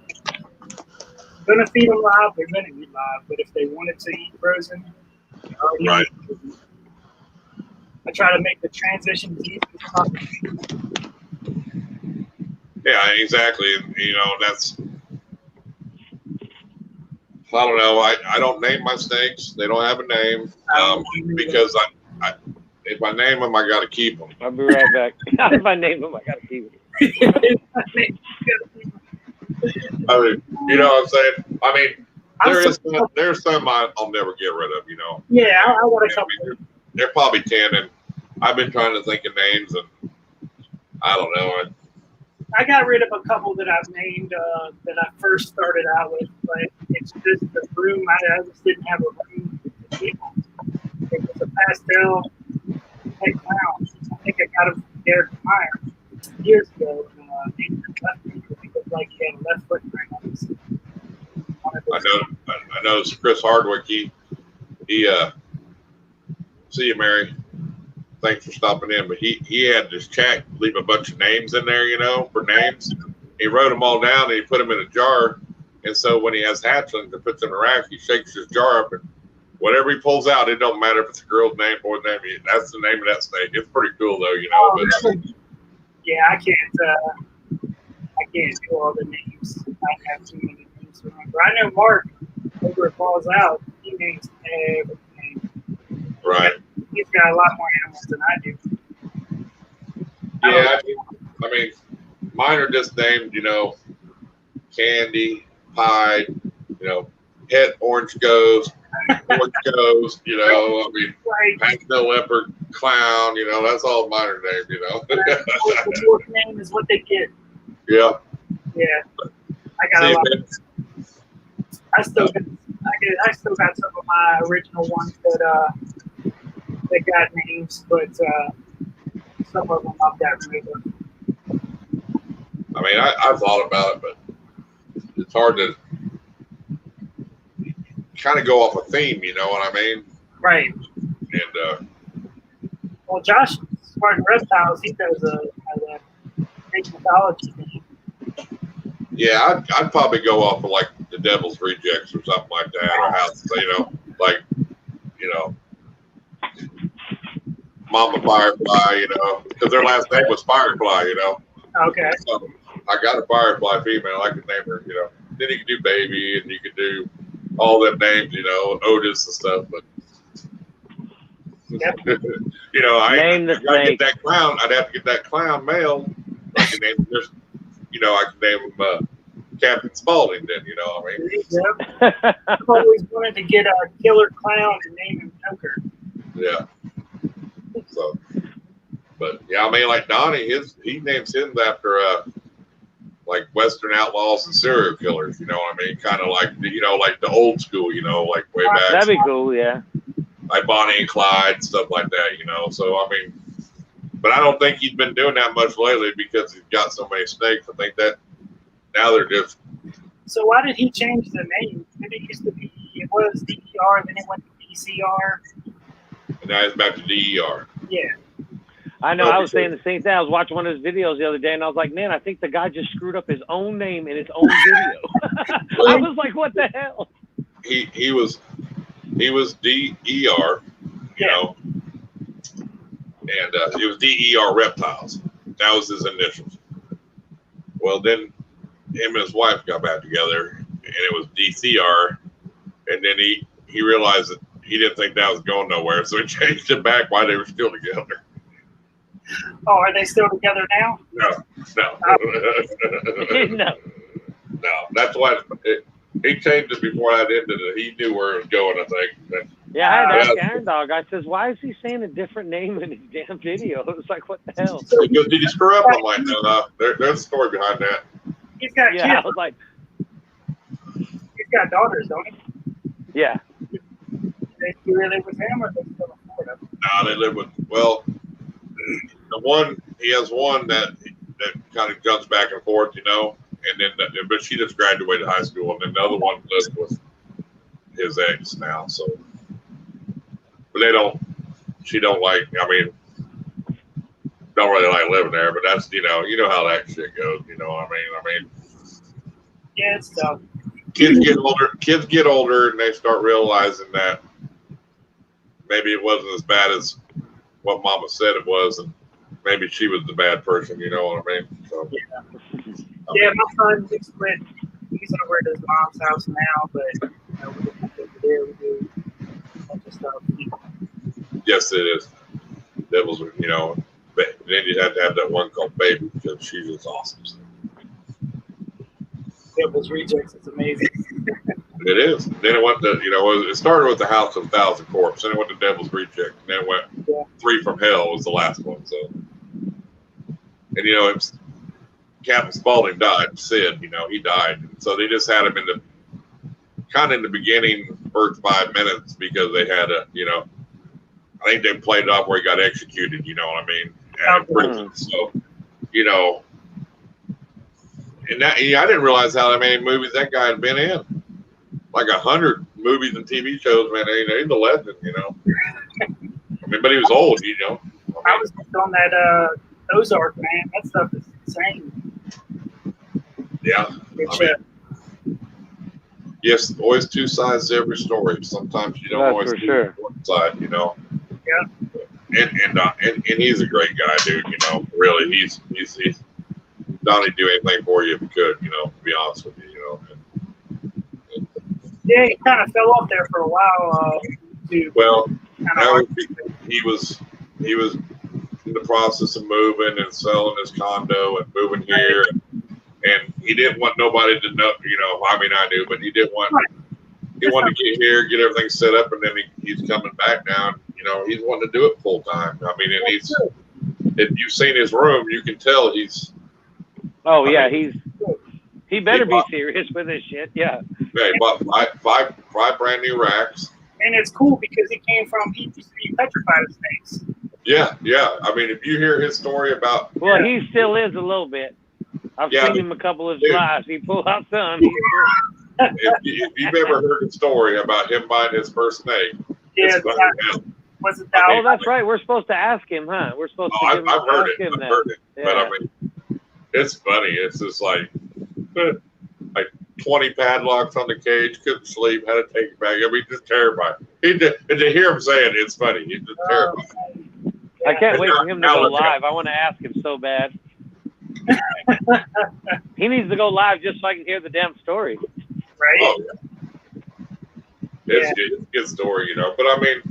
going to feed them live, they're going to eat live. But if they wanted to eat frozen, right. I try to make the transition as easy as possible. Yeah, exactly. And, that's. I don't know. I don't name my snakes. They don't have a name because I if I name them, I got to keep them. I'll be right back. If I name them, I got to keep them. I mean, you know what I'm saying? I mean, there's some I'll never get rid of. Yeah, I want a couple. They're probably 10, and I've been trying to think of names, and I don't know. I got rid of a couple that I've named that I first started out with, but it's just the room. I just didn't have a room to keep them. It was a pastel head clown. I think I got him from Derek Meyer years ago. Named him Lefty. He looked like he had a left footprint on his. I know it's Chris Hardwick. He see you, Mary. Thanks for stopping in. But he had this chat leave a bunch of names in there, for names. He wrote them all down and he put them in a jar. And so when he has hatchlings and puts them in a rack, he shakes his jar up and whatever he pulls out, it don't matter if it's a girl's name, boy's name. That's the name of that snake. It's pretty cool though, But, yeah, I can't do all the names. I have too many names to remember. I know Mark over at Balls Out. He names everything. Right. He's got a lot more animals than I do. Yeah, I mean, mine are just named, Candy, Pie, Pet Orange Ghost, Orange Ghost, I mean, Right. Pastel Leopard, Clown, that's all mine are named, The fourth name is what they get. Yeah. Yeah. I got a lot. I still got some of my original ones that got names, but some of them I've got rid of. I mean, I thought about it, but it's hard to kind of go off a theme, you know what I mean? Right. And well, Josh Spartan Reptiles, he does a Greek mythology thing. yeah, I'd probably go off of like the Devil's Rejects or something like that, or how Mama Firefly, because their last name was Firefly, Okay. So I got a Firefly female. I could name her, Then you could do Baby, and you could do all them names, Otis and stuff. But Yep. Name the snake. Get that clown. I'd have to get that clown male. I can name him just, I can name him Captain Spaulding. Then, I mean. Yep. I've always wanted to get a killer clown and name him Joker. Yeah. So, but yeah, I mean, like Donnie, he names him after like Western outlaws and serial killers. You know what I mean? Kind of like like the old school. Like way back. That'd be cool, yeah. Like Bonnie and Clyde, stuff like that. So I mean, but I don't think he's been doing that much lately because he's got so many snakes. I think that now they're just. So why did he change the name? It used to be, it was DER, then it went to DCR. And now it's back to DER. Yeah. I know. I was saying the same thing. I was watching one of his videos the other day, and I was like, man, I think the guy just screwed up his own name in his own video. I was like, what the hell? He was DER, and it was DER Reptiles. That was his initials. Well, then him and his wife got back together, and it was DCR, and then he realized that he didn't think that was going nowhere, so he changed it back while they were still together. Oh, are they still together now? No. No. No, that's why he changed it before that ended. He knew where it was going, I think. Yeah, I had to ask Irondogg. I says, why is he saying a different name in his damn video? It was like, what the hell? He goes, did you screw up? I'm like, no. There's a story behind that. He's got kids. I was like, he's got daughters, don't he? yeah. They live with him, or they still in Florida? No, they live with, he has one that kind of jumps back and forth, and then, but she just graduated high school, and then the other one lives with his ex now, so. But she don't like, don't really like living there, but that's, you know how that shit goes, you know what I mean? Yeah, it's tough. Kids get older and they start realizing that maybe it wasn't as bad as what Mama said it was, and maybe she was the bad person, you know what I mean? So, yeah, my son, he's over at his mom's house now, but we do a bunch of stuff. Yes, it is. Devils, but then you have to have that one called Baby because she's just awesome. So. Devil's Rejects is amazing. It is. Then it went to, it started with the House of 1,000 Corpse, then it went to Devil's Reject, and then it went 3 from Hell was the last one. So, and it's Captain Spaulding died. Sid, he died. So they just had him in the beginning first 5 minutes because they had I think they played it off where he got executed. You know what I mean? And in prison. So, and that, I didn't realize how many movies that guy had been in. Like 100 movies and TV shows, man. He's a legend, I mean, but he was old, I was on that Ozark, man. That stuff is insane. Yeah. Yes, always two sides to every story. Sometimes you don't always see one side, Yeah. And he's a great guy, dude. Really, he's done do anything for you if he could. To be honest with you, Yeah, he kind of fell off there for a while. Well, he was in the process of moving and selling his condo and moving here, and he didn't want nobody to know. I mean, I knew, but he didn't want. He wanted to get here, get everything set up, and then he's coming back now. He's wanting to do it full time. I mean, and if you've seen his room, you can tell he's. Oh yeah, he better be serious with this shit. Yeah. Yeah, he bought five brand new racks. And it's cool because he used to be petrified of snakes. Yeah. I mean, if you hear his story about. Well, he still is a little bit. I've seen him a couple of lives. He pulled out some. If you've ever heard a story about him buying his first snake, was it that? Oh, that's right. We're supposed to ask him, huh? We're supposed to I've heard it. Him I've heard it. Yeah. But I mean, it's funny. It's just like 20 padlocks on the cage, couldn't sleep, had to take it back. I mean, just terrified. And to hear him say it, it's funny. He's just terrified. I can't wait for him to go live. I want to ask him so bad. He needs to go live just so I can hear the damn story. Right? Oh, yeah. It's a good story, But I mean,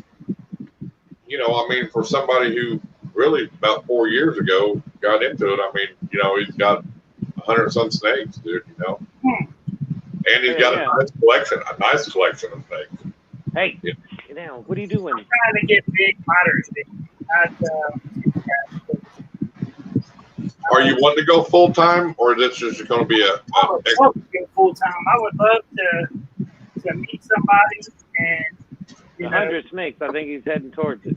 for somebody who really about 4 years ago got into it, I mean, he's got 100-some snakes, dude, And he's got a nice collection of snakes. Hey, get down. What are you doing? I'm trying to get big, moderate. Are you wanting to go full time, or is this just going to be I would love to go full time. I would love to meet somebody and 100 snakes. I think he's heading towards it.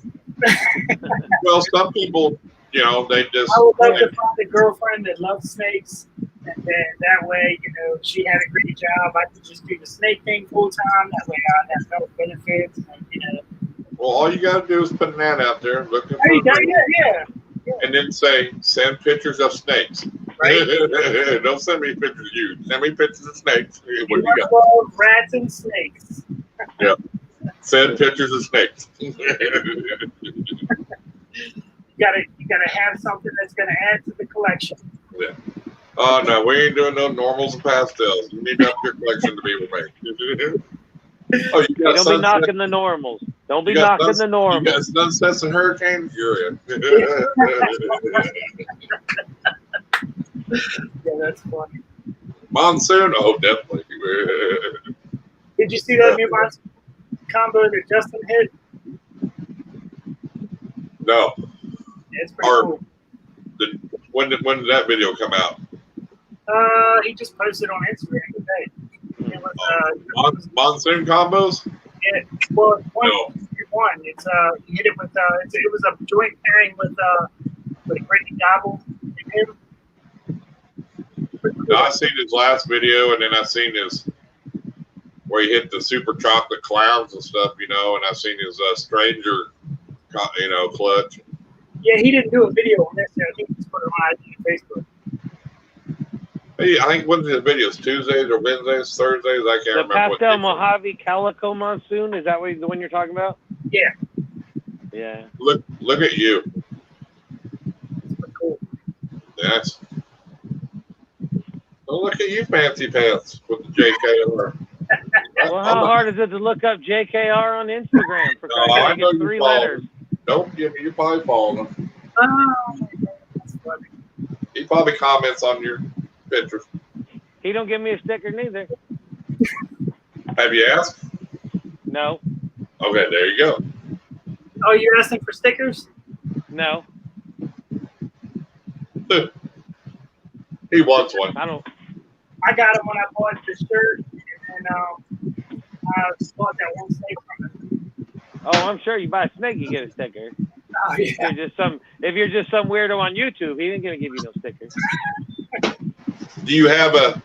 Well, some people, they just. I would love to find a girlfriend that loves snakes, and then that way, she had a great job. I could just do the snake thing full time. That way, I'd have health benefits. And, Well, all you got to do is put an ad out there, looking for. Yeah. And then say, send pictures of snakes. Right. Don't send me pictures of you. Send me pictures of snakes. What do you got? Rats and snakes. Yeah. Send pictures of snakes. You gotta have something that's gonna add to the collection. Yeah. Oh no, we ain't doing no normals and pastels. You need to have your collection to be with me. Oh, you got Don't be knocking the normals. Don't be knocking the normals. You got sunsets and hurricanes? You're in. Yeah, that's funny. Monsoon? Oh, definitely. Did you see that new monsoon combo that Justin hit? No. Yeah, it's pretty cool. When did that video come out? He just posted on Instagram today. It was, monsoon combos? Yeah, well, one. It's he hit it with it was a joint pairing with Brittany Gobble and him. No, I seen his last video, and then I seen his where he hit the super chocolate clowns and stuff, and I seen his stranger, clutch. Yeah, he didn't do a video on this. I think he just put it on IG and Facebook. Hey, I think when's his videos? Tuesdays or Wednesdays, Thursdays? I can't remember. The Pastel Mojave Calico Monsoon, is that the one you're talking about? Yeah. Yeah. Look at you. That's cool. That's. Oh, look at you, fancy pants with the JKR. Well, how hard is it to look up JKR on Instagram? For I know you 3 follow letters. Don't give me. You probably follow him. Oh, that's funny. He probably comments on your pictures. He don't give me a sticker neither. Have you asked? No. Okay, there you go. Oh, you're asking for stickers? No. He wants one. I don't. I got him when I bought the shirt, and I bought that one snake from him. Oh, I'm sure you buy a snake, you get a sticker. Oh yeah. If you're just some weirdo on YouTube, he ain't gonna give you no sticker. Do you have a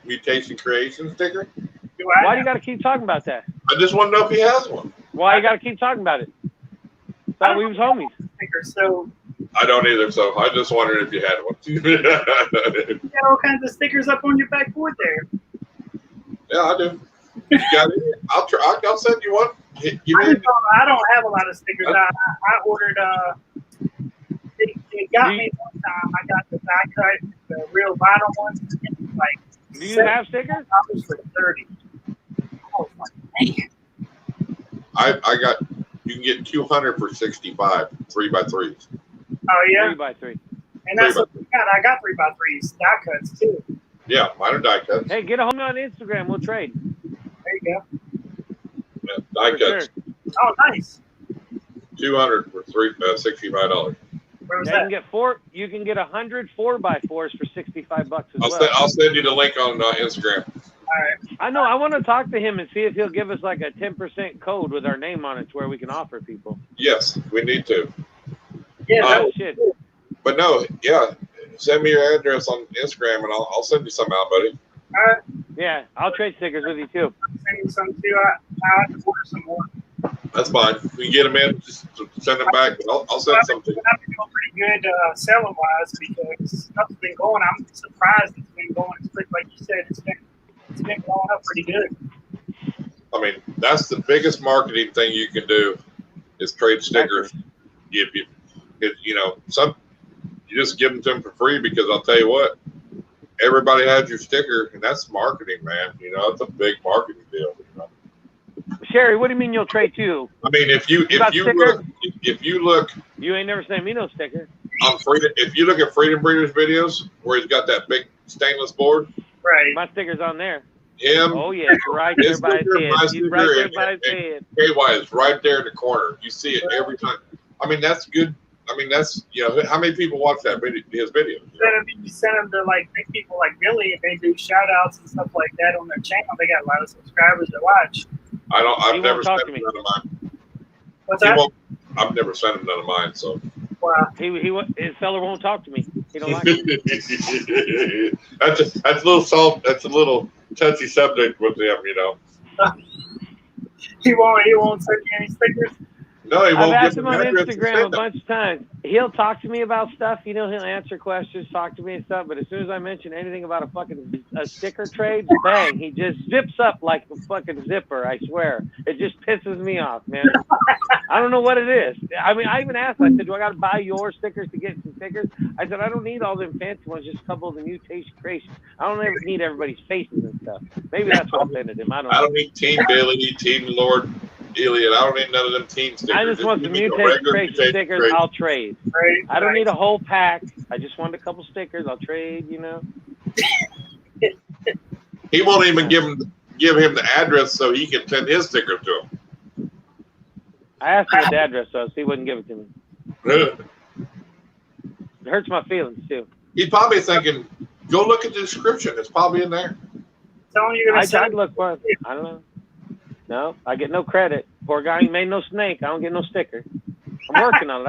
mutation creation sticker? Why do you gotta keep talking about that? I just want to know if he has one. Why you gotta keep talking about it? Thought we was homies. So I don't either, so I just wondered if you had one. you got all kinds of stickers up on your backboard there. Yeah, I do. You got it? I'll send you one. I don't have a lot of stickers. I ordered. It got me one time. I got the die cut, the real vinyl ones. Like, do you have stickers? For 30. Oh my man! I got. You can get 200 for 65, 3x3s. Oh yeah. 3x3. And that's what we got. I got 3x3s, die cuts too. Yeah, mine are die cuts. Hey, get a hold of me on Instagram. We'll trade. There you go. Yeah, die cuts. Sure. Oh, nice. 200 for $65. Where was You that? can get You can get 100 4x4s for $65 as well. I'll send you the link on Instagram. All right. I know. I want to talk to him and see if he'll give us like a 10% code with our name on it, to where we can offer people. Yes, we need to. Yeah. Shit. But no, yeah. Send me your address on Instagram and I'll send you some out, buddy. All right. Yeah, I'll trade stickers with you too. Send you some too. I have to order some more. That's fine. We can get them in, just send them back. I'll send some to you. I've been doing pretty good selling wise because stuff's been going. I'm surprised it's been going as quick. Like you said, it's been going up pretty good. I mean, that's the biggest marketing thing you can do is trade stickers. You just give them to them for free, because I'll tell you what, everybody has your sticker, and that's marketing, man. You know, it's a big marketing deal. You know? Sherry, what do you mean you'll trade too? I mean, if you look, You ain't never sent me no sticker. on Freedom, if you look at Freedom Breeders videos where he's got that big stainless board, Right. My sticker's on there. him, Oh yeah, it's right there his by his sticker, head. my He's sticker, right there and- by his and head. KY is right there in the corner. You see it every time. I mean, that's good. I mean, that's, how many people watch that video, his videos? You send them to like big people like Billy, and they do shout outs and stuff like that on their channel. They got a lot of subscribers that watch. I've never won't sent talk him to me. none of mine. What's that? I've never sent him none of mine, so. Wow. His fella won't talk to me. He don't like it. That's a little that's a little touchy subject with him, you know. He won't send you any stickers. No, he I've won't asked give him me on address to Instagram a send them. bunch of times. He'll talk to me about stuff, he'll answer questions, talk to me and stuff, but as soon as I mention anything about a sticker trade, bang, he just zips up like a fucking zipper, I swear. It just pisses me off, man. I don't know what it is. I mean, I even asked, I said, do I got to buy your stickers to get some stickers? I said, I don't need all them fancy ones, just a couple of the mutation creations. I don't ever need everybody's faces and stuff. Maybe that's what offended him. I don't know. need Team Billy, Team Lord Elliot. I don't need none of them team stickers. I just want the mutation creation stickers. I'll trade. Right. I don't need a whole pack. I just want a couple stickers. I'll trade. He won't even give him the address so he can send his stickers to him. I asked him the address, so he wouldn't give it to me. It hurts my feelings too. He's probably thinking, go look at the description. It's probably in there. Telling you I tried to look for it. I don't know. No, I get no credit. Poor guy, he made no snake. I don't get no sticker. I'm working on it.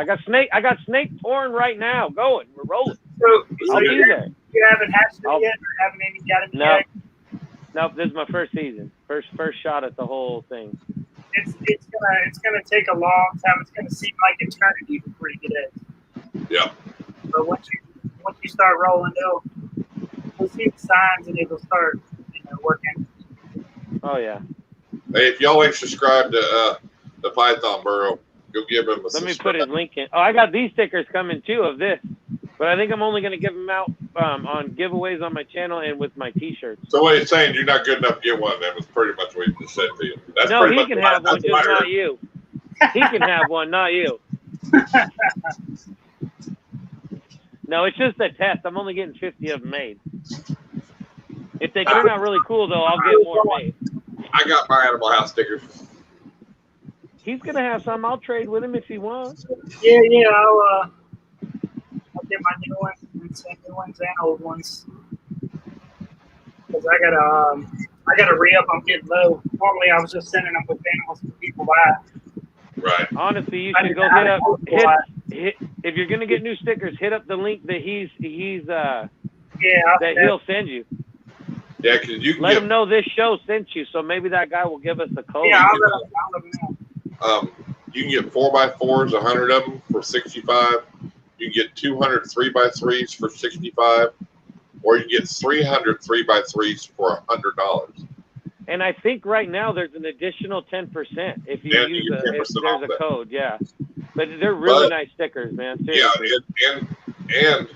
I got snake porn right now going. We're rolling. So I'll be there. You haven't hatched it yet, or haven't even got it No. yet? Nope, this is my first season. First shot at the whole thing. It's gonna take a long time. It's gonna seem like eternity before you get it. Yeah. But once you start rolling, we'll see the signs, and it'll start working. Oh yeah. Hey, if y'all ain't subscribed to the Python Burrow, go give him a Let me subscribe. put his link in. Oh, I got these stickers coming too of this, but I think I'm only going to give them out on giveaways on my channel and with my T-shirts. So what he's saying, you're not good enough to get one of them. It's pretty much what he just said to you. That's No, pretty he much can what have one, that's just what I heard. not you. He can have one, not you. No, it's just a test. I'm only getting 50 of them made. If they turn out really cool, though, I'll get more made. I got my Animal House stickers. He's going to have some. I'll trade with him if he wants. Yeah. I'll get my new one. and send new ones and old ones. Because I gotta re-up. I'm getting low. Normally, I was just sending them with animals for people buy. Right. Honestly, you I should did go not hit up. know why. Hit if you're gonna get new stickers, hit up the link that Yeah, that he'll send you. Yeah, because you can Let get him know this show sent you, so maybe that guy will give us a code. yeah, I'll let them know. you can get 4x4s, 100 of them for $65. You can get 200 3x3s for $65, or you can get 300 3x3s for $100. And I think right now there's an additional 10% if you Yeah, use you get 10% if there's off a that. code. Yeah, but they're really nice stickers, man. Seriously. Yeah, and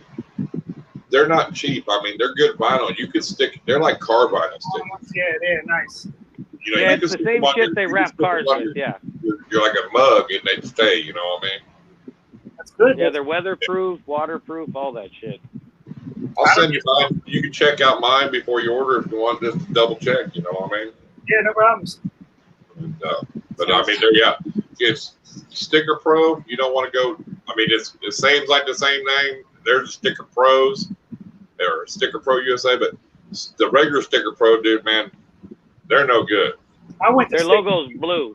they're not cheap. I mean, they're good vinyl. You could stick. They're like car vinyl stickers. Yeah, they're nice. You know, Yeah, you it's can the stick same them on shit your- they you can wrap stick them cars on with. your- Yeah. You're like a mug, and they stay. You know what I mean? That's good. Yeah, they're weatherproof, waterproof, all that shit. I'll send you mine. You can check out mine before you order if you want, just to double check. You know what I mean? Yeah, no problems. And, but I mean, it's Sticker Pro. You don't want to go. I mean, it seems like the same name. There's Sticker Pros, or Sticker Pro USA, but the regular Sticker Pro, dude, man, they're no good. I went to Their logo's blue.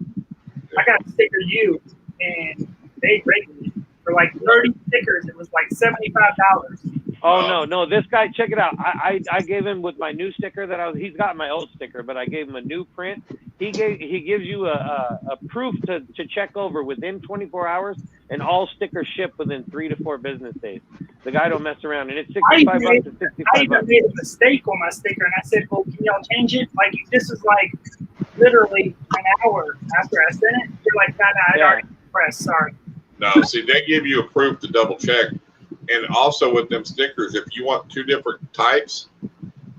I got Sticker U, and they rated me for like 30 stickers. It was like $75. Oh no, this guy, check it out. I gave him with my new sticker that he's got my old sticker, but I gave him a new print. He gives you a proof to check over within 24 hours, and all stickers ship within 3 to 4 business days. The guy don't mess around, and it's $65 to I $65. even made a mistake on my sticker, and I said, "Oh, can y'all change it?" Like this is like literally an hour after I sent it. You're like, "Nah, I'd already pressed. Sorry." No, see, they give you a proof to double check. And also with them stickers, if you want 2 different types,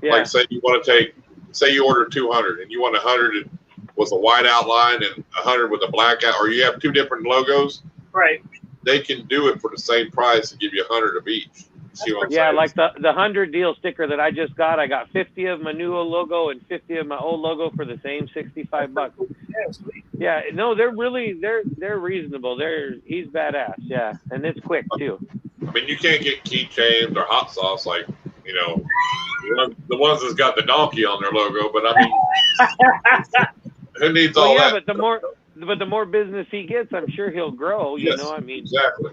like say you want to say you order 200 and you want 100 with a white outline and 100 with a black out, or you have 2 different logos, right? They can do it for the same price and give you 100 of each. See what I'm saying? Like the 100 deal sticker that I just got, I got 50 of my new logo and 50 of my old logo for the same $65. Yeah, sweet. Yeah, no, they're reasonable. He's badass. Yeah, and it's quick too. I mean, you can't get keychains or hot sauce like, you know, the ones that's got the donkey on their logo. But I mean, who needs all that? But the more business he gets, I'm sure he'll grow. You know, I mean, exactly.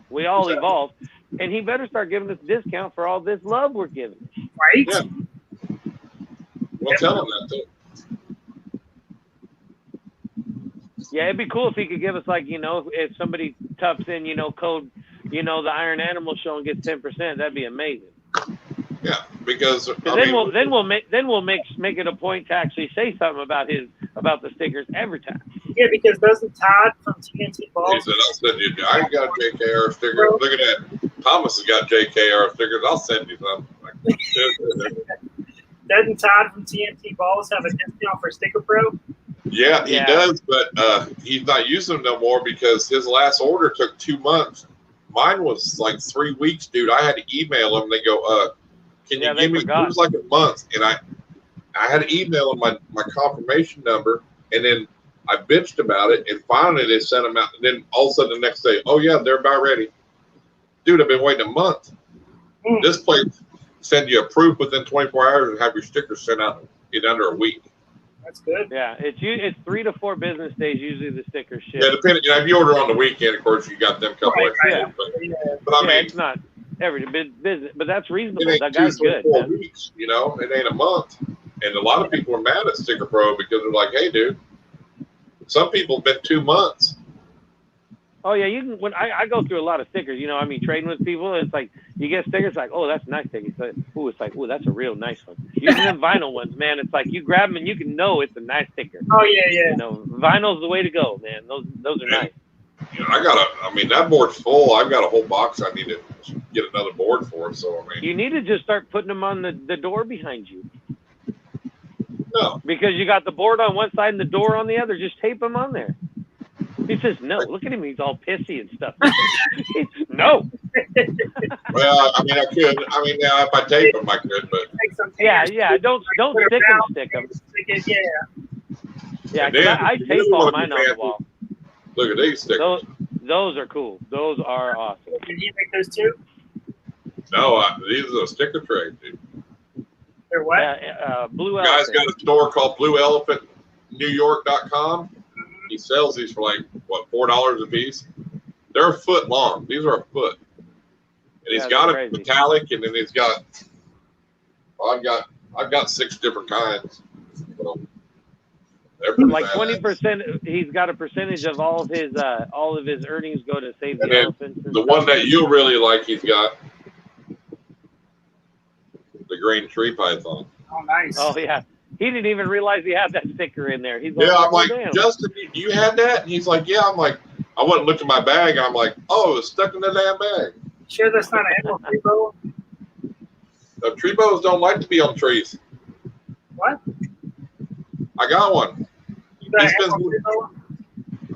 We all evolve, and he better start giving us discount for all this love we're giving. Right? Yeah. Well, tell him that too. Yeah, it'd be cool if he could give us, like, you know, if somebody tucks in, you know, code, you know, the Iron Animal Show and gets 10%, that'd be amazing. Yeah, because then we'll make it a point to actually say something about the stickers every time. Yeah, because doesn't Todd from TNT Balls? He said, "I'll send you. I got a JKR sticker. Look at that. Thomas has got JKR stickers. I'll send you some." Doesn't Todd from TNT Balls have a discount for Sticker Pro? Yeah, he does, but he's not using them no more because his last order took 2 months. Mine was like 3 weeks, dude. I had to email them. They go, "Can you give me?" It was like a month, and I had to email them my confirmation number, and then I bitched about it, and finally they sent them out. And then all of a sudden the next day, "Oh yeah, they're about ready." Dude, I've been waiting a month. This place send you a proof within 24 hours and have your stickers sent out in under a week. That's good. Yeah, it's 3 to 4 business days usually the stickers ship. Yeah, depending. You know, if you order on the weekend, of course, you got them couple extra. But I mean, it's not every business, but that's reasonable. It ain't That guy's 2, 3, good. 4 Man. weeks, you know, it ain't a month. And a lot of people are mad at Sticker Pro because they're like, "Hey, dude, some people have been 2 months." Oh yeah, you can. When I go through a lot of stickers, you know, I mean, trading with people, it's like you get stickers like, "Oh, that's a nice sticker." It's like, "Oh, that's a real nice one." Using them vinyl ones, man, it's like you grab them and you can know it's a nice sticker. Oh yeah. You know, vinyl's the way to go, man. Those are nice. You know, I mean, that board's full. I've got a whole box I need to get another board for. So, I mean, you need to just start putting them on the door behind you. No. Because you got the board on one side and the door on the other. Just tape them on there. He says, no. Look at him. He's all pissy and stuff. No. Well, I mean, I could. I mean, now if I tape them, I could, but. Yeah. Don't stick them. Yeah, because I tape all mine on the wall. Look at these stickers. Those are cool. Those are awesome. Did you make those too? No, these are a sticker trade, dude. They're what? Blue The guy's Elephant. got a store called BlueElephantNewYork.com. He sells these for like what, $4 a piece. They're a foot long. These are a foot, and he's got it metallic, and then he's got. Well, I've got 6 different kinds. So like 20%. He's got a percentage of all of his earnings go to save the elephants. The one that you really like, he's got the green tree python. Oh, nice. Oh yeah, he didn't even realize he had that sticker in there. He's like, yeah, I'm like, damn. Justin, you had that? And he's like, yeah. I'm like, I went and looked at my bag, and I'm like, oh, it's stuck in the damn bag. Sure, that's not an emerald tree boa? Tree boas don't like to be on trees. What? I got one. You got an emerald tree boa?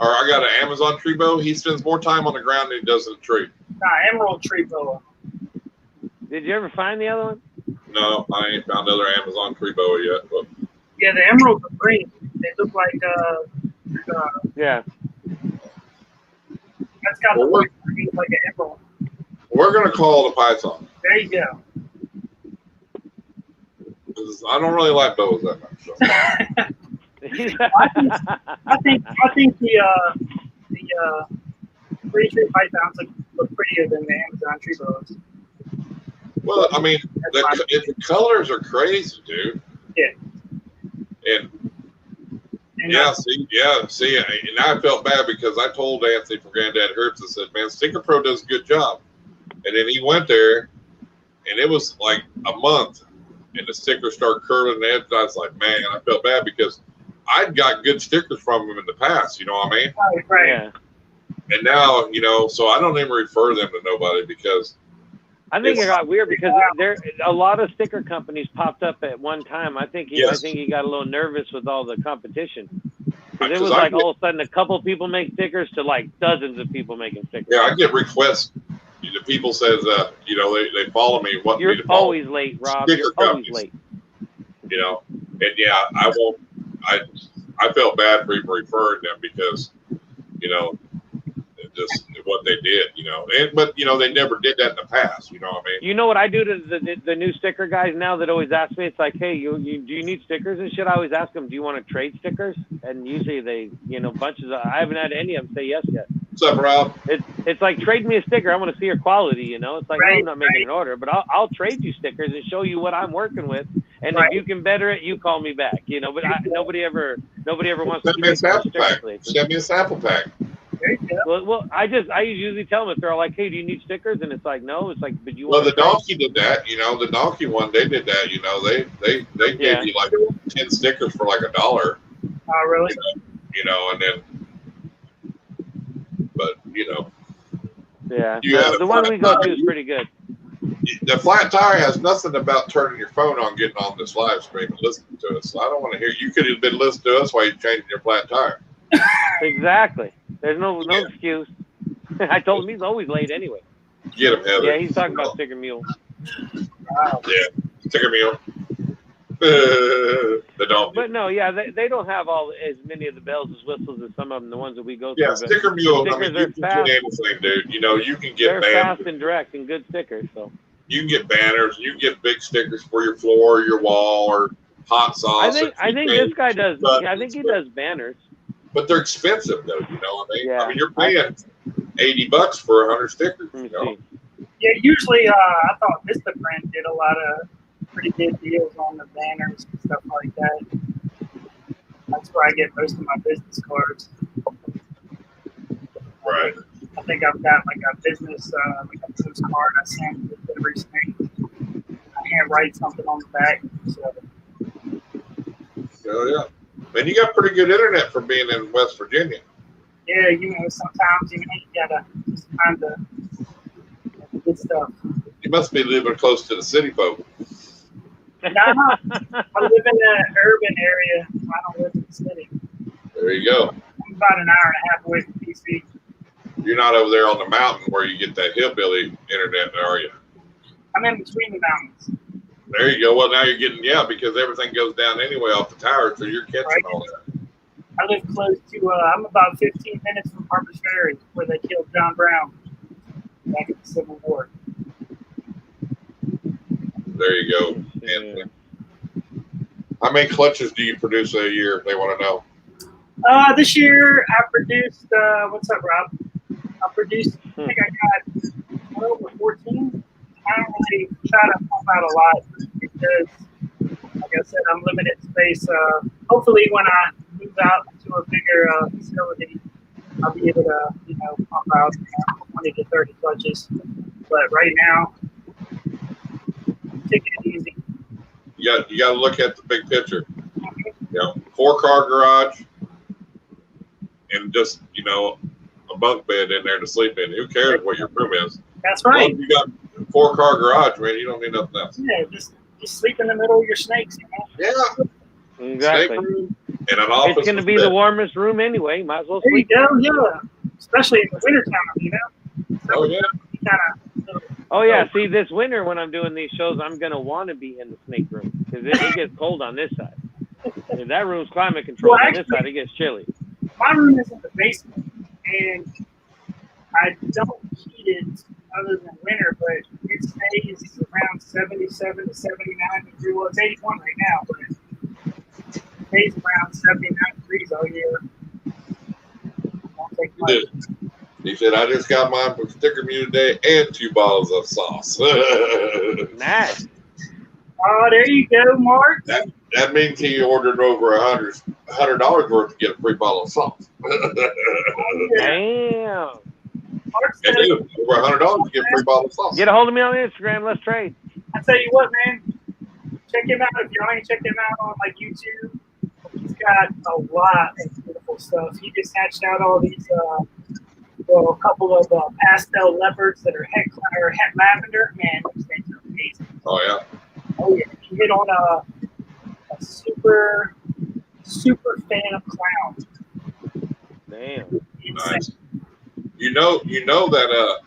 Or I got an Amazon tree boa. He spends more time on the ground than he does in the tree. Nah, emerald tree boa. Did you ever find the other one? No, I ain't found another Amazon tree boa yet. But. Yeah, the emeralds are green. They look like yeah. That's got the white green like an emerald. We're gonna call the python. There you go. I don't really like boas that much. So. I think the green tree pythons look prettier than the Amazon tree boas. Well, I mean, the colors are crazy, dude. Yeah. And see, and I felt bad because I told Anthony from Granddad Herbs, I said, man, Sticker Pro does a good job. And then he went there, and it was like a month, and the stickers started curling the edge. I was like, man, I felt bad because I'd got good stickers from him in the past, you know what I mean? Right. Yeah. And now, so I don't even refer them to nobody because I think it got weird because there a lot of sticker companies popped up at one time. I think he got a little nervous with all the competition. Because it was like all of a sudden a couple people make stickers to like dozens of people making stickers. Yeah, I get requests. The people says they follow me. You're always late, Rob. You're always late. And yeah, I won't. I felt bad for even referring them because just what they did, but they never did that in the past, you know what I mean? You know what I do to the new sticker guys now that always ask me? It's like, hey, do you need stickers and shit? I always ask them, do you want to trade stickers? And usually they, bunches of, I haven't had any of them say yes yet. What's up, Rob? It's like, trade me a sticker. I want to see your quality, It's like, right, I'm not making an order, but I'll trade you stickers and show you what I'm working with. And if you can better it, you call me back, but nobody ever wants Send to me a sample pack. Plates. Send me a sample pack. Well, I usually tell them if they're like, hey, do you need stickers? And it's like, no. It's like, but you. Well, the donkey did that. The donkey one, they did that. They gave you like 10 stickers for like $1. Oh, really? And then, but yeah. The one we go to is pretty good. The flat tire has nothing about turning your phone on, getting on this live stream and listening to us. So I don't want to hear. You could have been listening to us while you're changing your flat tire. Exactly. There's no excuse. I told him he's always late anyway. Get him, Heather. Yeah, he's talking about Sticker Mule. Wow. Yeah, Sticker Mule. They don't. But no, yeah, they don't have as many of the bells and whistles as some of them, the ones that we go through. Yeah, Sticker Mule. Stickers you can fast. get anything, dude. You can get They're banners. fast and direct and good stickers. So you can get banners. You can get big stickers for your floor, your wall, or hot sauce. I think this guy does. I think he does banners. But they're expensive, though. You know what I mean? Yeah. I mean, you're paying $80 for 100 stickers. Yeah, usually I thought Vista Print did a lot of pretty good deals on the banners and stuff like that. That's where I get most of my business cards. Right. I think I've got like a business card I send with everything. I can't write something on the back. So. Oh, yeah. Man, you got pretty good internet for being in West Virginia. Yeah, sometimes you gotta just kind of good stuff. You must be living close to the city folk. No, I live in the urban area. I don't live in the city. There you go. I'm about an hour and a half away from DC. You're not over there on the mountain where you get that hillbilly internet, are you? I'm in between the mountains. There you go. Well, now you're getting, because everything goes down anyway off the tower, so you're catching all that. I live close to, I'm about 15 minutes from Harper's Ferry, where they killed John Brown back in the Civil War. There you go. Anthony. How many clutches do you produce a year? They want to know. This year I produced. What's up, Rob? I produced. I think I got 12 or 14. I don't really try to pump out a lot because, like I said, I'm limited space. Hopefully, when I move out to a bigger facility, I'll be able to, pump out 20 to 30 clutches. But right now, taking it easy. You got to look at the big picture. 4-car garage and just a bunk bed in there to sleep in. Who cares what your room is? That's right. Well, you got 4-car garage, man. You don't need nothing else. Yeah, just sleep in the middle of your snakes. Yeah. Exactly. Snake room and an office. It's going to be the warmest room anyway. Might as well There you sleep. go. Yeah, especially in the wintertime. So Oh yeah. Oh yeah. See, this winter when I'm doing these shows, I'm going to want to be in the snake room because it gets cold on this side. If that room's climate controlled. Well, On this side, it gets chilly. My room is in the basement, and I don't heat it other than winter, but it stays around 77 to 79 degrees. Well, it's 81 right now, but it stays around 79 degrees all year. Won't take much. He said, I just got mine from Sticker Me today and 2 bottles of sauce. Nice. Oh, there you go, Mark. That means he ordered over $100 worth to get a free bottle of sauce. Damn. Mark said, And over $100 to get a free bottle of sauce. Get a hold of me on Instagram. Let's trade. I tell you what, man, check him out. If y'all ain't checked him out on like YouTube, he's got a lot of beautiful stuff. He just hatched out all these, a couple of pastel leopards that are het lavender. Man, those things are amazing. Oh, yeah. Oh yeah, he hit on a super fan of clowns. Damn. Nice. You know that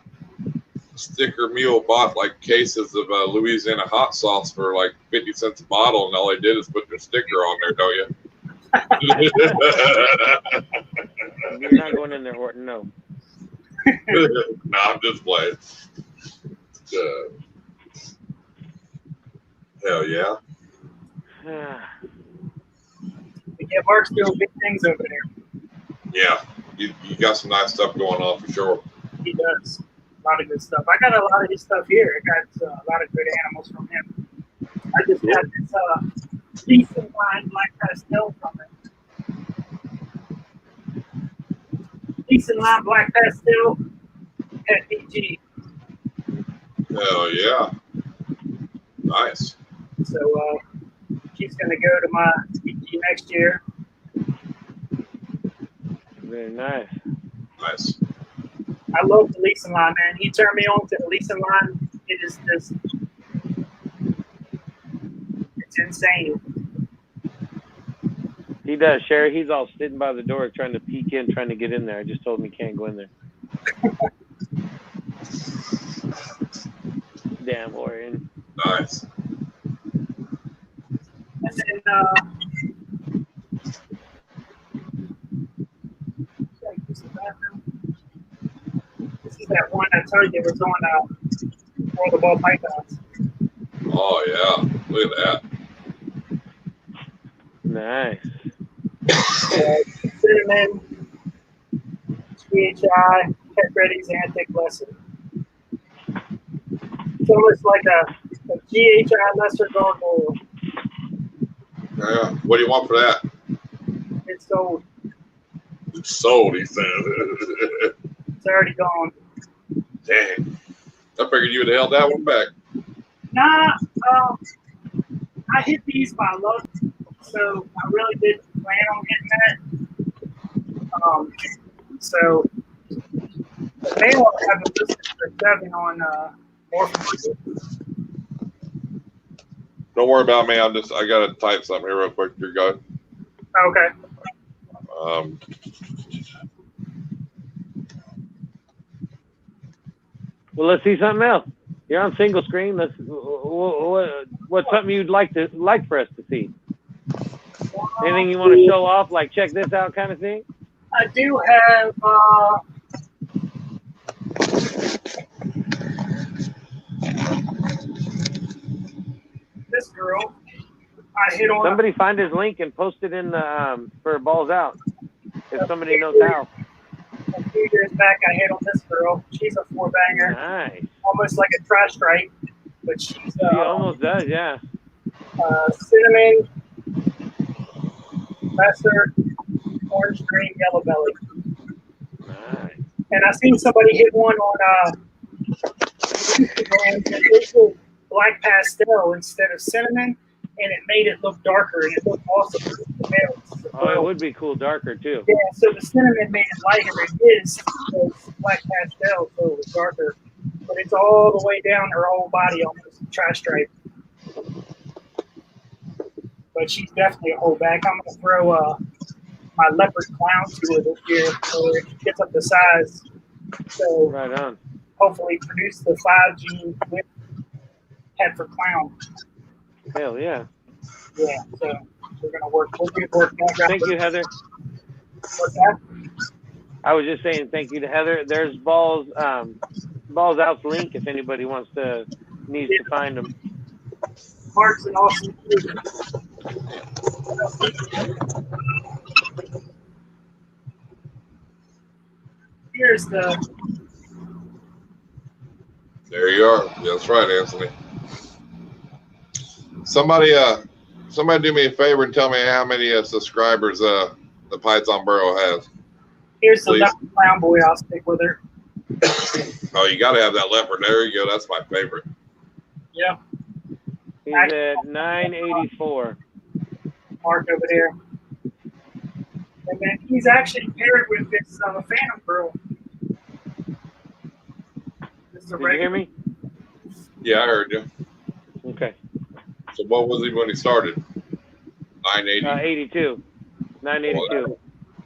Sticker Mule bought like cases of Louisiana hot sauce for like 50 cents a bottle, and all they did is put their sticker on there, don't you? You're not going in there, Horton. No. No, I'm just playing. Hell yeah. Yeah, Mark's doing big things over there. Yeah. You got some nice stuff going on for sure. He does. A lot of good stuff. I got a lot of his stuff here. I got a lot of good animals from him. I just got this decent line black pastel from him. Decent line black pastel at PG. Hell yeah. Nice. So she's going to go to my PG next year. Very nice. Nice. I love the leasing line, man. He turned me on to the leasing line. It is just, it's insane. He does, Sherry. He's all sitting by the door trying to peek in, trying to get in there. I just told him he can't go in there. Damn, Orion. Nice. And then, this is that one I told you was on World of Ball Pythons. Oh yeah. Look at that. Nice. Cinnamon, GHI, Pet Ready, Xanthic, Lesser. It's almost like a GHI Lesser gargoyle. Yeah. What do you want for that? It's sold. It's sold, he said. It's already gone. Dang. I figured you would have held that one back. Nah, I hit these by luck, so I really didn't plan on hitting that. So the male I have listed for 7 on Morph. Don't worry about me. I gotta type something here real quick. You're good. Okay. Well, let's see something else. You're on single screen. What's something you'd like for us to see? Anything you want to show off, like check this out kind of thing? I do have this girl. I hit on Somebody find his link and post it in the for balls out. If somebody knows how. a few years back. I hit on this girl. She's a 4-banger, Nice. almost like a trash stripe, but she's He almost does, yeah. cinnamon, lesser, orange green, yellow belly. Nice. And I seen somebody hit one on Instagram, and it was black pastel instead of cinnamon, and it made it look darker, and it looked awesome. Oh, it would be cool darker too. Yeah, so the cinnamon made it lighter. It is black pastel, so it was darker. But it's all the way down her whole body, almost trash stripe. But she's definitely a whole back. I'm going to throw my leopard clown to her this year so it gets up to size. So Right on. hopefully produce the 5 gene with head for clown. Hell yeah. Yeah, so we're going to work. We'll be working on that. Thank you, Heather. What's that? I was just saying thank you to Heather. There's balls out's link if anybody needs to find them. Mark's an awesome dude. Here's the. There you are. That's right, Anthony. Somebody do me a favor and tell me how many subscribers the Python Burrow has. Here's the Please. leopard clown boy. I'll stick with her. Oh, you got to have that leopard. There you go. That's my favorite. Yeah. He's at 984. Mark over there. And then he's actually paired with this Phantom Girl. This is a Did you hear me? Yeah, I heard you. Okay. So what was he when he started? 980. 82. 982.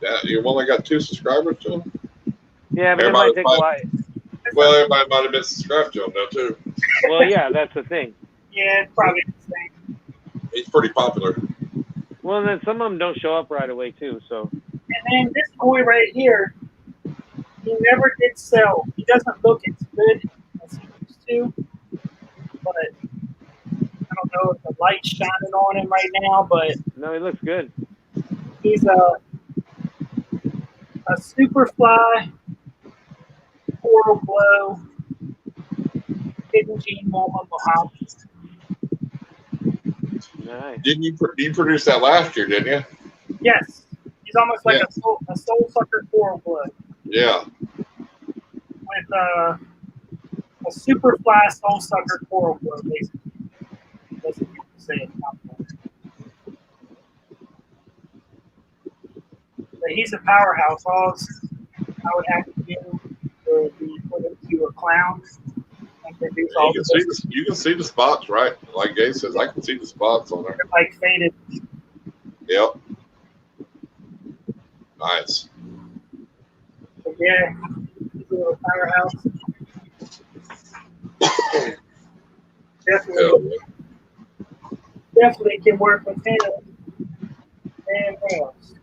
Yeah, you've only got 2 subscribers to him? Yeah, but Everybody it might take a while. Well, everybody might have been subscribed to him, though, too. Well, yeah, that's the thing. Yeah, it's probably the same. He's pretty popular. Well, and then some of them don't show up right away, too, so. And then this boy right here, he never did sell. He doesn't look as good as he used to, but I don't know if the light's shining on him right now, but No, he looks good. he's a super fly, coral glow, hidden gene Moma Mojave. Nice. Didn't you produce that last year, didn't you? Yes, he's almost like Yeah. a soul sucker coral glow Yeah. with a super fly soul sucker coral glow, basically. That's what you say it. But he's a powerhouse. All I would have to do would be put him to a clown and produce all You can see the spots, right? Like Gay says, I can see the spots on there. They're like faded. Yep. Nice. But yeah, he's a little powerhouse. Definitely, definitely can work with him. And what else?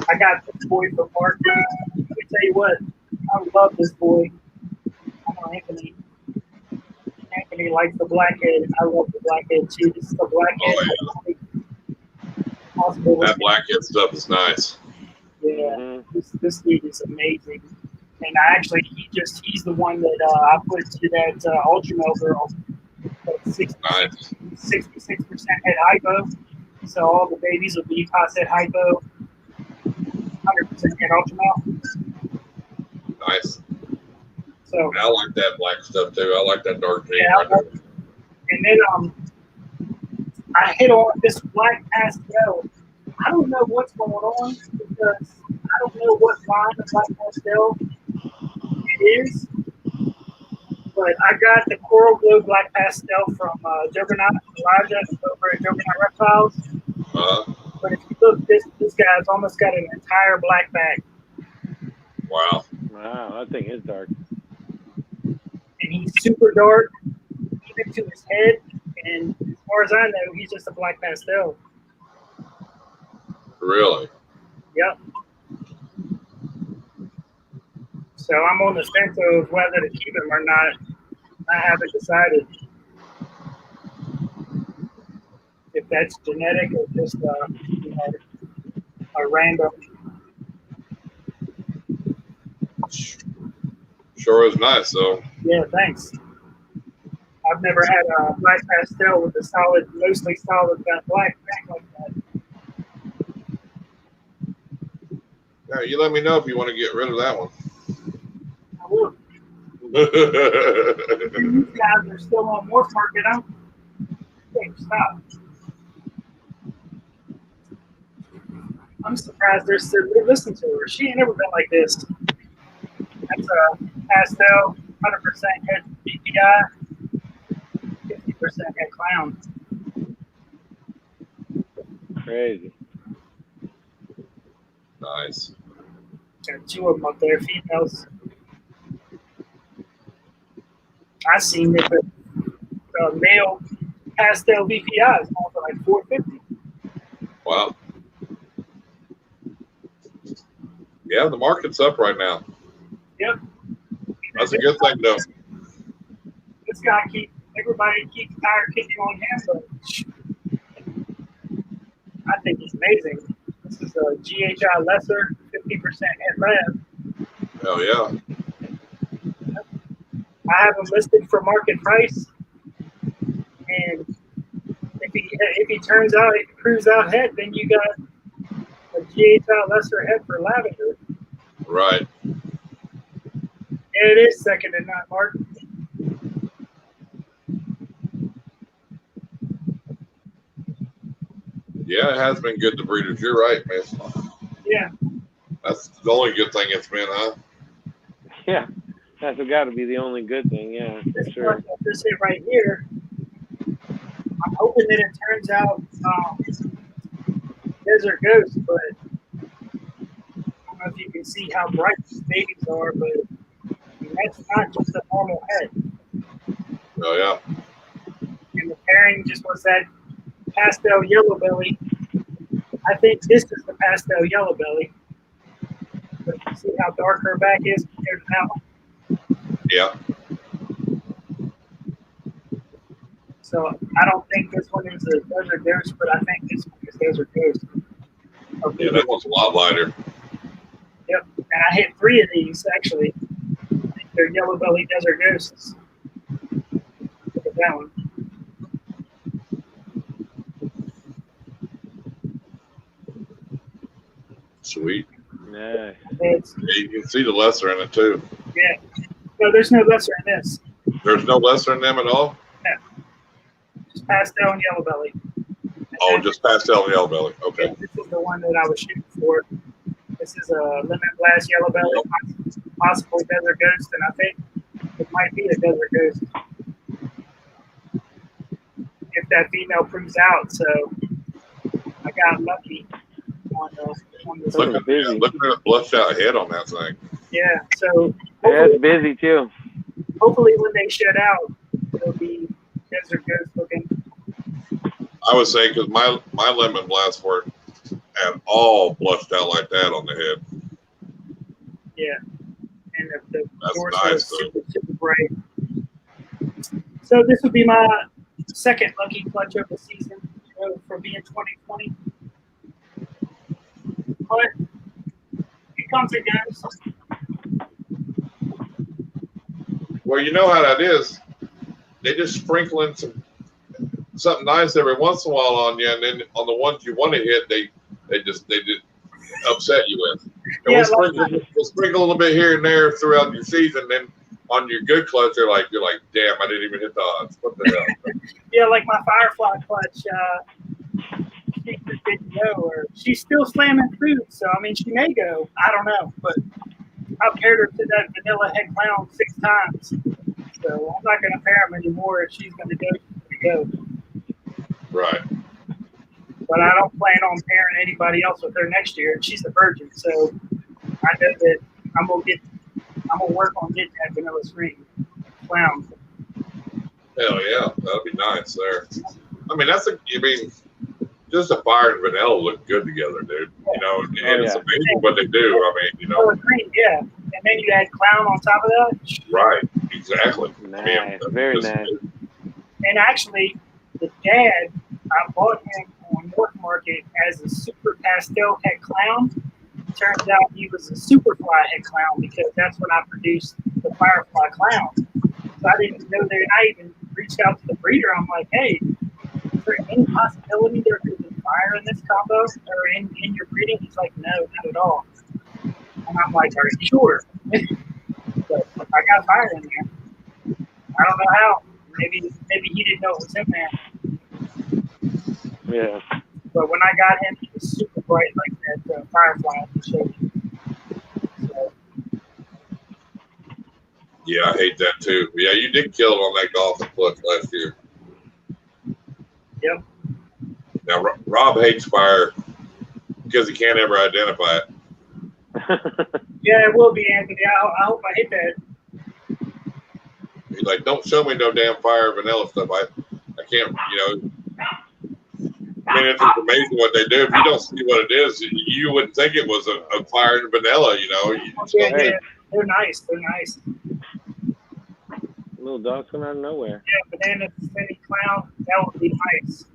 I got this boy from Mark. Let me tell you what, I love this boy. I know Anthony. Anthony likes the blackhead. I love the blackhead too. This is the blackhead. Oh, yeah. That blackhead stuff is nice. Yeah, this dude is amazing. And I actually, he's the one that I put to that Ultra Male girl. 66% head hypo. So all the babies will be past head hypo. 100% head Ultra Male. Nice. So I like that black stuff too. I like that dark green. yeah, Right there. and then I hit on this black pastel. I don't know what's going on because I don't know what line of black pastel it is. But I got the coral glow black pastel from Juggernaut Elijah over at Juggernaut Reptiles. But if you look, this guy's almost got an entire black bag. Wow. Wow, that thing is dark. And he's super dark, even to his head. And as far as I know, he's just a black pastel. Really? Yep. So I'm on the fence of whether to keep him or not. I haven't decided. if that's genetic or just a random. Sure is nice, though. Yeah, thanks. I've never had a black pastel with a solid, mostly solid black back like that. Yeah, you let me know if you want to get rid of that one. I will. These guys are still on Morph Market. Stop. I'm surprised they're still listening to her. She ain't never been like this. That's a pastel, 100% head BPI, 50% head clown. Crazy. Nice. Got 2 of them up there, females. I seen it, but male pastel BPI is going for like $450. Wow. Yeah, the market's up right now. Yep. That's a good thing, though. This guy everybody keeps tire kicking on him, but I think he's amazing. This is a GHI lesser, 50% head lab. Hell yeah. I have him listed for market price, and if he turns out, if he proves out head, then you got a GHI lesser head for lavender. Right. And it is second and not Mark. Yeah, it has been good to breeders. You're right, man. Yeah. That's the only good thing it's been, huh? Yeah, that's got to be the only good thing. Yeah, for sure. This hit right here, I'm hoping that it turns out Desert Ghost, but I don't know if you can see how bright these babies are, but that's not just a normal head. Oh, yeah. And the pairing just was that pastel yellow belly. I think this is the pastel yellow belly. But you see how dark her back is compared to that one? Yeah. So I don't think this one is a Desert Ghost, but I think this one is Desert Ghost. Yeah, that one's a lot lighter. Yep. And I hit 3 of these, actually. I think they're yellow belly Desert Ghosts. Look at that one. Sweet. Nice. Yeah, you can see the lesser in it, too. Yeah. No, there's no lesser in this. There's no lesser in them at all? Yeah. Just pastel and yellow belly. Oh, just pastel and yellow belly. Okay. This is the one that I was shooting for. This is a lemon blast yellow belly, possible Desert Ghost, and I think it might be a Desert Ghost if that female proves out. So I got lucky on this. Look at the blushed out head on that thing. Yeah. So Yeah, it's busy too. hopefully when they shed out, it'll be Desert Ghost looking. I would say because my lemon blast weren't at all blushed out like that on the head. Yeah. And the That's dorsal nice, is super bright. So this would be my second lucky clutch of the season, for being 2020. But it comes and goes. Well, you know how that is. They just sprinkle in something nice every once in a while on you, and then on the ones you want to hit, they just upset you with. And Yeah, we'll sprinkle a little bit here and there throughout your season, then on your good clutch, you're like, damn, I didn't even hit the odds. What the hell? Yeah, like my Firefly clutch, she just didn't go, or she's still slamming through. So I mean, she may go. I don't know, but I've paired her to that vanilla head clown 6 times. So I'm not going to pair them anymore. If she's going to go, she's going to go. Right. But I don't plan on pairing anybody else with her next year. She's a virgin, so I know that I'm gonna work on getting that vanilla screen clown. Hell yeah, that'd be nice there. I mean, just a fire and vanilla look good together, dude. You know, and it's amazing what they do. I mean, you know. Green, yeah. And then you add clown on top of that. Right, exactly. Nice, very nice. And actually, the dad I bought him on North Market as a super pastel head clown. Turns out he was a superfly head clown because that's when I produced the Firefly clown. So I didn't know that. I even reached out to the breeder. I'm like, hey, is there any possibility there could be fire in this combo or in your breeding? He's like, no, not at all. And I'm like, are you sure? But I got fire in there. I don't know how. Maybe he didn't know it was in there. Yeah. But when I got him, he was super bright like that Firefly I just showed you. So, Yeah, I hate that too. Yeah, you did kill it on that golfing clutch last year. yep. Now, Rob hates fire because he can't ever identify it. Yeah, it will be, Anthony. I hope I hit that. He's like, don't show me no damn fire vanilla stuff. I can't, I mean, it's amazing what they do. If you don't see what it is, you wouldn't think it was a fire and vanilla, Yeah, they're nice. They're nice. Little dogs come out of nowhere. Yeah, banana spinning clown, that would be nice.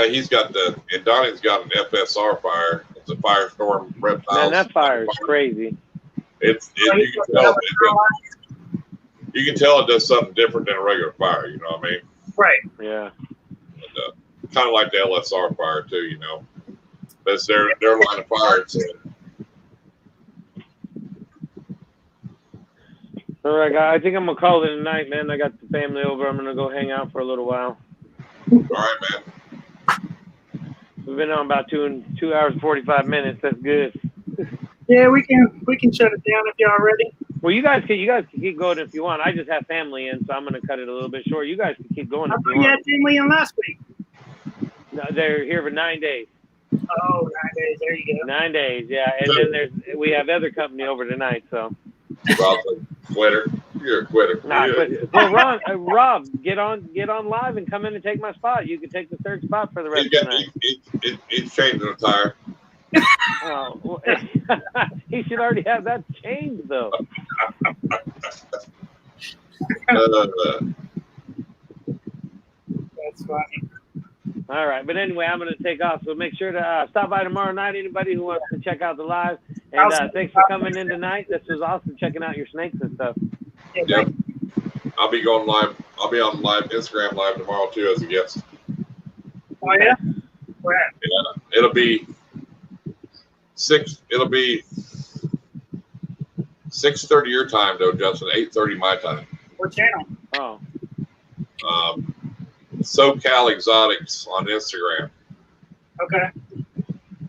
He's got and Donnie's got an FSR fire. It's a Firestorm Reptiles. Man, that fire is crazy. You can tell it does something different than a regular fire. You know what I mean? Right. Yeah. Kind of like the LSR fire too. That's their line of fire. So. All right, guys. I think I'm gonna call it a night, man. I got the family over. I'm gonna go hang out for a little while. All right, man. We've been on about 2 hours and 45 minutes. That's good. Yeah, we can shut it down if y'all ready. Well, you guys can keep going if you want. I just have family in, so I'm gonna cut it a little bit short. You guys can keep going I if thought you you want. had family in last week. No, they're here for 9 days. Oh, 9 days. There you go. 9 days, yeah. And then we have other company over tonight, so. Rob's a quitter. You're a quitter. Nah, well, Rob, get on live and come in and take my spot. You can take the third spot for the rest of the night. He's changing the tire. Oh, well, he should already have that changed, though. That's funny. All right, but anyway, I'm going to take off. So make sure to stop by tomorrow night. Anybody who wants to check out the live, and thanks for coming in tonight. This was awesome checking out your snakes and stuff. Yep. I'll be going live. I'll be on live Instagram live tomorrow too as a guest. Oh yeah. Where at? Yeah, it'll be 6:30 your time though, Justin. 8:30 my time. What channel? Oh. SoCal Exotics on Instagram. Okay.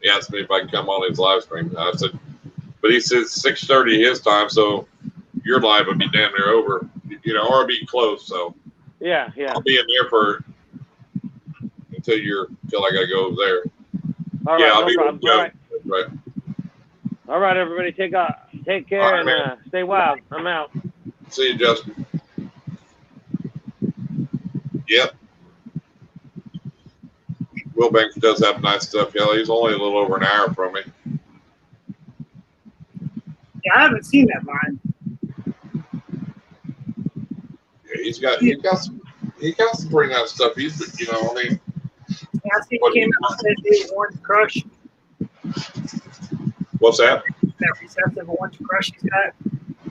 He asked me if I can come on his live stream. I said, but he says 6:30 his time, so your live would be damn near over, or be close. So Yeah. I'll be in there until I gotta go over there. All right, yeah, I'll no be problem. with Joe. All right. Right. All right, everybody, take care All right, and stay wild. I'm out. See you, Justin. Yep. Will Banks does have nice stuff. Yeah, he's only a little over an hour from me. Yeah, I haven't seen that line. Yeah, he's got some pretty nice stuff. He's, Yeah, I think he came out with that orange crush. What's that? That recessive orange crush he's got.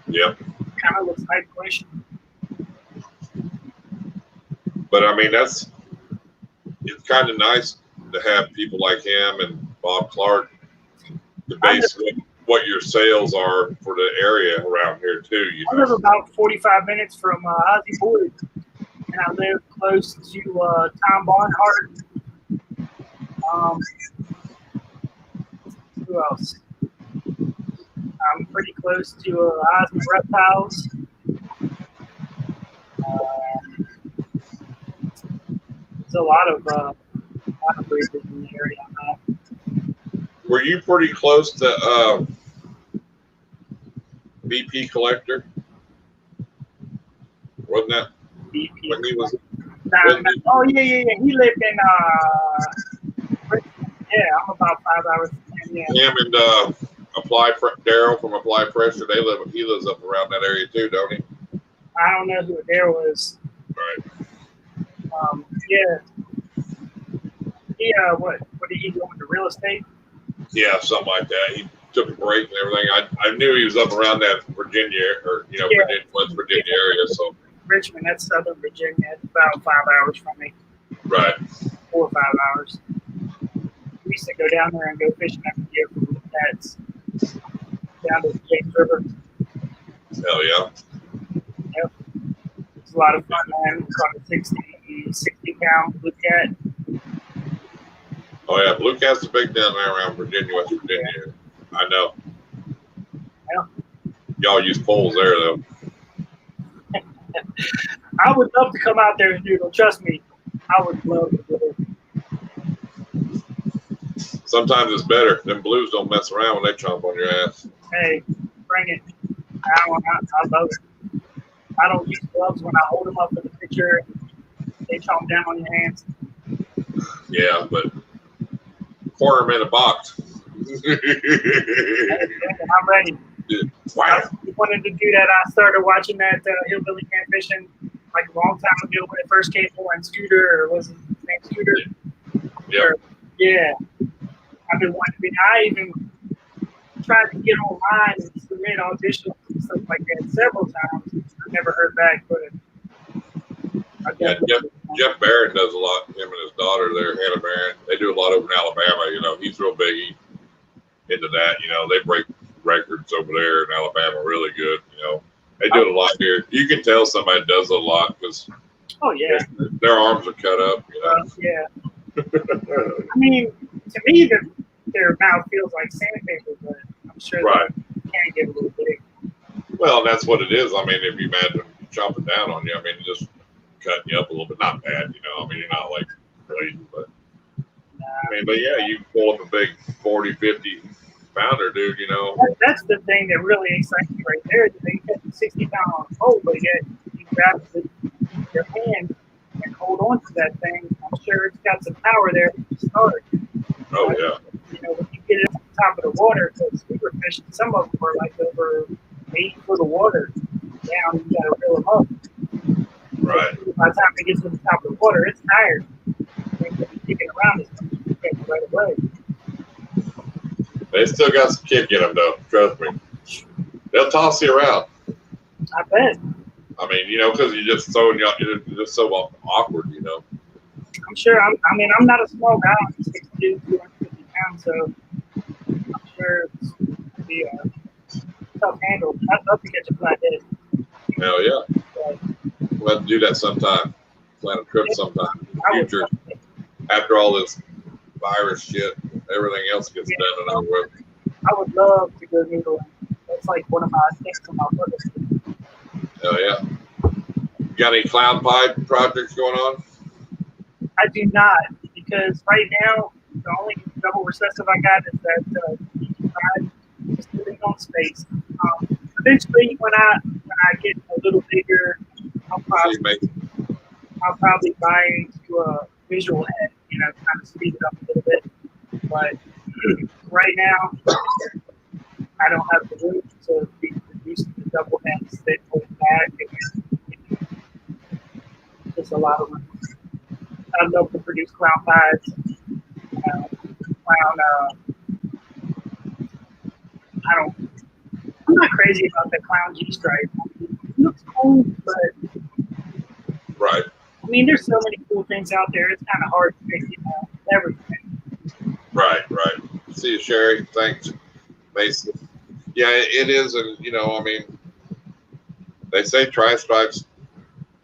Yep. Kind of looks hype-ish. But I mean, it's kind of nice to have people like him and Bob Clark to base what your sales are for the area around here too. I live about 45 minutes from Ozzy Boyd, and I live close to Tom Barnhart. Who else? I'm pretty close to Osmond Reptiles. There's a lot of breeders in the area on that. Were you pretty close to BP Collector? Wasn't that BP. when he was? Oh yeah. He lived in I'm about 5 hours from him. Yeah. Him and Daryl from Apply Pressure. He lives up around that area too, don't he? I don't know who Daryl is. Right. Yeah. What did he go into real estate? Yeah, something like that. He took a break and everything. I knew he was up around that Virginia or Virginia, West Virginia area. So Richmond, that's Southern Virginia. It's about 5 hours from me. right. 4 or 5 hours. We used to go down there and go fishing every year for the cats down to the James River. Hell yeah. Yep. It's a lot of fun, man. It's called a 60 pound blue cat. Oh yeah, blue cat's a big down there around Virginia, West Virginia. I know. Yeah. Y'all use poles there though. I would love to come out there and do it. Trust me, I would love to do it. Sometimes it's better. Them blues don't mess around when they chomp on your ass. Hey, bring it. I love it. I don't use gloves when I hold them up for the picture. They chomp down on your hands. Yeah, but corner them in a box. I'm ready. Wow. I wanted to do that. I started watching that hillbilly camp fishing like a long time ago when it first came on Scooter, or was it his name Scooter? Yep. Yeah. I've been wanting to be. I even tried to get online and submit auditions and stuff like that several times. I never heard back, but Yeah, Jeff Barron does a lot. Him and his daughter there, Hannah Barron. They do a lot over in Alabama. He's real big into that. They break records over there in Alabama really good. They do it a lot here. You can tell somebody does it a lot because their arms are cut up. Yeah. I mean, to me, their mouth feels like sandpaper, but I'm sure they can get a little big. Well, that's what it is. I mean, if you imagine chopping down on you, I mean, just cutting you up a little bit. Not bad, I mean, you're not like crazy, but but yeah, you pull up a big 40, 50 pounder, dude. That's the thing that really excites me right there. They get the 60-pound pole, but yet you grab your hand and hold on to that thing. I'm sure it's got some power there to start. Oh yeah. When you get it to the top of the water, because we were fishing, some of them were like over 8 foot of water down. You got to reel them up. Right. So by the time it gets to the top of the water, it's tired. They could be kicking around it right away. They still got some kick in them, though. Trust me. They'll toss you around. I bet. I mean, because you're just so awkward, I'm sure. I'm not a small guy. I'm 6'2", 250 pounds, so I'm sure it's going to be a tough handle. I'd love to catch a flathead. Hell yeah. We'll have to do that sometime. Plan a trip sometime in the future. After all this virus shit, everything else gets done and over with. I would love to go noodling. That's like one of my things on my bucket list. Hell yeah. You got any clown pipe projects going on? I do not, because right now the only double recessive I got is that just living on space. Eventually, when I get a little bigger, I'll probably buy into a visual head, kind of speed it up a little bit. But right now, I don't have the room to be producing the double heads that hold back. There's a lot of room. I'd love to produce clown pies, I'm not crazy about the clown G-stripe. It looks cool, but right. I mean, there's so many cool things out there. It's kind of hard to pick, everything. Right. See you, Sherry. Thanks, Mason. Yeah, it is, and I mean, they say tri-stripes.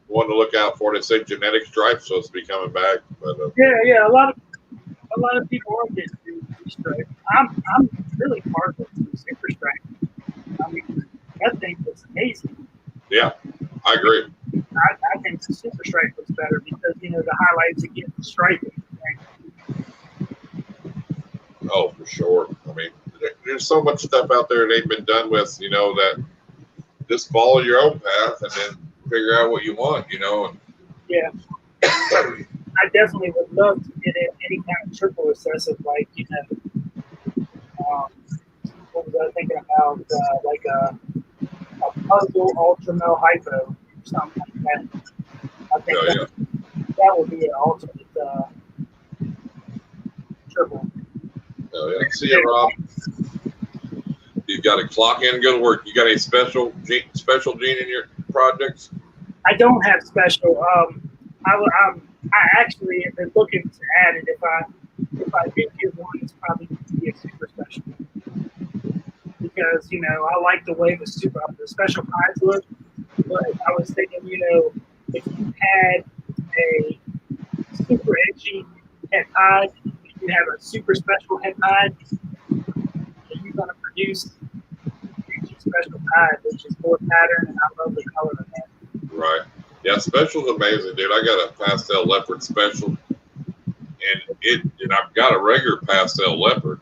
One to look out for. They say genetic stripes supposed to be coming back, but yeah. A lot of people are getting G-stripe. I'm really partial to super stripe. I mean, that thing looks amazing. Yeah, I agree. I think the super stripe looks better because the highlights again the striping. Oh, for sure. I mean, there's so much stuff out there that ain't been done with. That just follow your own path and then figure out what you want. And yeah. I definitely would love to get in any kind of triple recessive, like what was I thinking about? Like a puzzle ultra male hypo or something like that. I think That would be an ultimate triple. Oh, yeah. See you, Rob. You got to clock in and go to work. You got any special gene in your projects? I don't have special. I actually have been looking to add it. If I did get one, it's probably going to be a super special. Because, I like the way the special pies look. But I was thinking, if you had a super edgy head pie, if you have a super special head pie, you're going to produce a special pie, which is more pattern, and I love the color of that. Right. Yeah, special's amazing, dude. I got a pastel leopard special, and I've got a regular pastel leopard,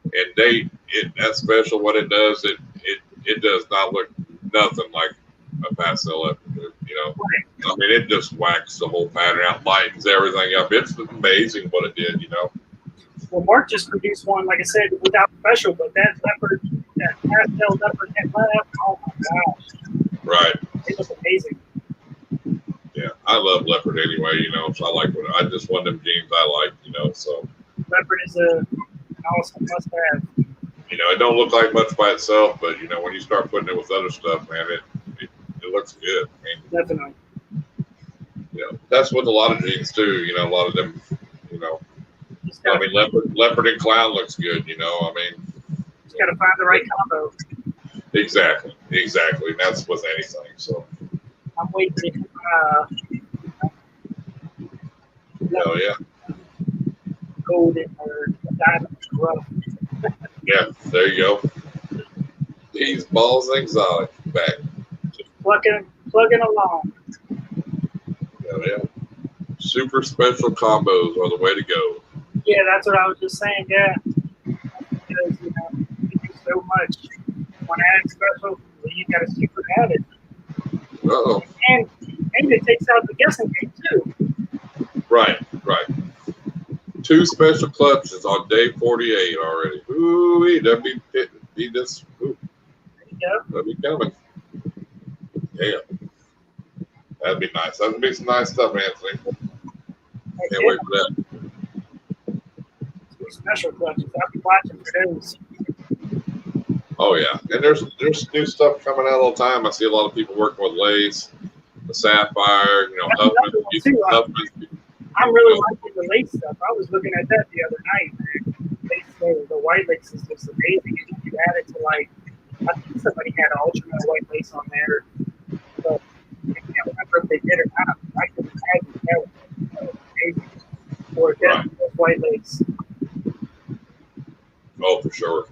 and that special, what it does, it does not look nothing like a pastel leopard, dude, I mean, it just whacks the whole pattern out, lightens everything up. It's amazing what it did, Well, Mark just produced one, like I said, without special, but that pastel leopard head lab, oh my gosh. Right. It looks amazing. Yeah, I love leopard anyway, so I like I just one of them jeans I like, so. Leopard is an awesome must have. It don't look like much by itself, but, when you start putting it with other stuff, man, it looks good. I mean, Definitely. That's what a lot of jeans do, a lot of them, I mean, leopard and clown looks good, I mean. Just got to find the right combo. Exactly. And that's with anything, so. I'm waiting. Oh, yeah. Golden or diamond rough. Yeah, there you go. These balls exotic back. Just plugging along. Yeah. Super special combos are the way to go. Yeah, that's what I was just saying. Yeah, because you do so much. When adding special, you got to super add it. Uh-oh. And it takes out the guessing game too. Right. 2 special clutches on day 48 already. Ooh, that'd be just. Ooh. That'd be coming. Yeah. That'd be nice. That'd be some nice stuff, Anthony. Can't wait for that. 2 special clutches. I'll be watching for those. Oh yeah, and there's new stuff coming out all the time. I see a lot of people working with lace, the sapphire, Huffman. I'm really liking the lace stuff. I was looking at that the other night, man. The white lace is just amazing. And you add it to I think somebody had an ultimate white lace on there, but I can't remember if they did or not. I can imagine that was amazing. Or definitely white lace. Oh, for sure.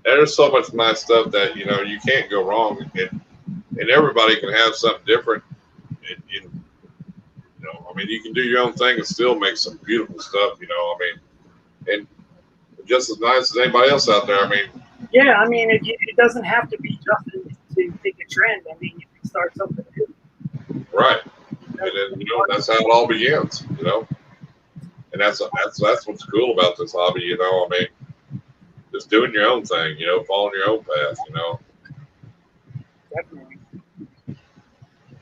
And there's so much nice stuff that you can't go wrong, and everybody can have something different. I mean, you can do your own thing and still make some beautiful stuff. I mean, and just as nice as anybody else out there. I mean, yeah, I mean, it doesn't have to be just to pick a trend. I mean, you can start something new. Right, and then that's how it all begins. And that's what's cool about this hobby. I mean. Just doing your own thing, following your own path, Definitely.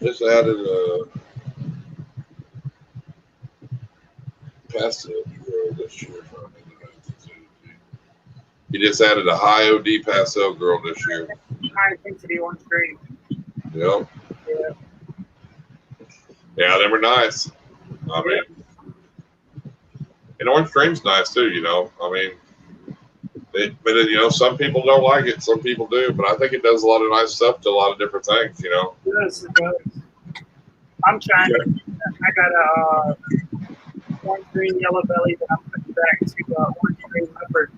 Just added a pastel girl this year. He just added a high OD pastel girl this year. High intensity orange green. Yep. Yeah, they were nice. I mean, and orange cream's nice too, I mean. But some people don't like it, some people do, but I think it does a lot of nice stuff to a lot of different things, It does. I'm trying I got a orange green yellow belly that I'm putting back to orange green leopard,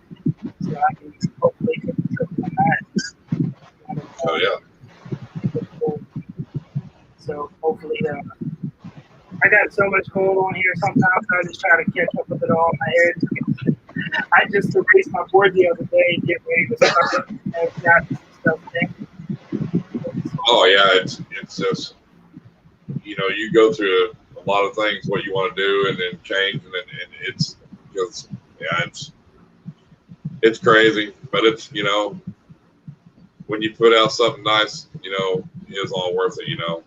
so I can hopefully get the trip on that. Oh yeah. So hopefully, I got so much going on here. Sometimes I just try to catch up with it all in my head. I just erased my board the other day and get ready to start. I've got some stuff there. Oh yeah, it's just you go through a lot of things what you want to do and then change and it's just it's crazy, but it's when you put out something nice, it's all worth it. I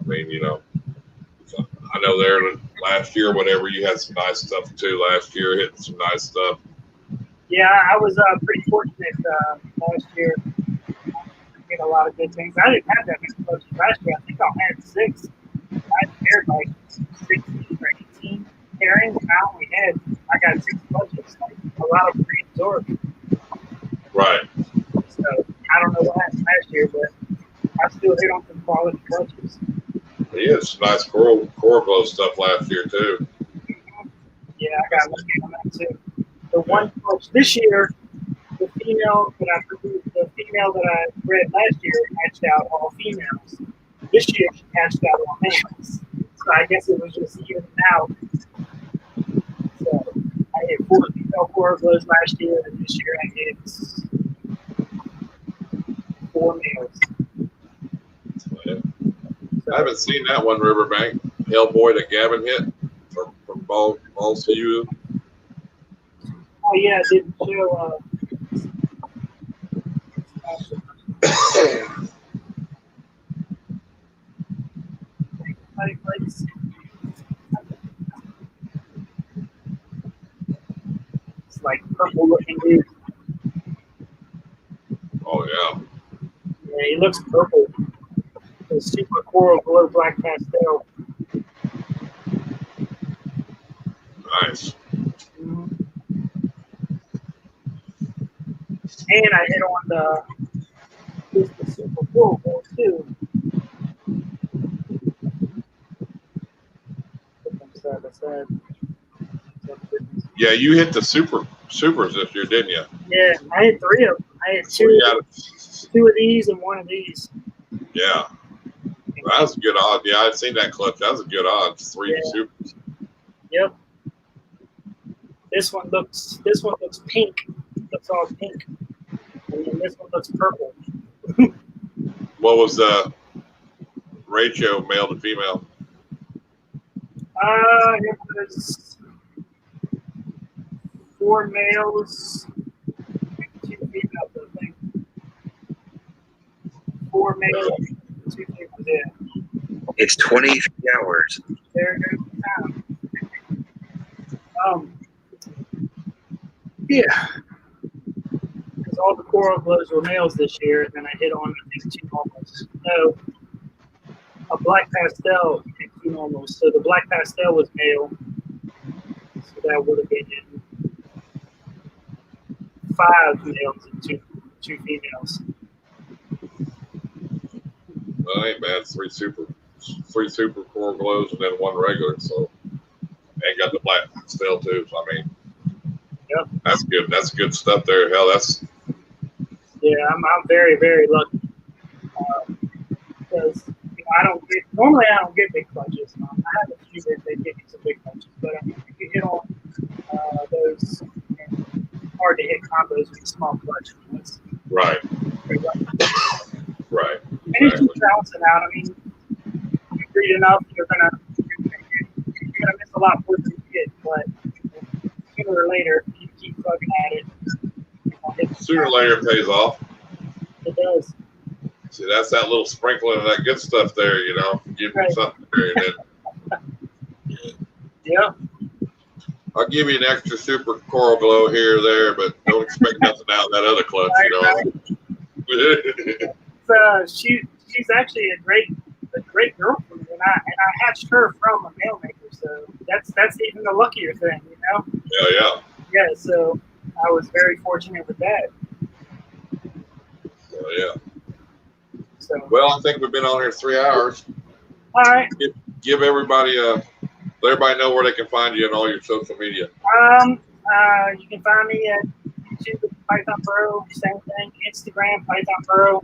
mean, I know there last year, whatever, you had some nice stuff too. Last year, hitting some nice stuff. Yeah, I was pretty fortunate last year. Get a lot of good things. I didn't have that many clutches last year. I think I had 6. I paired like 16 or 18 pairings, and I got 6 clutches. Like a lot of pre-absorbed. Right. So I don't know what happened last year, but I still hit on some quality clutches. He had some nice coral glow stuff last year too. Yeah, I got lucky on that too. The one clutch this year, the female that I bred last year hatched out all females. This year she hatched out all males. So I guess it was just even out. So I hit 4 female coral glows last year, and this year I hit 4 males. Yeah. I haven't seen that one, Riverbank Hellboy that Gavin hit from Balls to You. Oh yeah, I didn't show. It's like purple looking dude. Oh yeah. Yeah, he looks purple. The super coral glow black pastel. Nice. Mm-hmm. And I hit on the super coral glow too. Put them side by side. Yeah, you hit the supers this year, didn't you? Yeah, I hit 3 of them. I had 2 of these and 1 of these. Yeah. That was a good odds. Yeah, I'd seen that clutch. That was a good odds. 3 supers. Yep. This one looks pink. Looks all pink. And then this one looks purple. What was the ratio male to female? It was 4 males, 2 females, I think. 4 males, 2 females. Yeah. It's 23 hours. There goes the time. Yeah. Because all the coral glows were males this year, and then I hit on, I think, 2 normals. No, a black pastel and 2 normals. So the black pastel was male. So that would have been 5 males and 2 females. Well, that ain't bad. 3 super coral glows and then 1 regular. So and got the black pastel too. So I mean, yep, that's good. That's good stuff there. Hell, that's I'm very, very lucky because I don't get big clutches. I have a few that they give me some big clutches, but I mean, if you hit on those hard to hit combos with small clutch, that's right. pretty lucky. Right. And it's just balancing out. I mean, if you breed enough, you're gonna miss a lot more than you get, but sooner or later, you keep plugging at it. Sooner or later, it pays off. It does. See, that's that little sprinkling of that good stuff there, you know. Give me something there, and then Yeah. I'll give you an extra super coral glow here or there, but don't expect nothing out of that other clutch, you know. She's actually a great girl for me, and I hatched her from a male maker, so that's even the luckier thing, you know. Yeah. Yeah, so I was very fortunate with that. Yeah. So Well, I think we've been on here 3 hours. all right. Give everybody let everybody know where they can find you and all your social media. You can find me at YouTube, Python Burrow, same thing. Instagram, Python Burrow.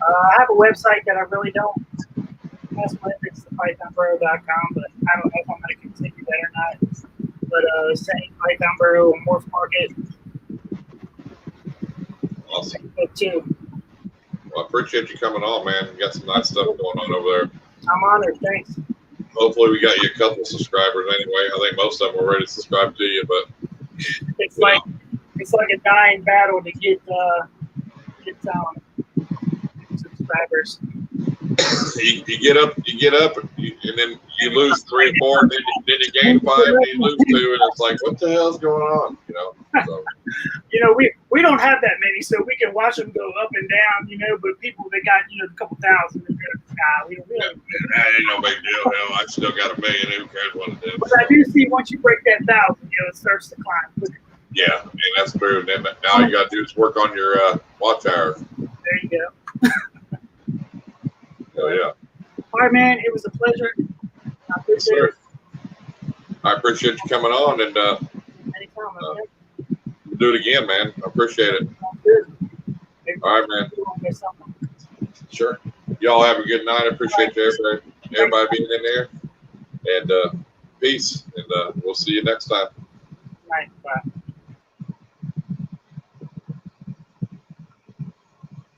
I have a website that I really don't mess with. It's pythonburrow.com, but I don't know if I'm going to continue that or not. But same Python Burrow, Morph Market. Awesome. Too. Well, I appreciate you coming on, man. You got some nice stuff going on over there. I'm honored. Thanks. Hopefully, we got you a couple subscribers anyway. I think most of them are ready to subscribe to you, but It's like a dying battle to get subscribers. you get up, and then you lose 3 or 4, and then you gain 5, and you lose 2, and it's like, what the hell's going on? You know. So. You know, we don't have that many, so we can watch them go up and down. You know, but people that got a couple thousand, we don't. That ain't no big deal. Hell, I still got 1 million. Who cares what it is? But I do see once you break that 1,000, it starts to climb. Yeah, and that's true. And then now you got to do is work on your watch hours. There you go. Oh yeah. All right, man. It was a pleasure. I appreciate it. I appreciate you coming on, and Anytime, man. do it again, man. I appreciate it. All right, man. Sure. Y'all have a good night. I appreciate you, everybody being in there. And peace. And we'll see you next time. Bye.